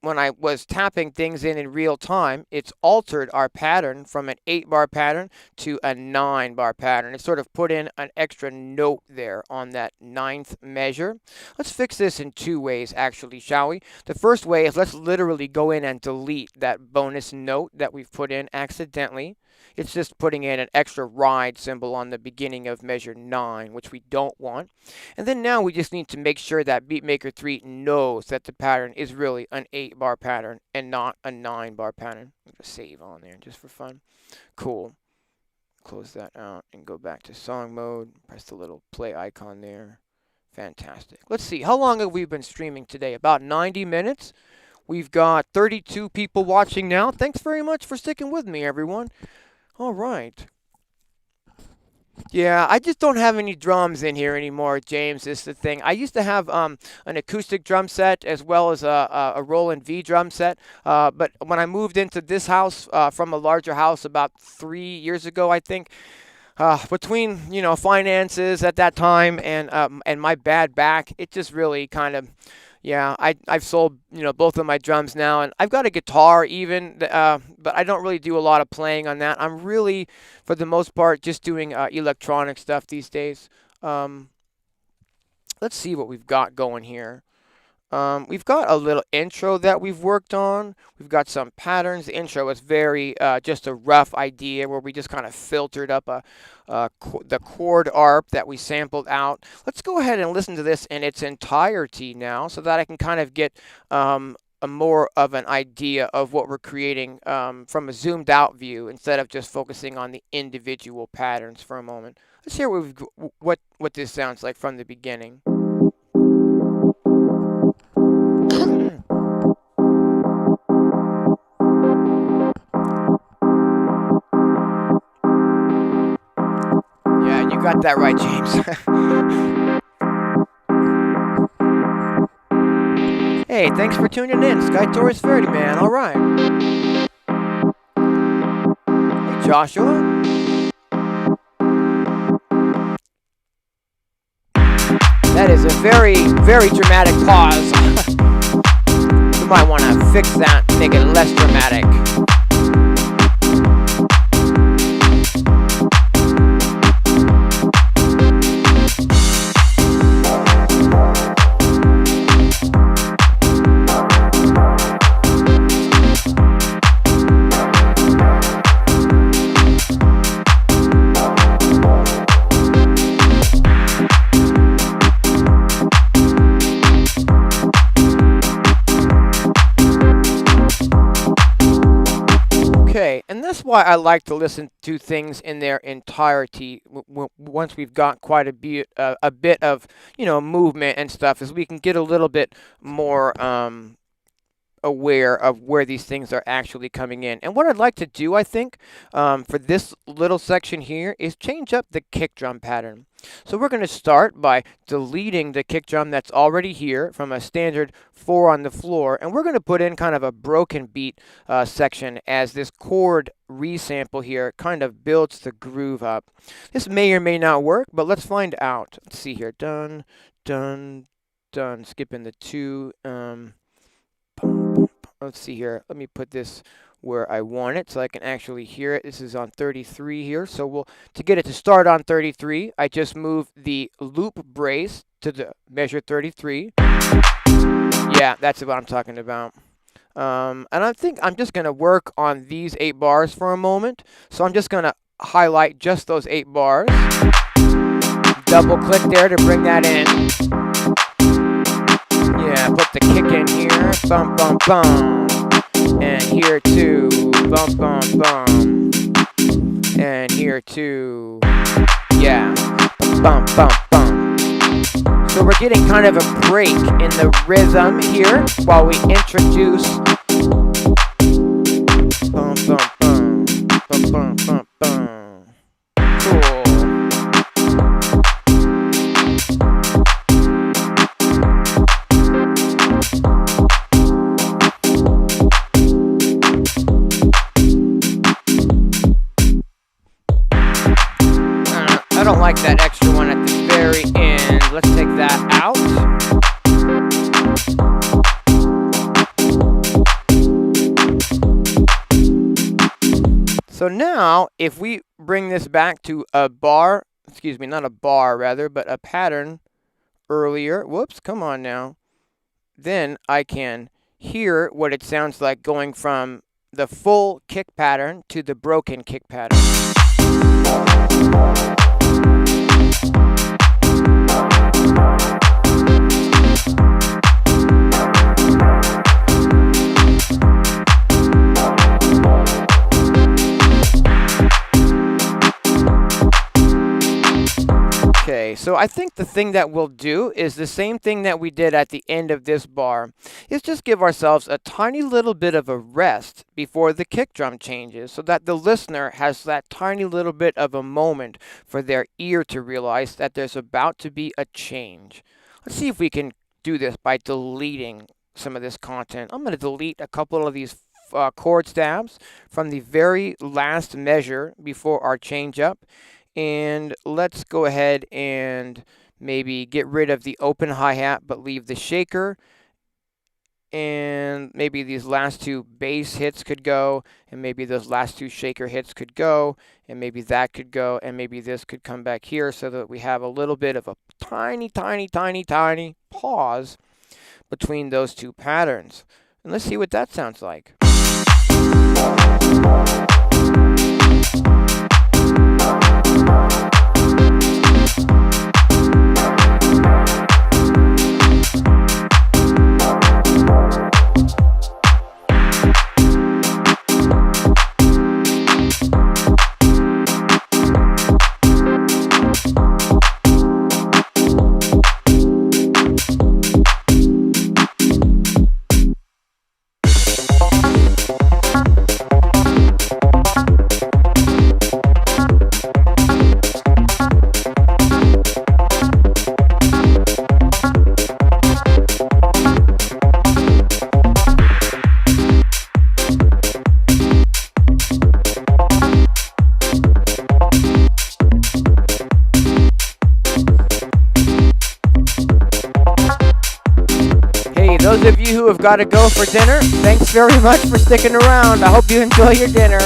When I was tapping things in real time, it's altered our pattern from an 8-bar pattern to a 9-bar pattern. It sort of put in an extra note there on that 9th measure. Let's fix this in 2 ways, actually, shall we? The first way is let's literally go in and delete that bonus note that we've put in accidentally. It's just putting in an extra ride symbol on the beginning of measure 9, which we don't want. And then now we just need to make sure that Beatmaker 3 knows that the pattern is really an 8-bar pattern and not a 9-bar pattern. I'm going to save on there just for fun. Cool. Close that out and go back to song mode. Press the little play icon there. Fantastic. Let's see. How long have we been streaming today? About 90 minutes. We've got 32 people watching now. Thanks very much for sticking with me, everyone. All right. Yeah, I just don't have any drums in here anymore, James, is the thing. I used to have an acoustic drum set as well as a Roland V drum set. But when I moved into this house from a larger house about 3 years ago, I think, between finances at that time and my bad back, it just really kind of, yeah, I've sold both of my drums now, and I've got a guitar even, but I don't really do a lot of playing on that. I'm really, for the most part, just doing electronic stuff these days. Um, let's see what we've got going here. We've got a little intro that we've worked on. We've got some patterns. The intro is very just a rough idea where we just kind of filtered up the chord arp that we sampled out. Let's go ahead and listen to this in its entirety now so that I can kind of get a more of an idea of what we're creating from a zoomed out view instead of just focusing on the individual patterns for a moment. Let's hear what this sounds like from the beginning. Yeah, you got that right, James. Hey, thanks for tuning in, Sky Taurus Ferdinand. All right. Hey, Joshua. That is a very, very dramatic pause. You might want to fix that, make it less dramatic. Okay, and that's why I like to listen to things in their entirety once we've got quite a bit of movement and stuff, as we can get a little bit more aware of where these things are actually coming in. And what I'd like to do, I think, for this little section here is change up the kick drum pattern. So we're going to start by deleting the kick drum that's already here from a standard 4 on the floor, and we're going to put in kind of a broken beat section as this chord resample here kind of builds the groove up. This may or may not work, but let's find out. Let's see here. Dun, dun, dun. Skipping the 2. Let's see here. Let me put this where I want it so I can actually hear it. This is on 33 here. So to get it to start on 33, I just move the loop brace to the measure 33. Yeah, that's what I'm talking about. And I think I'm just going to work on these 8 bars for a moment. So I'm just going to highlight just those 8 bars. Double click there to bring that in. Yeah, put the kick in here, bum, bum, bum. And here too, bum, bum, bum. And here too, yeah, bum, bum, bum. So we're getting kind of a break in the rhythm here while we introduce bum, bum, bum, bum, bum, bum, bum. Cool. I don't like that extra one at the very end. Let's take that out. So now, if we bring this back to a bar, excuse me, not a bar rather, but a pattern earlier. Whoops, come on now. Then I can hear what it sounds like going from the full kick pattern to the broken kick pattern. Okay, so I think the thing that we'll do is the same thing that we did at the end of this bar, is just give ourselves a tiny little bit of a rest before the kick drum changes, so that the listener has that tiny little bit of a moment for their ear to realize that there's about to be a change. Let's see if we can do this by deleting some of this content. I'm going to delete a couple of these chord stabs from the very last measure before our change up. And let's go ahead and maybe get rid of the open hi-hat but leave the shaker. And maybe these last two bass hits could go, and maybe those last two shaker hits could go, and maybe that could go, and maybe this could come back here, so that we have a little bit of a tiny, tiny, tiny, tiny pause between those two patterns. And let's see what that sounds like. Those of you who have got to go for dinner, thanks very much for sticking around. I hope you enjoy your dinner.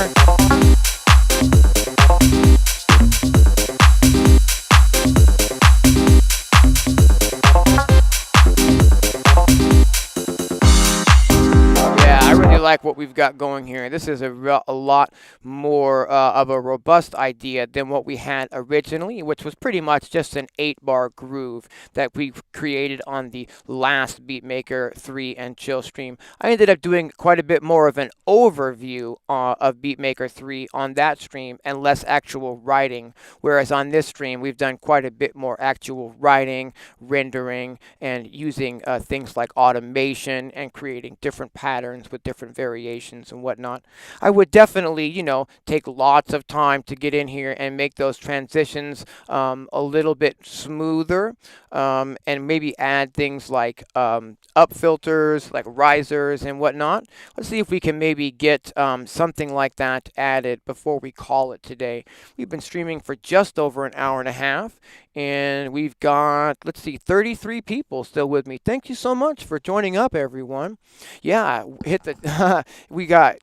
Like what we've got going here. This is a lot more of a robust idea than what we had originally, which was pretty much just an 8-bar groove that we created on the last Beatmaker 3 and Chill stream. I ended up doing quite a bit more of an overview of Beatmaker 3 on that stream and less actual writing, whereas on this stream we've done quite a bit more actual writing, rendering, and using things like automation and creating different patterns with different variations and whatnot. I would definitely, take lots of time to get in here and make those transitions a little bit smoother, and maybe add things like up filters, like risers and whatnot. Let's see if we can maybe get something like that added before we call it today. We've been streaming for just over an hour and a half, and we've got, let's see, 33 people still with me. Thank you so much for joining up, everyone. Yeah, hit the we got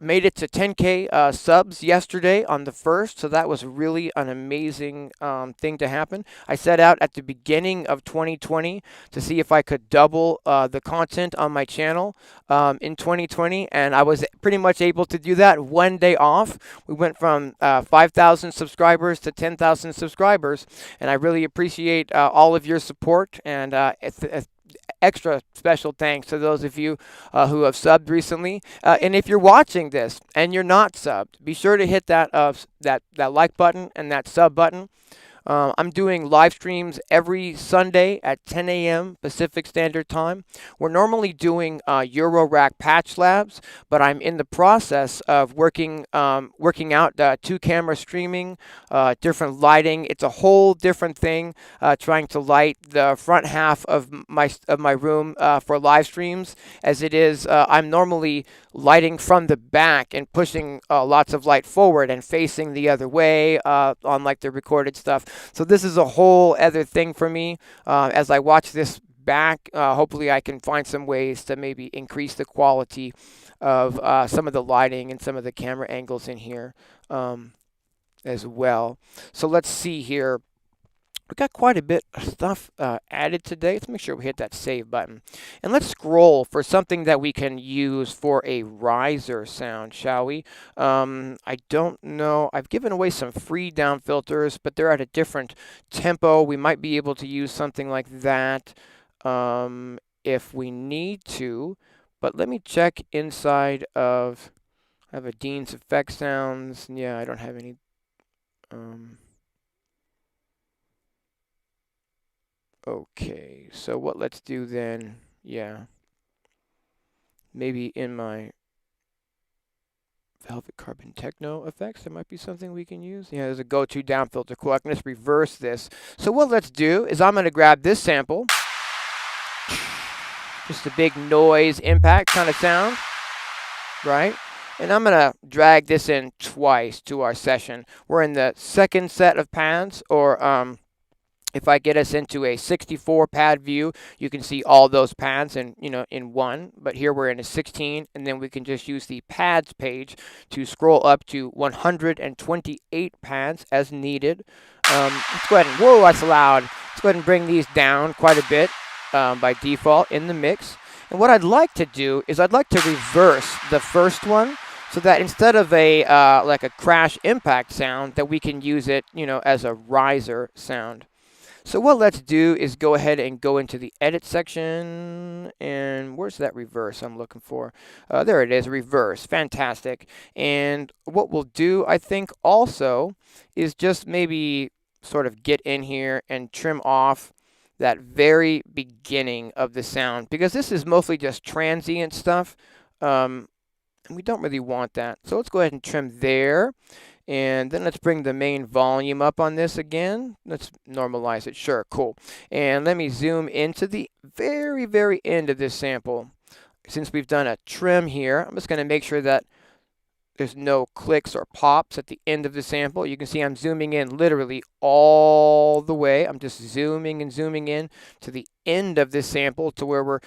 made it to 10K subs yesterday on the 1st, so that was really an amazing thing to happen. I set out at the beginning of 2020 to see if I could double the content on my channel in 2020, and I was pretty much able to do that one day off. We went from 5,000 subscribers to 10,000 subscribers, and I really appreciate all of your support, and extra special thanks to those of you who have subbed recently. And if you're watching this and you're not subbed, be sure to hit that like button and that sub button. I'm doing live streams every Sunday at 10 a.m. Pacific Standard Time. We're normally doing Eurorack patch labs, but I'm in the process of working out 2-camera streaming, different lighting. It's a whole different thing, trying to light the front half of my room for live streams, as it is. I'm normally lighting from the back and pushing lots of light forward and facing the other way on like the recorded stuff. So this is a whole other thing for me. As I watch this back, hopefully I can find some ways to maybe increase the quality of some of the lighting and some of the camera angles in here as well. So let's see here. We got quite a bit of stuff added today. Let's make sure we hit that save button. And let's scroll for something that we can use for a riser sound, shall we? I don't know. I've given away some free down filters, but they're at a different tempo. We might be able to use something like that if we need to. But let me check inside of, I have a Dean's Effect Sounds. Yeah, I don't have any. Okay, so what let's do then, yeah, maybe in my Velvet Carbon Techno effects, there might be something we can use. Yeah, there's a go-to down filter. Cool, I can just reverse this. So what let's do is I'm gonna grab this sample, just a big noise impact kind of sound, right? And I'm gonna drag this in twice to our session. We're in the second set of pads, or if I get us into a 64 pad view, you can see all those pads in, in one. But here we're in a 16, and then we can just use the pads page to scroll up to 128 pads as needed. Let's go ahead and, whoa, that's loud. Let's go ahead and bring these down quite a bit by default in the mix. And what I'd like to do is I'd like to reverse the first one, so that instead of a like a crash impact sound, that we can use it, as a riser sound. So what let's do is go ahead and go into the edit section, and where's that reverse I'm looking for? There it is, reverse, fantastic. And what we'll do, I think also, is just maybe sort of get in here and trim off that very beginning of the sound, because this is mostly just transient stuff, and we don't really want that. So let's go ahead and trim there. And then let's bring the main volume up on this again. Let's normalize it. Sure, cool. And let me zoom into the very, very end of this sample. Since we've done a trim here, I'm just going to make sure that there's no clicks or pops at the end of the sample. You can see I'm zooming in literally all the way. I'm just zooming and zooming in to the end of this sample, to where we're,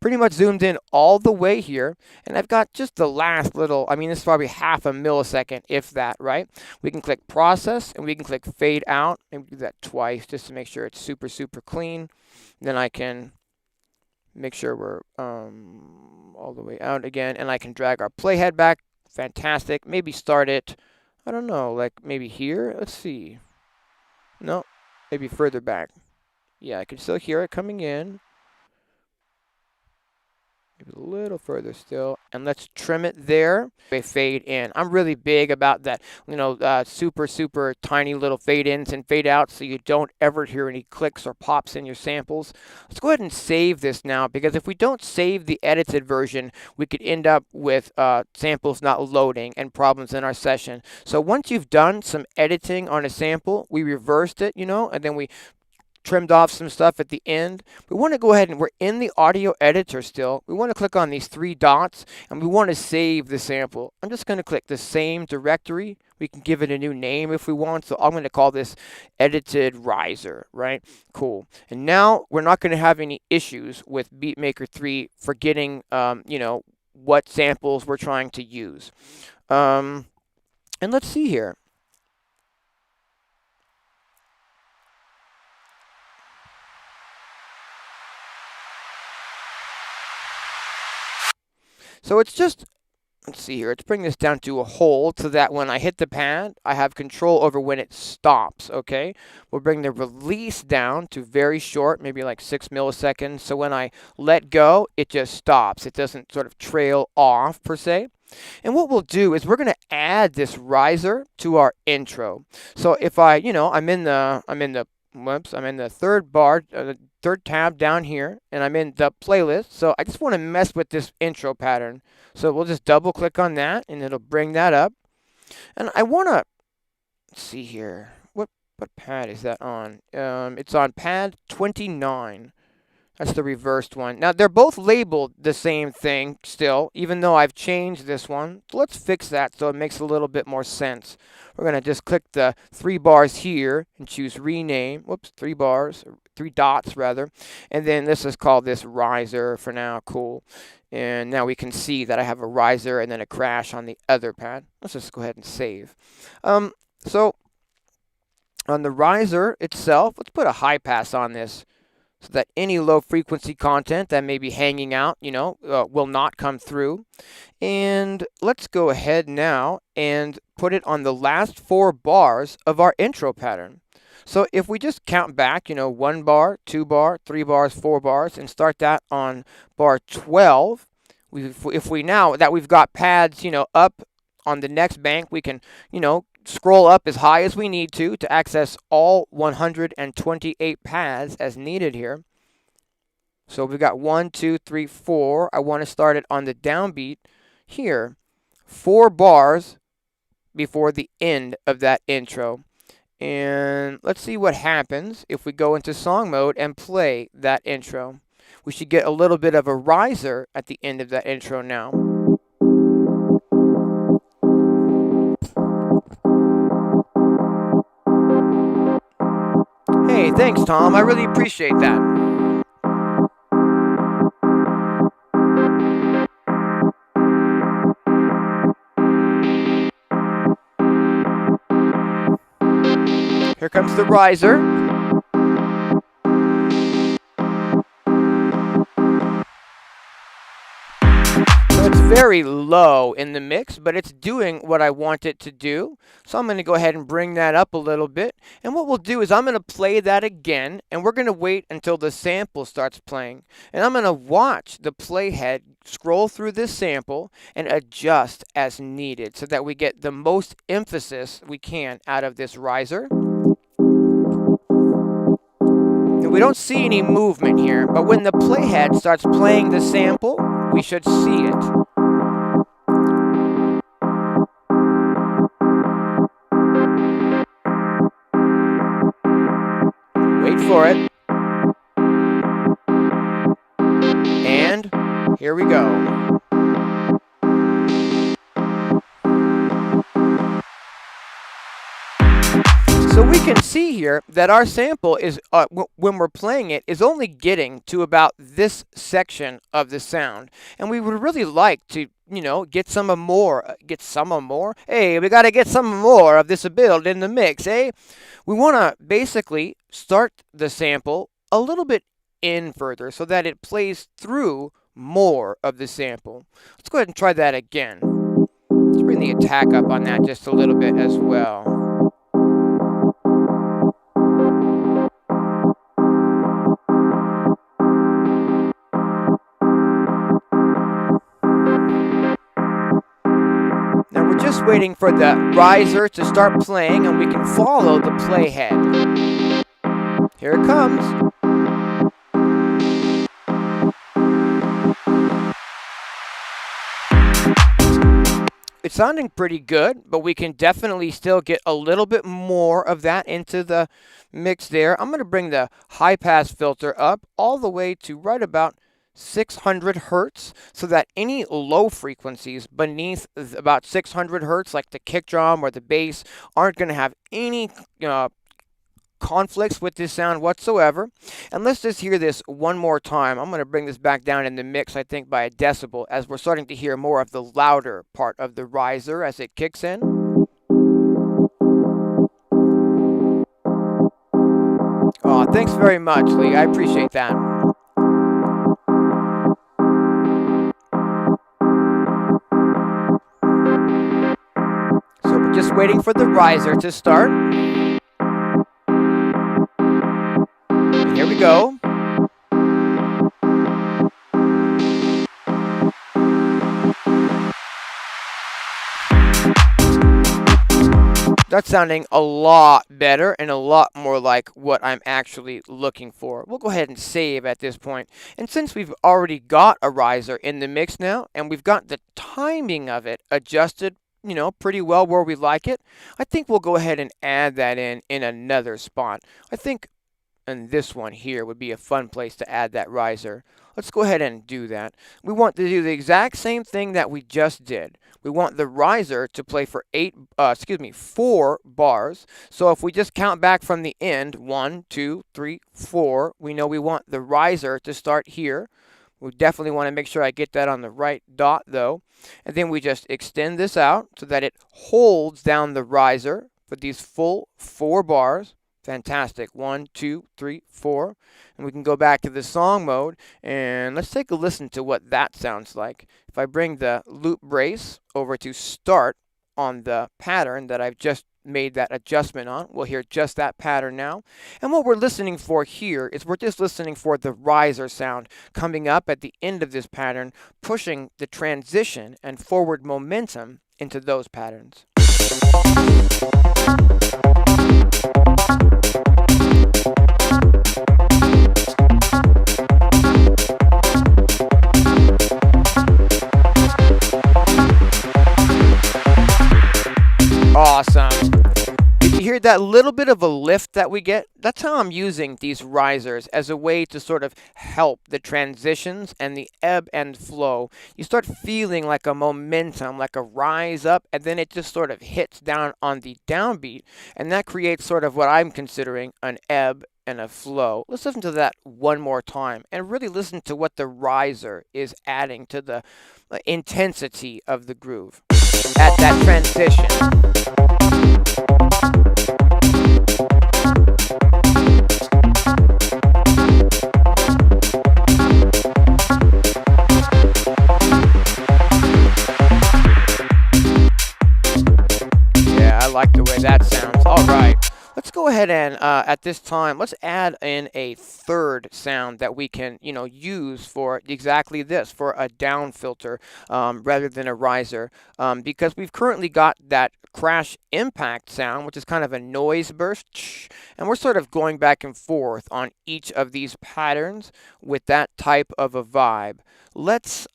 pretty much zoomed in all the way here. And I've got just the last little, this is probably half a millisecond, if that, right? We can click process, and we can click fade out, and do that twice just to make sure it's super, super clean. Then I can make sure we're all the way out again, and I can drag our playhead back. Fantastic. Maybe start it, I don't know, like maybe here. Let's see. No, maybe further back. Yeah, I can still hear it coming in. Maybe a little further still. And let's trim it there. Fade in. I'm really big about that, super, super tiny little fade ins and fade outs, so you don't ever hear any clicks or pops in your samples. Let's go ahead and save this now, because if we don't save the edited version, we could end up with samples not loading and problems in our session. So once you've done some editing on a sample, we reversed it, and then we trimmed off some stuff at the end. We want to go ahead, and we're in the audio editor still. We want to click on these three dots, and we want to save the sample. I'm just going to click the same directory. We can give it a new name if we want. So I'm going to call this edited riser, right? Cool. And now we're not going to have any issues with Beatmaker 3 forgetting, what samples we're trying to use. And let's see here. So it's just, let's see here, let's bring this down to a hold, so that when I hit the pad, I have control over when it stops, okay? We'll bring the release down to very short, maybe like 6 milliseconds, so when I let go, it just stops. It doesn't sort of trail off, per se. And what we'll do is we're going to add this riser to our intro. So if I'm in the third bar, third tab down here, and I'm in the playlist. So I just want to mess with this intro pattern. So we'll just double click on that, and it'll bring that up. And I want to see here. What pad is that on? It's on pad 29. That's the reversed one. Now, they're both labeled the same thing still, even though I've changed this one. So let's fix that so it makes a little bit more sense. We're going to just click the 3 bars here and choose rename. Whoops, 3 bars, 3 dots rather. And then let's just call this riser for now. Cool. And now we can see that I have a riser and then a crash on the other pad. Let's just go ahead and save. So on the riser itself, let's put a high pass on this, so that any low frequency content that may be hanging out, will not come through. And let's go ahead now and put it on the last 4 bars of our intro pattern. So if we just count back, 1 bar, 2 bar, 3 bars, 4 bars, and start that on bar 12, if we now that we've got pads, up on the next bank, we can, scroll up as high as we need to access all 128 pads as needed here. So we've got 1, 2, 3, 4. I want to start it on the downbeat here. 4 bars before the end of that intro. And let's see what happens if we go into song mode and play that intro. We should get a little bit of a riser at the end of that intro now. Hey, thanks, Tom. I really appreciate that. Here comes the riser. So it's very low in the mix, but it's doing what I want it to do. So I'm going to go ahead and bring that up a little bit. And what we'll do is I'm going to play that again, and we're going to wait until the sample starts playing. And I'm going to watch the playhead scroll through this sample and adjust as needed so that we get the most emphasis we can out of this riser. We don't see any movement here, but when the playhead starts playing the sample, we should see it. Wait for it. And here we go. So we can see here that our sample is, when we're playing it, is only getting to about this section of the sound. And we would really like to, get some more. Hey, we got to get some more of this build in the mix, eh? We want to basically start the sample a little bit in further so that it plays through more of the sample. Let's go ahead and try that again. Let's bring the attack up on that just a little bit as well. Just waiting for the riser to start playing and we can follow the playhead. Here it comes. It's sounding pretty good, but we can definitely still get a little bit more of that into the mix there. I'm going to bring the high pass filter up all the way to right about 600 hertz, so that any low frequencies beneath about 600 hertz, like the kick drum or the bass, aren't going to have any conflicts with this sound whatsoever. And let's just hear this one more time. I'm going to bring this back down in the mix, I think, by a decibel, as we're starting to hear more of the louder part of the riser as it kicks in. Oh, thanks very much, Lee. I appreciate that. Just waiting for the riser to start. And here we go. That's sounding a lot better and a lot more like what I'm actually looking for. We'll go ahead and save at this point. And since we've already got a riser in the mix now, and we've got the timing of it adjusted pretty well where we like it, I think we'll go ahead and add that in another spot. I think in this one here would be a fun place to add that riser. Let's go ahead and do that. We want to do the exact same thing that we just did. We want the riser to play for 4 bars. So if we just count back from the end, 1, 2, 3, 4, we know we want the riser to start here. We definitely want to make sure I get that on the right dot though. And then we just extend this out so that it holds down the riser for these full 4 bars. Fantastic. 1, 2, 3, 4. And we can go back to the song mode and let's take a listen to what that sounds like. If I bring the loop brace over to start on the pattern that I've just made that adjustment on, we'll hear just that pattern now. And what we're listening for here is we're just listening for the riser sound coming up at the end of this pattern, pushing the transition and forward momentum into those patterns. Awesome. Did you hear that little bit of a lift that we get? That's how I'm using these risers, as a way to sort of help the transitions and the ebb and flow. You start feeling like a momentum, like a rise up, and then it just sort of hits down on the downbeat, and that creates sort of what I'm considering an ebb and a flow. Let's listen to that one more time and really listen to what the riser is adding to the intensity of the groove at that transition. Yeah, I like the way that sounds. All right. Let's go ahead and, at this time, let's add in a third sound that we can, use for exactly this, for a down filter, rather than a riser, because we've currently got that crash impact sound, which is kind of a noise burst, and we're sort of going back and forth on each of these patterns with that type of a vibe. Let's,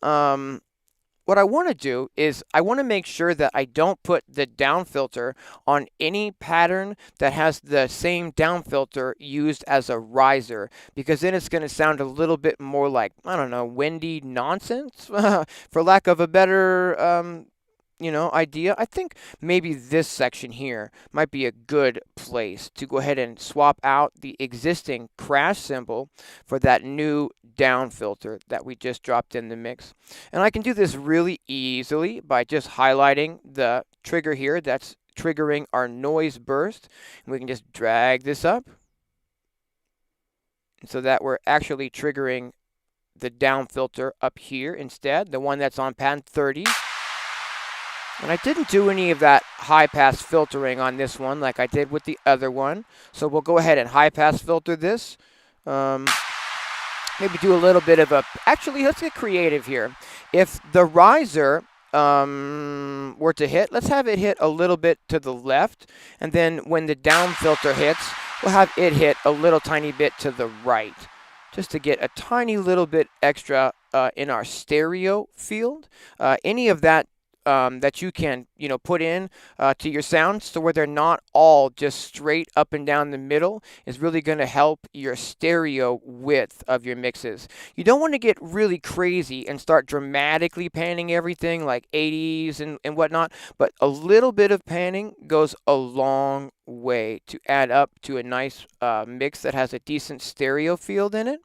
what I want to do is I want to make sure that I don't put the down filter on any pattern that has the same down filter used as a riser, because then it's going to sound a little bit more like, I don't know, windy nonsense, for lack of a better idea. I think maybe this section here might be a good place to go ahead and swap out the existing crash cymbal for that new down filter that we just dropped in the mix. And I can do this really easily by just highlighting the trigger here that's triggering our noise burst. And we can just drag this up so that we're actually triggering the down filter up here instead, the one that's on pan 30. And I didn't do any of that high-pass filtering on this one like I did with the other one. So we'll go ahead and high-pass filter this. Maybe do a little bit of a... Actually, let's get creative here. If the riser were to hit, let's have it hit a little bit to the left. And then when the down filter hits, we'll have it hit a little tiny bit to the right, just to get a tiny little bit extra in our stereo field. Any of that that you can, put in to your sounds, so where they're not all just straight up and down the middle, is really going to help your stereo width of your mixes. You don't want to get really crazy and start dramatically panning everything like 80s and whatnot, but a little bit of panning goes a long way to add up to a nice mix that has a decent stereo field in it.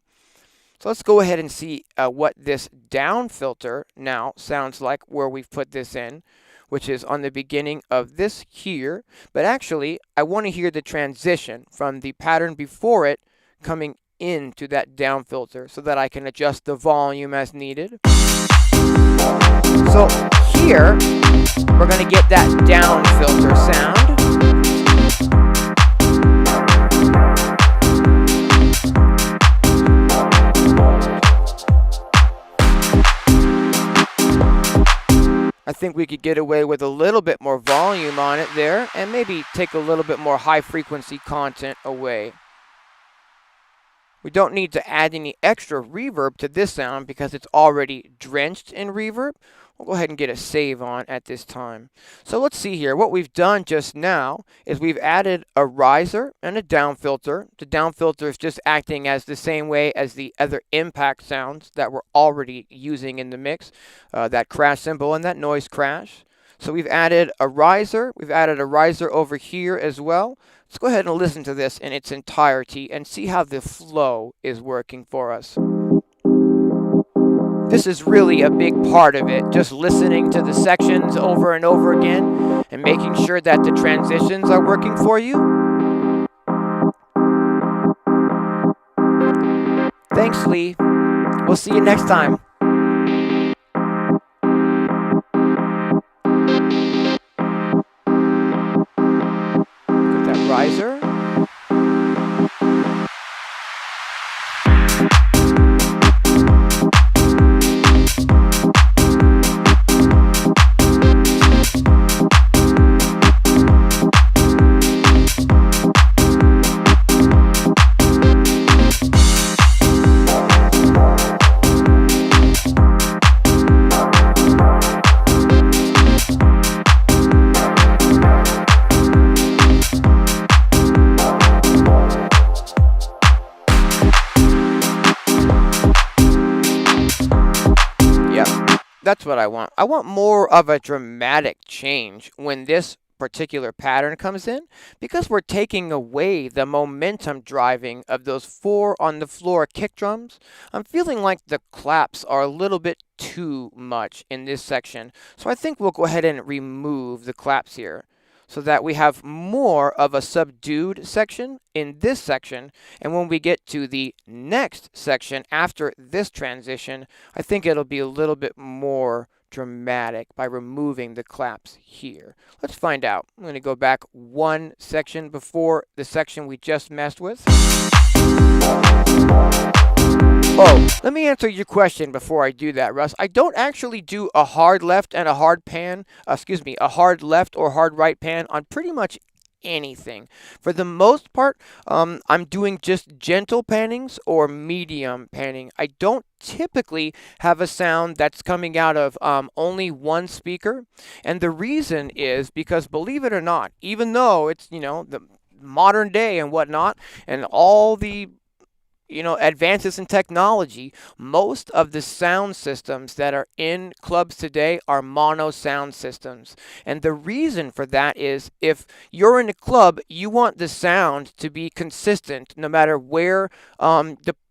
So let's go ahead and see what this down filter now sounds like where we've put this in, which is on the beginning of this here. But actually, I want to hear the transition from the pattern before it coming into that down filter so that I can adjust the volume as needed. So here, we're going to get that down filter sound. I think we could get away with a little bit more volume on it there, and maybe take a little bit more high frequency content away. We don't need to add any extra reverb to this sound because it's already drenched in reverb. We'll go ahead and get a save on at this time. So let's see here. What we've done just now is we've added a riser and a down filter. The down filter is just acting as the same way as the other impact sounds that we're already using in the mix, that crash cymbal and that noise crash. So we've added a riser. We've added a riser over here as well. Let's go ahead and listen to this in its entirety and see how the flow is working for us. This is really a big part of it, just listening to the sections over and over again and making sure that the transitions are working for you. Thanks, Lee. We'll see you next time. Get that riser. That's what I want. I want more of a dramatic change when this particular pattern comes in, because we're taking away the momentum driving of those 4 on the floor kick drums. I'm feeling like the claps are a little bit too much in this section. So I think we'll go ahead and remove the claps here, so that we have more of a subdued section in this section. And when we get to the next section after this transition, I think it'll be a little bit more dramatic by removing the claps here. Let's find out. I'm going to go back one section before the section we just messed with. Oh, let me answer your question before I do that, Russ. I don't actually do a hard left and a hard pan, a hard left or hard right pan on pretty much anything. For the most part, I'm doing just gentle pannings or medium panning. I don't typically have a sound that's coming out of only one speaker. And the reason is because, believe it or not, even though it's, the modern day and whatnot, and all the advances in technology, most of the sound systems that are in clubs today are mono sound systems. And the reason for that is, if you're in a club, you want the sound to be consistent no matter where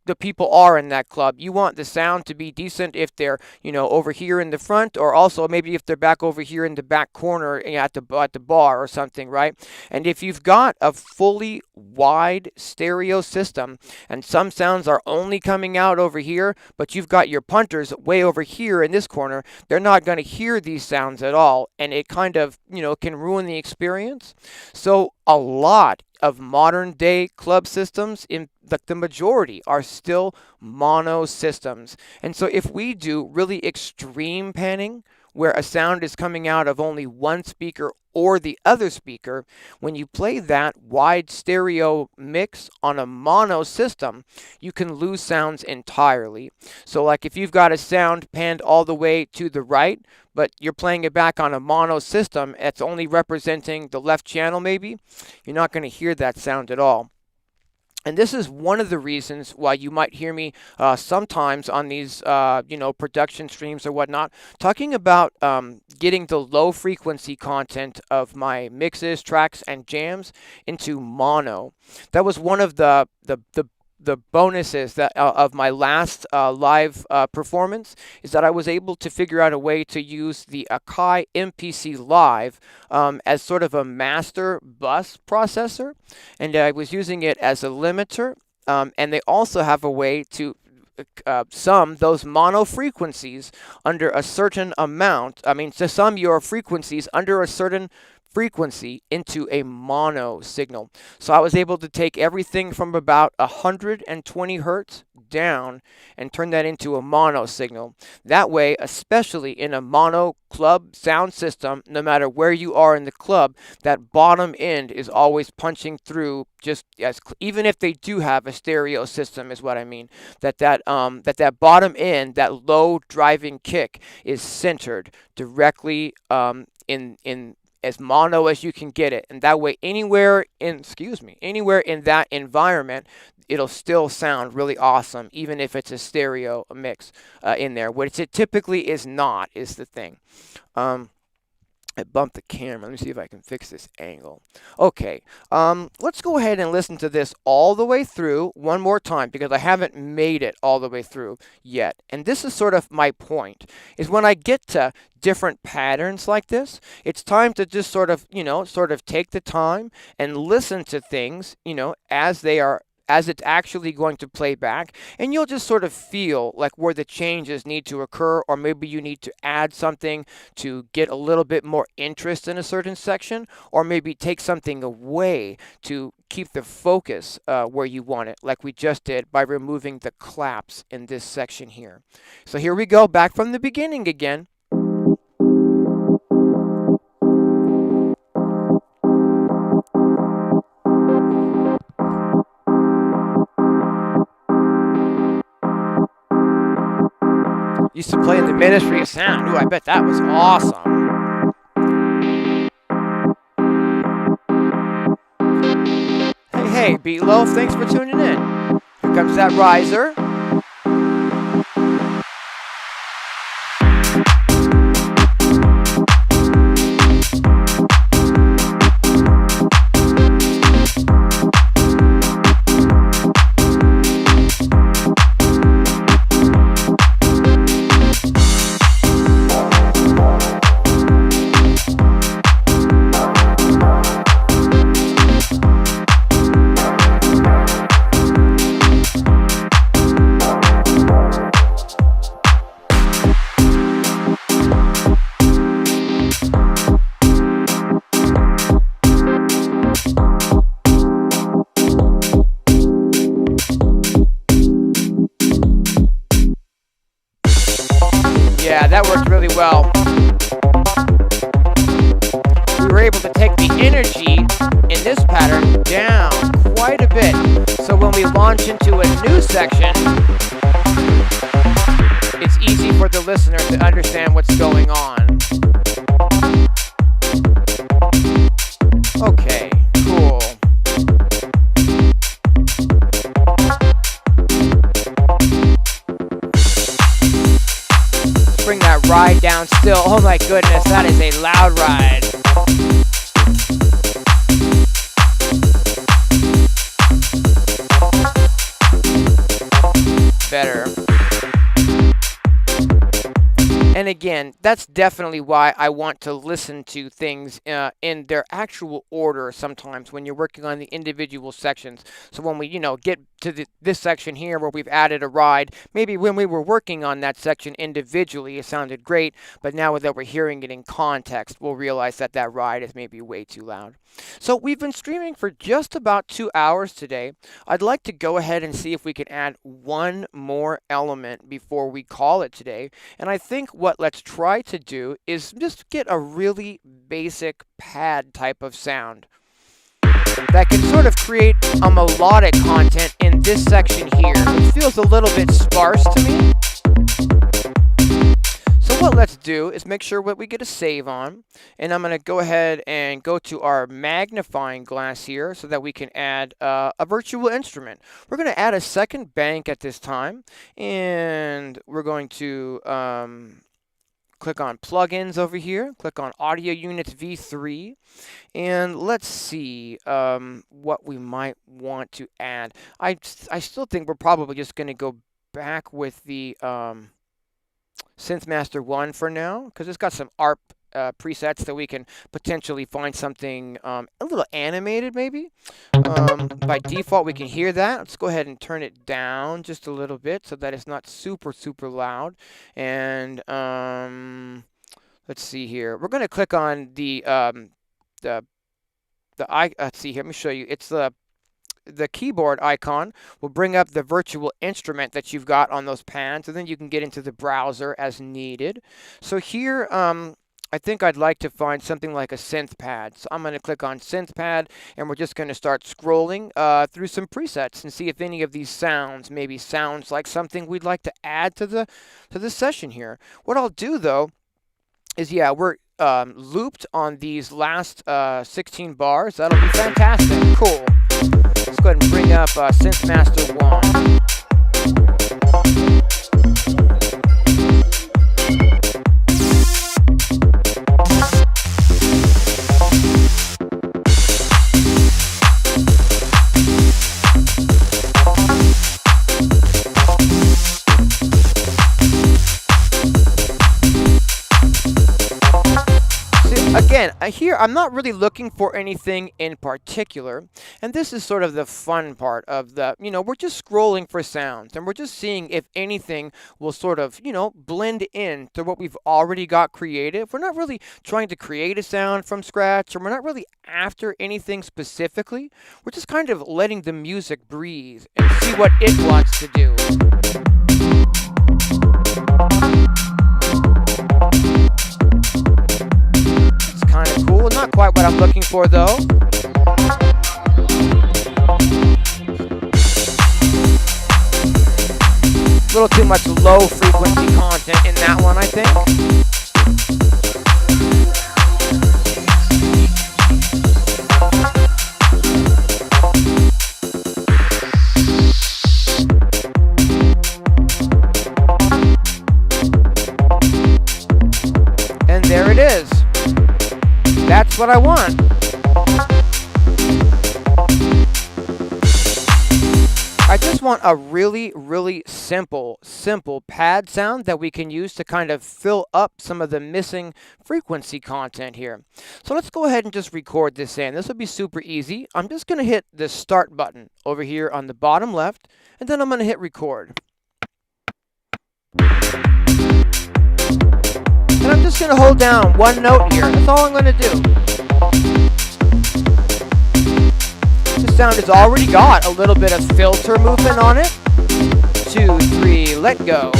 the people are in that club. You want the sound to be decent if they're, over here in the front, or also maybe if they're back over here in the back corner at the bar or something, right? And if you've got a fully wide stereo system and some sounds are only coming out over here, but you've got your punters way over here in this corner, they're not going to hear these sounds at all, and it kind of, can ruin the experience. So a lot of modern day club systems, in the majority, are still mono systems. And so if we do really extreme panning, where a sound is coming out of only one speaker or the other speaker, when you play that wide stereo mix on a mono system, you can lose sounds entirely. So like if you've got a sound panned all the way to the right, but you're playing it back on a mono system, it's only representing the left channel maybe, you're not going to hear that sound at all. And this is one of the reasons why you might hear me sometimes on these, production streams or whatnot, talking about getting the low frequency content of my mixes, tracks, and jams into mono. That was one of the bonuses that of my last live performance, is that I was able to figure out a way to use the Akai MPC Live as sort of a master bus processor, and I was using it as a limiter, and they also have a way to sum those mono frequencies under a certain amount. To sum your frequencies under a certain frequency into a mono signal. So I was able to take everything from about 120 hertz down and turn that into a mono signal. That way, especially in a mono club sound system, no matter where you are in the club, that bottom end is always punching through, just as even if they do have a stereo system, is what I mean. That bottom end, that low driving kick, is centered directly in as mono as you can get it, and that way anywhere in that environment, it'll still sound really awesome, even if it's a stereo mix in there, which it typically is not, is the thing. I bumped the camera. Let me see if I can fix this angle. Okay, let's go ahead and listen to this all the way through one more time, because I haven't made it all the way through yet. And this is sort of my point, is when I get to different patterns like this, it's time to just sort of take the time and listen to things, as they are, as it's actually going to play back, and you'll just sort of feel like where the changes need to occur, or maybe you need to add something to get a little bit more interest in a certain section, or maybe take something away to keep the focus where you want it, like we just did by removing the claps in this section here. So here we go, back from the beginning again. Used to play in the Ministry of Sound. Ooh, I bet that was awesome. Hey, Beatloaf, thanks for tuning in. Here comes that riser. able to take the energy in this pattern down quite a bit. So when we launch into a new section, it's easy for the listener to understand what's going on. Okay, cool. Let's bring that ride down still. Oh my goodness, that is a loud ride. Better. And again, that's definitely why I want to listen to things in their actual order sometimes when you're working on the individual sections. So when we, get to this section here where we've added a ride, maybe when we were working on that section individually, it sounded great, but now that we're hearing it in context, we'll realize that that ride is maybe way too loud. So we've been streaming for just about 2 hours today. I'd like to go ahead and see if we can add one more element before we call it today. And I think what let's try to do is just get a really basic pad type of sound that can sort of create a melodic content in this section here, which feels a little bit sparse to me. So what let's do is make sure that we get a save on, and I'm going to go ahead and go to our magnifying glass here so that we can add a virtual instrument. We're going to add a second bank at this time, and we're going to click on plugins over here, click on audio units V3, and let's see what we might want to add. I still think we're probably just going to go back with the Synthmaster 1 for now, because it's got some ARP presets that we can potentially find something a little animated maybe. By default we can hear that. Let's go ahead and turn it down just a little bit so that it's not super loud. And let's see here. We're going to click on let's see here, let me show you. It's the keyboard icon will bring up the virtual instrument that you've got on those pads, and then you can get into the browser as needed. So here, I think I'd like to find something like a Synth Pad. So I'm going to click on Synth Pad, and we're just going to start scrolling through some presets and see if any of these sounds maybe sounds like something we'd like to add to the session here. What I'll do though is, yeah, we're looped on these last 16 bars. That'll be fantastic. Cool. Let's go ahead and bring up Synthmaster 1. Again, here I'm not really looking for anything in particular, and this is sort of the fun part of the, we're just scrolling for sounds, and we're just seeing if anything will sort of, blend in to what we've already got created. We're not really trying to create a sound from scratch, and we're not really after anything specifically. We're just kind of letting the music breathe and see what it wants to do. Kind of cool. Not quite what I'm looking for though. A little too much low frequency content in that one, I think. And there it is. That's what I want. I just want a really simple pad sound that we can use to kind of fill up some of the missing frequency content here. So let's go ahead and just record this in. This will be super easy. I'm just going to hit the start button over here on the bottom left, and then I'm going to hit record. And I'm just going to hold down one note here. That's all I'm going to do. This sound has already got a little bit of filter movement on it. 2, 3, let go.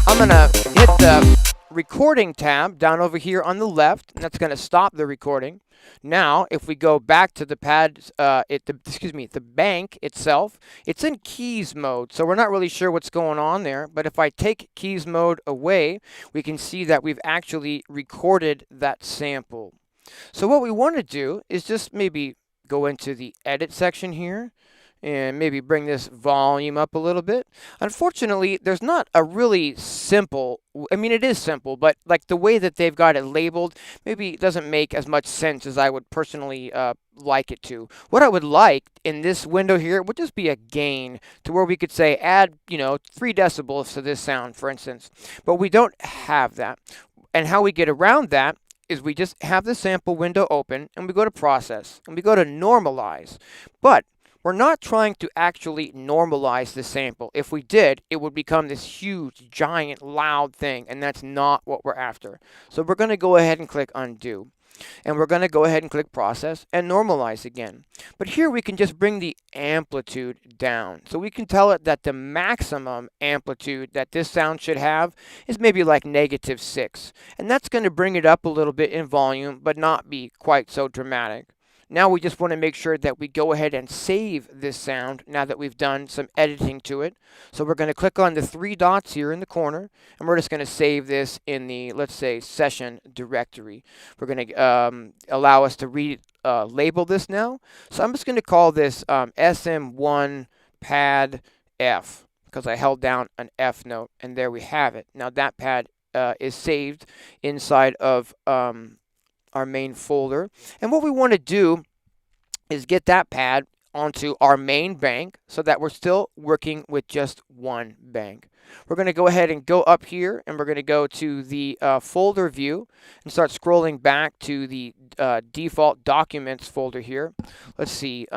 I'm I'm going to hit the recording tab down over here on the left, and that's going to stop the recording. Now, if we go back to the pad, the bank itself, it's in keys mode, so we're not really sure what's going on there. But if I take keys mode away, we can see that we've actually recorded that sample. So what we want to do is just maybe go into the edit section here and maybe bring this volume up a little bit. Unfortunately, there's not a really simple, I mean, it is simple, but like the way that they've got it labeled, maybe it doesn't make as much sense as I would personally like it to. What I would like in this window here would just be a gain to where we could say add, 3 decibels to this sound, for instance. But we don't have that. And how we get around that is we just have the sample window open, and we go to process, and we go to normalize. But we're not trying to actually normalize the sample. If we did, it would become this huge, giant, loud thing, and that's not what we're after. So we're going to go ahead and click undo. And we're going to go ahead and click process and normalize again. But here we can just bring the amplitude down. So we can tell it that the maximum amplitude that this sound should have is maybe like -6. And that's going to bring it up a little bit in volume, but not be quite so dramatic. Now we just want to make sure that we go ahead and save this sound now that we've done some editing to it. So we're going to click on the 3 dots here in the corner, and we're just going to save this in the, let's say, session directory. We're going to allow us to label this now. So I'm just going to call this SM1 pad F, because I held down an F note, and there we have it. Now that pad is saved inside of our main folder, and what we want to do is get that pad onto our main bank so that we're still working with just one bank. We're going to go ahead and go up here, and we're going to go to the folder view and start scrolling back to the default documents folder here. Let's see, we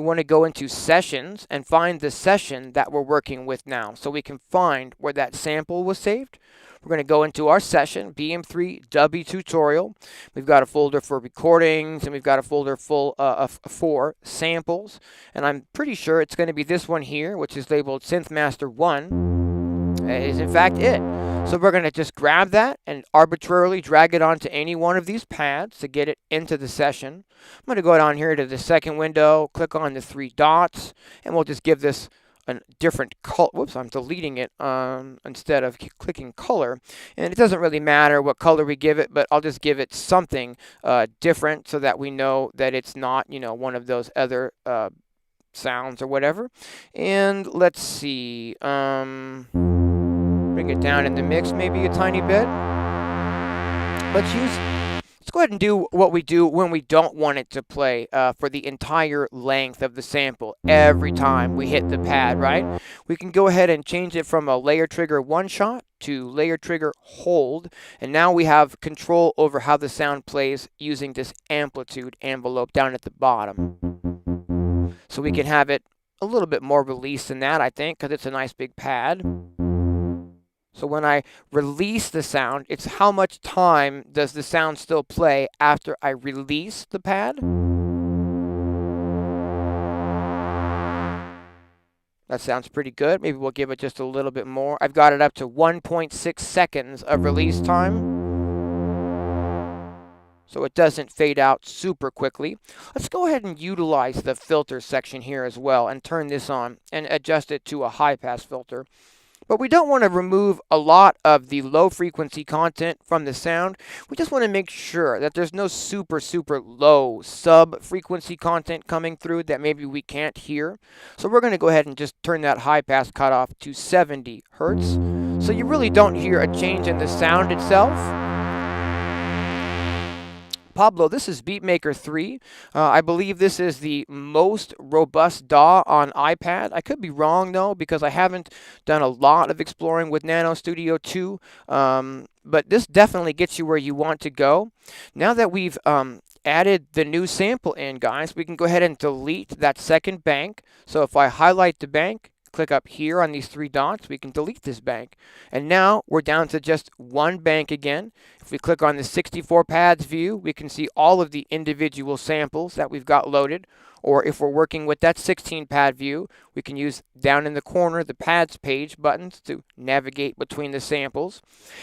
want to go into sessions and find the session that we're working with now so we can find where that sample was saved. We're going to go into our session, BM3 Dubby tutorial. We've got a folder for recordings, and we've got a folder full of 4 samples. And I'm pretty sure it's going to be this one here, which is labeled Synth Master 1. It is in fact it. So we're going to just grab that and arbitrarily drag it onto any one of these pads to get it into the session. I'm going to go down here to the second window, click on the 3 dots, and we'll just give this a different color. Whoops, I'm deleting it instead of clicking color. And it doesn't really matter what color we give it, but I'll just give it something different so that we know that it's not, one of those other sounds or whatever. And let's see, bring it down in the mix maybe a tiny bit. Let's go ahead and do what we do when we don't want it to play for the entire length of the sample every time we hit the pad, right? We can go ahead and change it from a layer trigger 1 shot to layer trigger hold, and now we have control over how the sound plays using this amplitude envelope down at the bottom. So we can have it a little bit more released than that, I think, because it's a nice big pad. So when I release the sound, it's how much time does the sound still play after I release the pad. That sounds pretty good. Maybe we'll give it just a little bit more. I've got it up to 1.6 seconds of release time, so it doesn't fade out super quickly. Let's go ahead and utilize the filter section here as well and turn this on and adjust it to a high pass filter. But we don't want to remove a lot of the low frequency content from the sound. We just want to make sure that there's no super low sub frequency content coming through that maybe we can't hear. So we're going to go ahead and just turn that high pass cutoff to 70 hertz. So you really don't hear a change in the sound itself. Pablo, this is Beatmaker 3. I believe this is the most robust DAW on iPad. I could be wrong, though, because I haven't done a lot of exploring with Nano Studio 2. But this definitely gets you where you want to go. Now that we've added the new sample in, guys, we can go ahead and delete that second bank. So if I highlight the bank, click up here on these three dots, we can delete this bank. And now we're down to just one bank again. If we click on the 64 pads view, we can see all of the individual samples that we've got loaded. Or if we're working with that 16 pad view, we can use down in the corner the pads page buttons to navigate between the samples.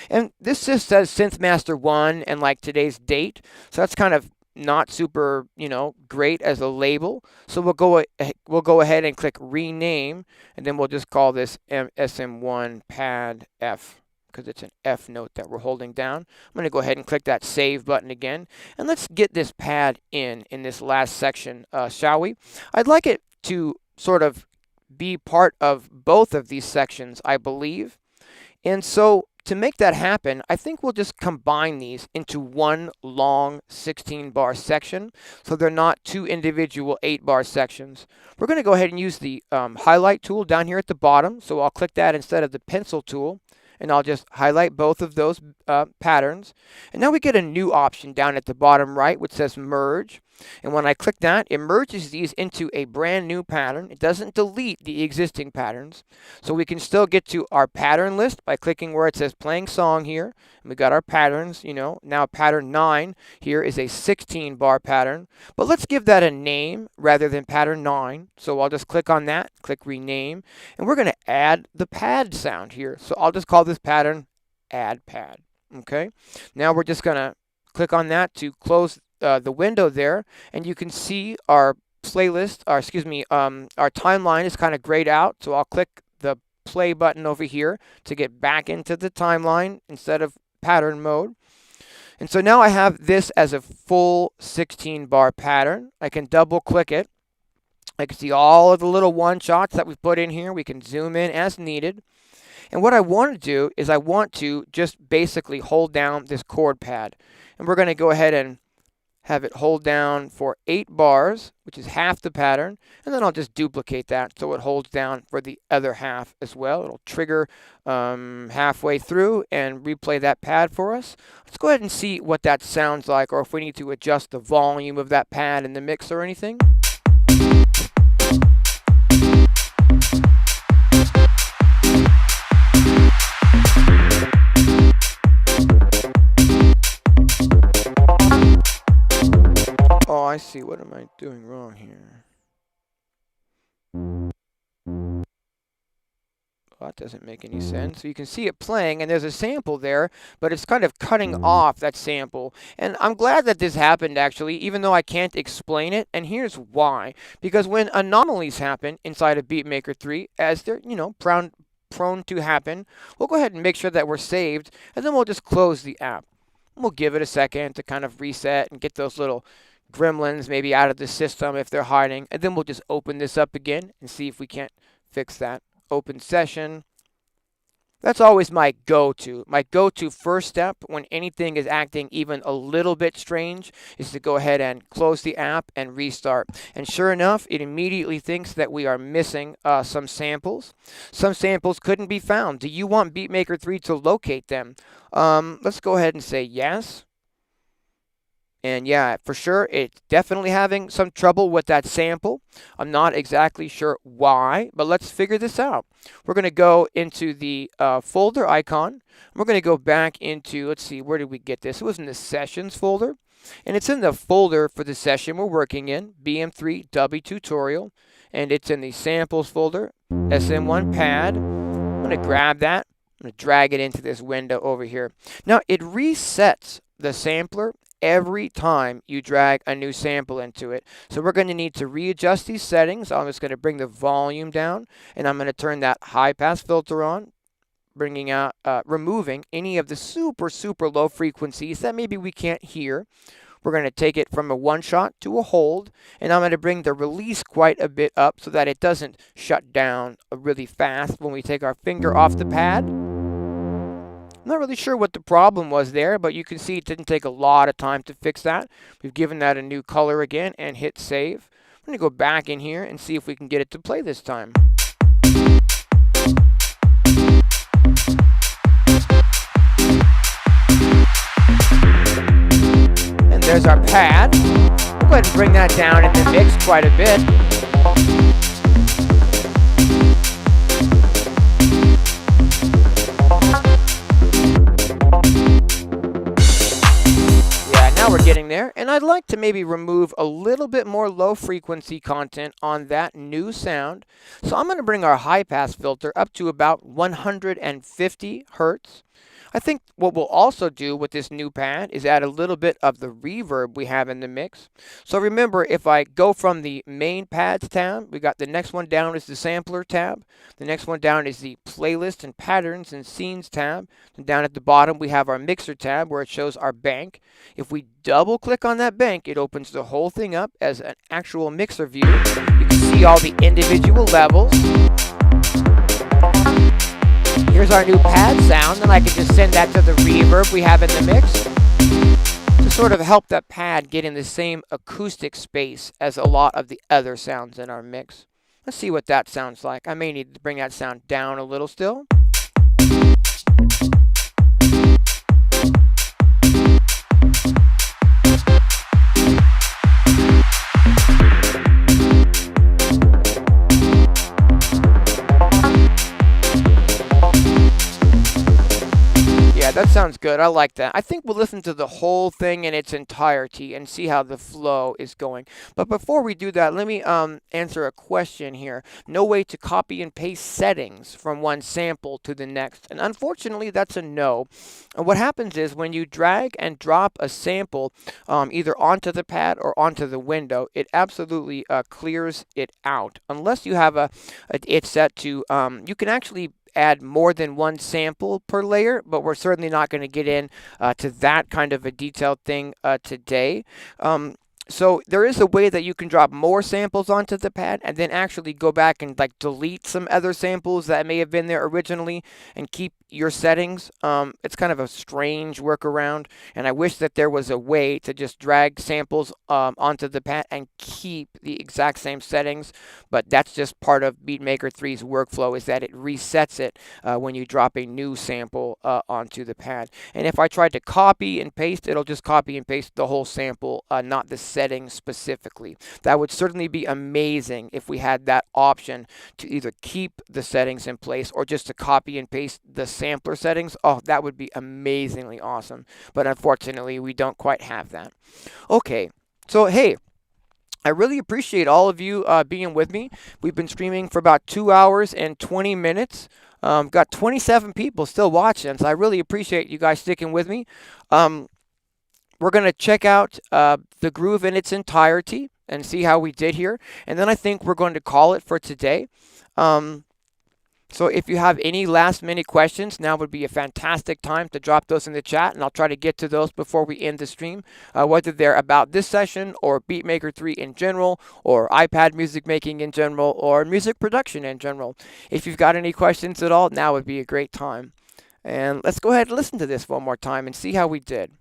And this just says Synth Master 1 and like today's date. So that's kind of not super, great as a label. So we'll go ahead and click rename, and then we'll just call this SM1 pad F, because it's an F note that we're holding down. I'm going to go ahead and click that save button again, and let's get this pad in this last section, shall we? I'd like it to sort of be part of both of these sections, I believe. And so to make that happen, I think we'll just combine these into one long 16-bar section, so they're not two individual 8-bar sections. We're going to go ahead and use the highlight tool down here at the bottom, so I'll click that instead of the pencil tool, and I'll just highlight both of those patterns. And now we get a new option down at the bottom right, which says merge. And when I click that, it merges these into a brand new pattern. It doesn't delete the existing patterns. So we can still get to our pattern list by clicking where it says playing song here. And we got our patterns, Now pattern 9 here is a 16-bar pattern. But let's give that a name rather than pattern 9. So I'll just click on that, click rename. And we're going to add the pad sound here. So I'll just call this pattern add pad. Okay. Now we're just going to click on that to close the window there, and you can see our playlist, our timeline is kind of grayed out. So I'll click the play button over here to get back into the timeline instead of pattern mode. And so now I have this as a full 16-bar pattern. I can double click it. I can see all of the little one shots that we've put in here. We can zoom in as needed. And what I want to do is I want to just basically hold down this chord pad. And we're going to go ahead and have it hold down for 8 bars, which is half the pattern, and then I'll just duplicate that so it holds down for the other half as well. It'll trigger halfway through and replay that pad for us. Let's go ahead and see what that sounds like, or if we need to adjust the volume of that pad in the mix or anything. Oh, I see. What am I doing wrong here? Well, that doesn't make any sense. So you can see it playing, and there's a sample there, but it's kind of cutting off that sample. And I'm glad that this happened, actually, even though I can't explain it. And here's why. Because when anomalies happen inside of Beatmaker 3, as they're, prone to happen, we'll go ahead and make sure that we're saved, and then we'll just close the app. We'll give it a second to kind of reset and get those little gremlins maybe out of the system if they're hiding, and then we'll just open this up again and see if we can't fix that. Open session. That's always my go-to. My go-to first step when anything is acting even a little bit strange is to go ahead and close the app and restart. And sure enough, it immediately thinks that we are missing some samples. Some samples couldn't be found. Do you want Beatmaker 3 to locate them? Let's go ahead and say yes. And yeah, for sure, it's definitely having some trouble with that sample. I'm not exactly sure why, but let's figure this out. We're going to go into the folder icon. We're going to go back into, let's see, where did we get this? It was in the sessions folder. And it's in the folder for the session we're working in, BM3 Dubby Tutorial. And it's in the samples folder, SM1 pad. I'm going to grab that. I'm going to drag it into this window over here. Now, it resets the sampler every time you drag a new sample into it. So we're going to need to readjust these settings. I'm just going to bring the volume down, and I'm going to turn that high pass filter on, bringing out, removing any of the super low frequencies that maybe we can't hear. We're going to take it from a one shot to a hold, and I'm going to bring the release quite a bit up so that it doesn't shut down really fast when we take our finger off the pad. I'm not really sure what the problem was there, but you can see it didn't take a lot of time to fix that. We've given that a new color again and hit save. I'm going to go back in here and see if we can get it to play this time. And there's our pad. We'll go ahead and bring that down in the mix quite a bit. I'd like to maybe remove a little bit more low frequency content on that new sound. So I'm going to bring our high pass filter up to about 150 hertz. I think what we'll also do with this new pad is add a little bit of the reverb we have in the mix. So remember, if I go from the main pads tab, we got the next one down is the sampler tab. The next one down is the playlist and patterns and scenes tab. And down at the bottom, we have our mixer tab where it shows our bank. If we double click on that bank, it opens the whole thing up as an actual mixer view. You can see all the individual levels. Here's our new pad sound, and I can just send that to the reverb we have in the mix to sort of help that pad get in the same acoustic space as a lot of the other sounds in our mix. Let's see what that sounds like. I may need to bring that sound down a little still. That sounds good. I like that. I think we'll listen to the whole thing in its entirety and see how the flow is going. But before we do that, let me answer a question here. No way to copy and paste settings from one sample to the next. And unfortunately, that's a no. And what happens is when you drag and drop a sample either onto the pad or onto the window, it absolutely clears it out. Unless you have it set to, you can actually add more than one sample per layer, but we're certainly not going to get in to that kind of a detailed thing today. So there is a way that you can drop more samples onto the pad and then actually go back and like delete some other samples that may have been there originally and keep your settings. It's kind of a strange workaround, and I wish that there was a way to just drag samples onto the pad and keep the exact same settings, but that's just part of Beatmaker 3's workflow, is that it resets it when you drop a new sample onto the pad. And if I tried to copy and paste, it'll just copy and paste the whole sample, not the settings specifically. That would certainly be amazing if we had that option to either keep the settings in place or just to copy and paste the sampler settings. Oh, that would be amazingly awesome. But unfortunately, we don't quite have that. Okay, so hey, I really appreciate all of you being with me. We've been streaming for about 2 hours and 20 minutes. Got 27 people still watching, so I really appreciate you guys sticking with me. We're going to check out the groove in its entirety and see how we did here. And then I think we're going to call it for today. So if you have any last minute questions, now would be a fantastic time to drop those in the chat, and I'll try to get to those before we end the stream, whether they're about this session or Beatmaker 3 in general, or iPad music making in general, or music production in general. If you've got any questions at all, now would be a great time. And let's go ahead and listen to this one more time and see how we did.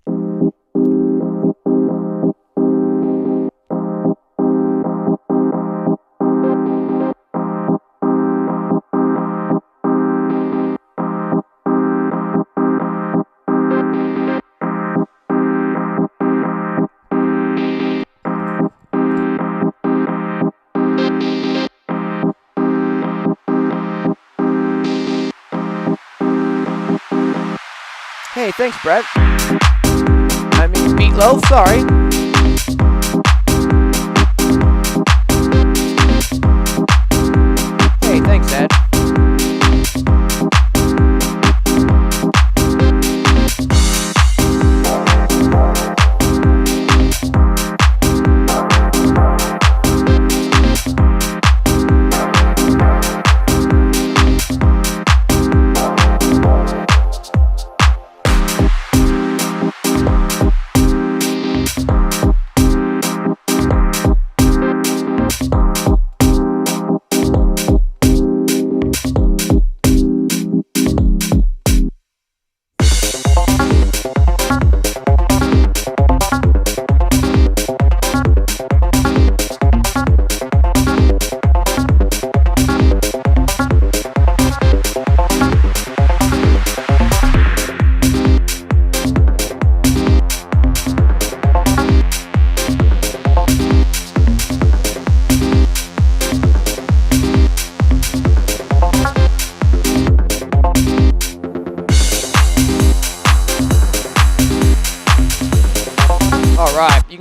Hey, thanks, Brett. I mean, Meatloaf, sorry. Hey, thanks, Ed.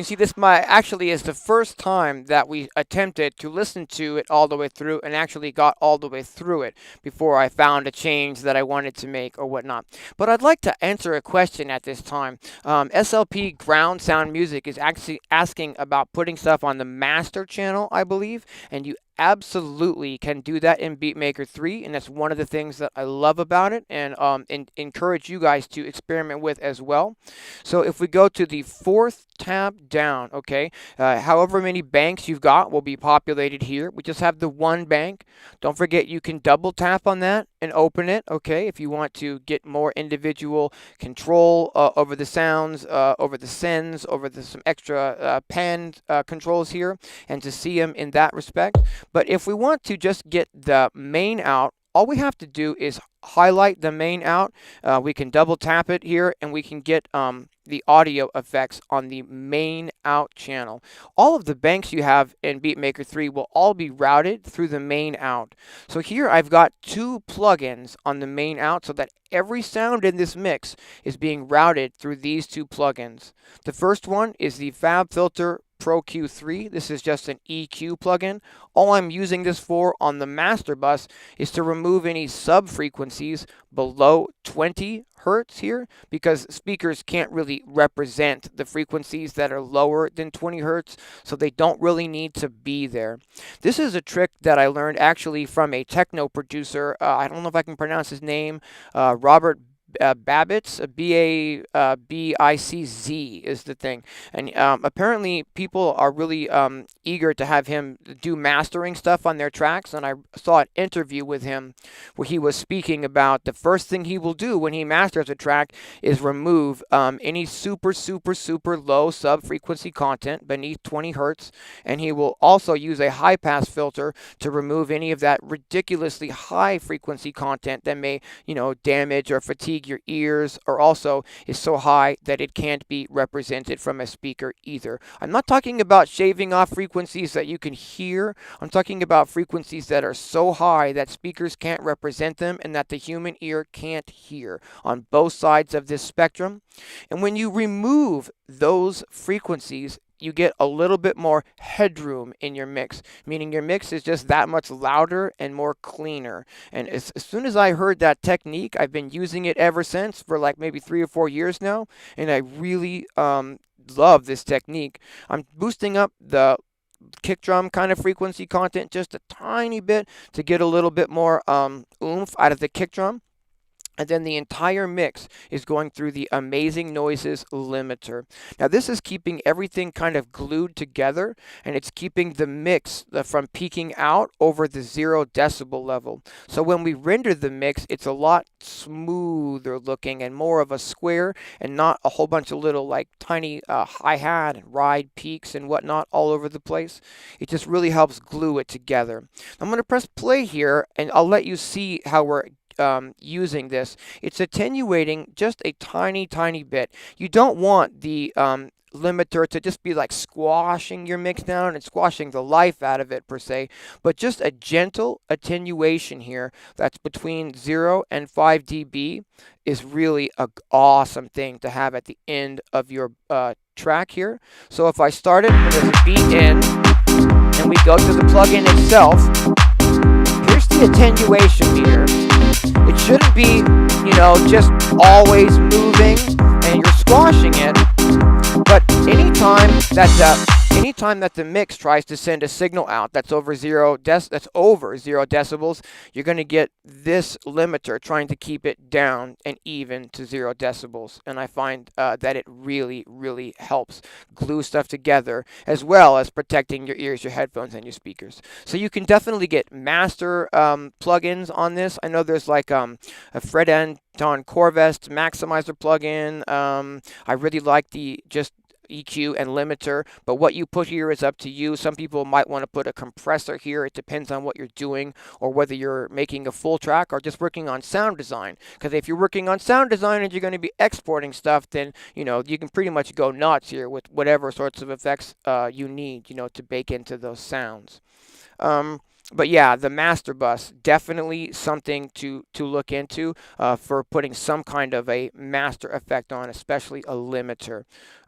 You see, this actually is the first time that we attempted to listen to it all the way through and actually got all the way through it before I found a change that I wanted to make or whatnot. But I'd like to answer a question at this time. SLP Ground Sound Music is actually asking about putting stuff on the master channel, I believe, and you absolutely can do that in Beatmaker 3, and that's one of the things that I love about it, and encourage you guys to experiment with as well. So if we go to the fourth tab down, okay, however many banks you've got will be populated here. We just have the one bank. Don't forget you can double tap on that and open it, okay, if you want to get more individual control over the sounds, over the sends, over some extra pen controls here, and to see them in that respect. But if we want to just get the main out, all we have to do is highlight the main out. We can double tap it here, and we can get the audio effects on the main out channel. All of the banks you have in Beatmaker 3 will all be routed through the main out. So here I've got two plugins on the main out so that every sound in this mix is being routed through these two plugins. The first one is the FabFilter Pro Q3. This is just an EQ plugin. All I'm using this for on the master bus is to remove any sub frequencies below 20 hertz here, because speakers can't really represent the frequencies that are lower than 20 hertz, so they don't really need to be there. This is a trick that I learned actually from a techno producer. I don't know if I can pronounce his name. Robert Babbitt's, B-A-B-I-C-Z is the thing. And apparently people are really eager to have him do mastering stuff on their tracks. And I saw an interview with him where he was speaking about the first thing he will do when he masters a track is remove any super low sub-frequency content beneath 20 hertz. And he will also use a high-pass filter to remove any of that ridiculously high frequency content that may, damage or fatigue your ears, or also is so high that it can't be represented from a speaker either. I'm not talking about shaving off frequencies that you can hear. I'm talking about frequencies that are so high that speakers can't represent them and that the human ear can't hear on both sides of this spectrum. And when you remove those frequencies, you get a little bit more headroom in your mix, meaning your mix is just that much louder and more cleaner. And as soon as I heard that technique, I've been using it ever since for like maybe 3 or 4 years now, and I really love this technique. I'm boosting up the kick drum kind of frequency content just a tiny bit to get a little bit more oomph out of the kick drum. And then the entire mix is going through the Amazing Noises limiter. Now this is keeping everything kind of glued together, and it's keeping the mix from peaking out over the 0 decibel level. So when we render the mix, it's a lot smoother looking and more of a square, and not a whole bunch of little like tiny hi-hat and ride peaks and whatnot all over the place. It just really helps glue it together. I'm going to press play here, and I'll let you see how we're using this. It's attenuating just a tiny bit. You don't want the limiter to just be like squashing your mix down and squashing the life out of it per se, but just a gentle attenuation here that's between 0 and 5 dB is really an awesome thing to have at the end of your track here. So if I start it and there's a beat in and we go to the plugin itself, here's the attenuation meter. It shouldn't be, just always moving and you're squashing it. But anytime that the mix tries to send a signal out that's over 0 decibels, you're going to get this limiter trying to keep it down and even to 0 decibels. And I find that it really helps glue stuff together, as well as protecting your ears, your headphones, and your speakers. So you can definitely get master plugins on this. I know there's like a Fred Anton Corvest maximizer plugin. I really like the just EQ and limiter, but what you put here is up to you. Some people might want to put a compressor here. It depends on what you're doing, or whether you're making a full track or just working on sound design. Because if you're working on sound design and you're going to be exporting stuff, then you can pretty much go nuts here with whatever sorts of effects you need to bake into those sounds. But yeah, the master bus, definitely something to look into for putting some kind of a master effect on, especially a limiter.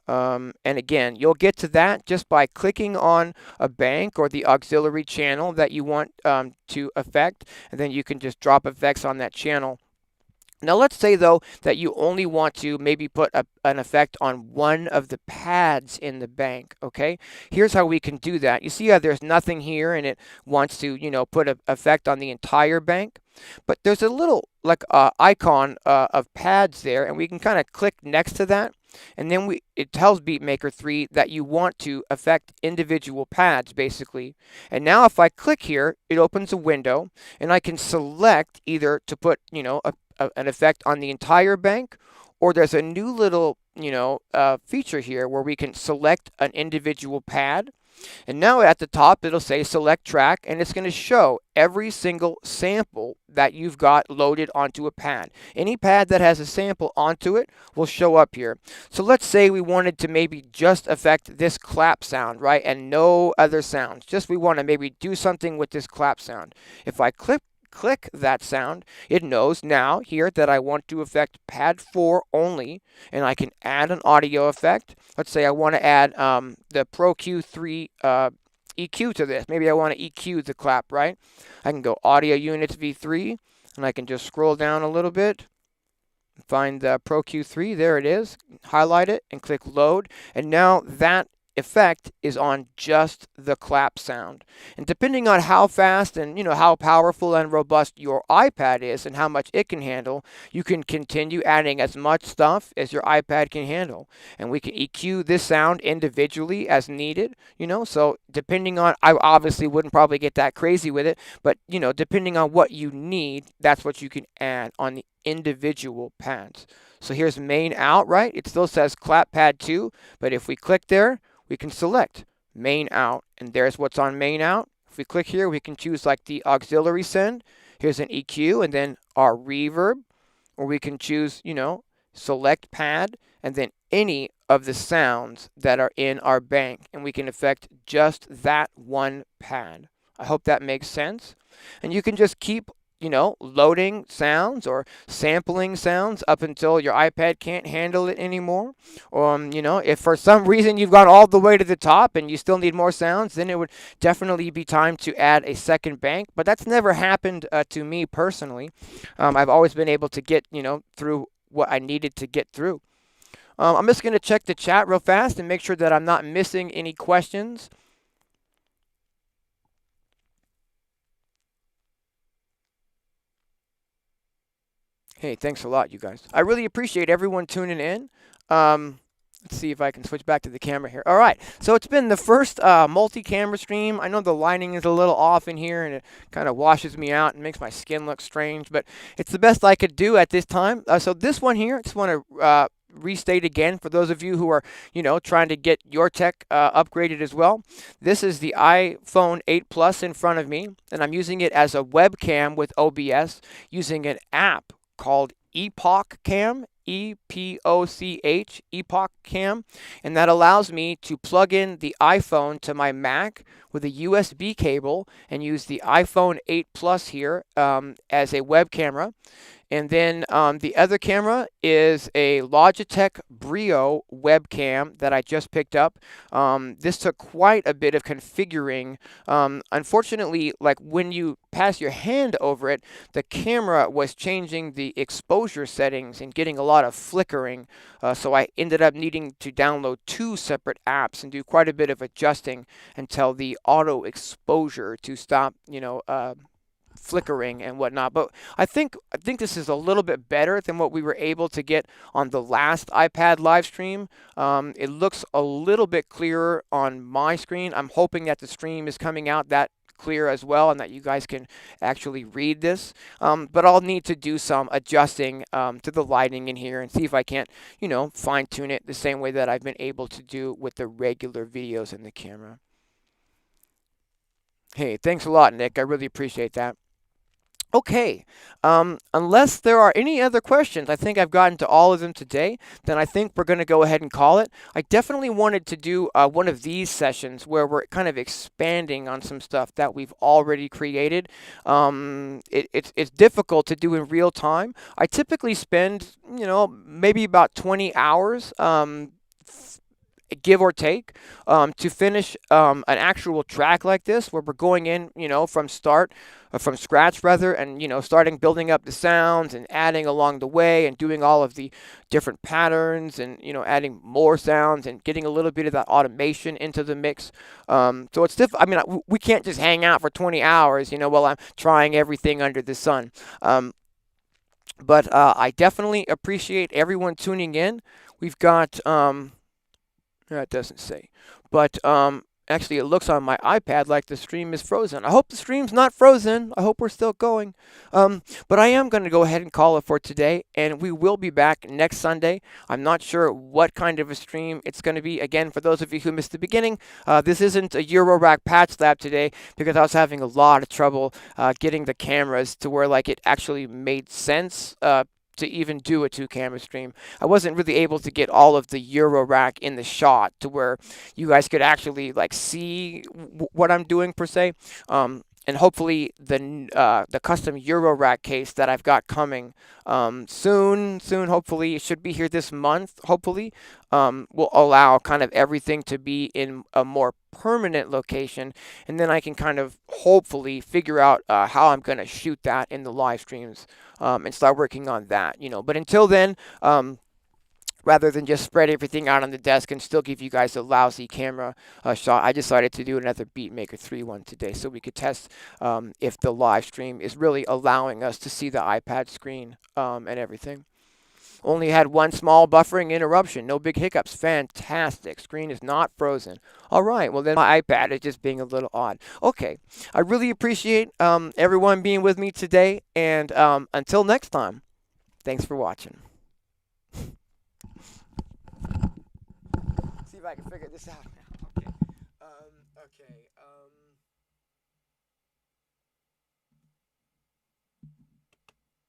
And again, you'll get to that just by clicking on a bank or the auxiliary channel that you want to affect, and then you can just drop effects on that channel. Now let's say though that you only want to maybe put an effect on one of the pads in the bank, okay? Here's how we can do that. You see how there's nothing here and it wants to, put an effect on the entire bank? But there's a little like icon of pads there, and we can kind of click next to that. And then it tells Beatmaker 3 that you want to affect individual pads basically. And now if I click here, it opens a window and I can select either to put, an effect on the entire bank, or there's a new little, feature here where we can select an individual pad. And now at the top, it'll say select track, and it's going to show every single sample that you've got loaded onto a pad. Any pad that has a sample onto it will show up here. So let's say we wanted to maybe just affect this clap sound, right? And no other sounds. Just we want to maybe do something with this clap sound. If I click that sound, it knows now here that I want to affect pad 4 only, and I can add an audio effect. Let's say I want to add the Pro Q3 EQ to this. Maybe I want to EQ the clap, right? I can go audio units V3, and I can just scroll down a little bit, find the Pro Q3, there it is, highlight it and click load, and now that effect is on just the clap sound. And depending on how fast and how powerful and robust your iPad is and how much it can handle, you can continue adding as much stuff as your iPad can handle. And we can EQ this sound individually as needed, so depending on, I obviously wouldn't probably get that crazy with it, but depending on what you need, that's what you can add on the individual pads. So here's main out, right? It still says clap pad 2, but if we click there, we can select main out, and there's what's on main out. If we click here, we can choose like the auxiliary send. Here's an EQ, and then our reverb, or we can choose, select pad, and then any of the sounds that are in our bank, and we can affect just that one pad. I hope that makes sense. And you can just keep loading sounds or sampling sounds up until your iPad can't handle it anymore. If for some reason you've gone all the way to the top and you still need more sounds, then it would definitely be time to add a second bank. But that's never happened to me personally. I've always been able to get, through what I needed to get through. I'm just going to check the chat real fast and make sure that I'm not missing any questions. Hey, thanks a lot, you guys. I really appreciate everyone tuning in. Let's see if I can switch back to the camera here. All right, so it's been the first multi-camera stream. I know the lighting is a little off in here, and it kind of washes me out and makes my skin look strange, but it's the best I could do at this time. So this one here, I just want to restate again for those of you who are, trying to get your tech upgraded as well. This is the iPhone 8 Plus in front of me, and I'm using it as a webcam with OBS using an app called Epoch Cam, EPOCH, Epoch Cam, and that allows me to plug in the iPhone to my Mac with a USB cable and use the iPhone 8 Plus here as a web camera. And then the other camera is a Logitech Brio webcam that I just picked up. This took quite a bit of configuring. Unfortunately, like when you pass your hand over it, the camera was changing the exposure settings and getting a lot of flickering. So I ended up needing to download 2 separate apps and do quite a bit of adjusting until the auto exposure to stop, flickering and whatnot. But I think this is a little bit better than what we were able to get on the last iPad live stream. It looks a little bit clearer on my screen. I'm hoping that the stream is coming out that clear as well and that you guys can actually read this. But I'll need to do some adjusting to the lighting in here and see if I can't, fine tune it the same way that I've been able to do with the regular videos in the camera. Hey, thanks a lot, Nick. I really appreciate that. Okay, unless there are any other questions, I think I've gotten to all of them today, then I think we're going to go ahead and call it. I definitely wanted to do one of these sessions where we're kind of expanding on some stuff that we've already created. It's difficult to do in real time. I typically spend, maybe about 20 hours. Give or take, to finish an actual track like this, where we're going in, from scratch rather, and starting building up the sounds and adding along the way and doing all of the different patterns and adding more sounds and getting a little bit of that automation into the mix. So it's I mean, we can't just hang out for 20 hours, while I'm trying everything under the sun. But I definitely appreciate everyone tuning in. We've got it doesn't say. But actually, it looks on my iPad like the stream is frozen. I hope the stream's not frozen. I hope we're still going. But I am going to go ahead and call it for today, and we will be back next Sunday. I'm not sure what kind of a stream it's going to be. Again, for those of you who missed the beginning, this isn't a Eurorack patch lab today because I was having a lot of trouble getting the cameras to where like it actually made sense. To even do a two-camera stream. I wasn't really able to get all of the Eurorack in the shot to where you guys could actually like see what I'm doing per se. And hopefully the custom Eurorack case that I've got coming soon, hopefully it should be here this month, hopefully, will allow kind of everything to be in a more permanent location, and then I can kind of hopefully figure out how I'm going to shoot that in the live streams, and start working on that, But until then, rather than just spread everything out on the desk and still give you guys a lousy camera shot, I decided to do another Beatmaker 3.1 today so we could test if the live stream is really allowing us to see the iPad screen and everything. Only had one small buffering interruption, no big hiccups. Fantastic. Screen is not frozen. All right, well then my iPad is just being a little odd. Okay, I really appreciate everyone being with me today, and until next time, thanks for watching. See if I can figure this out now. Okay. Okay.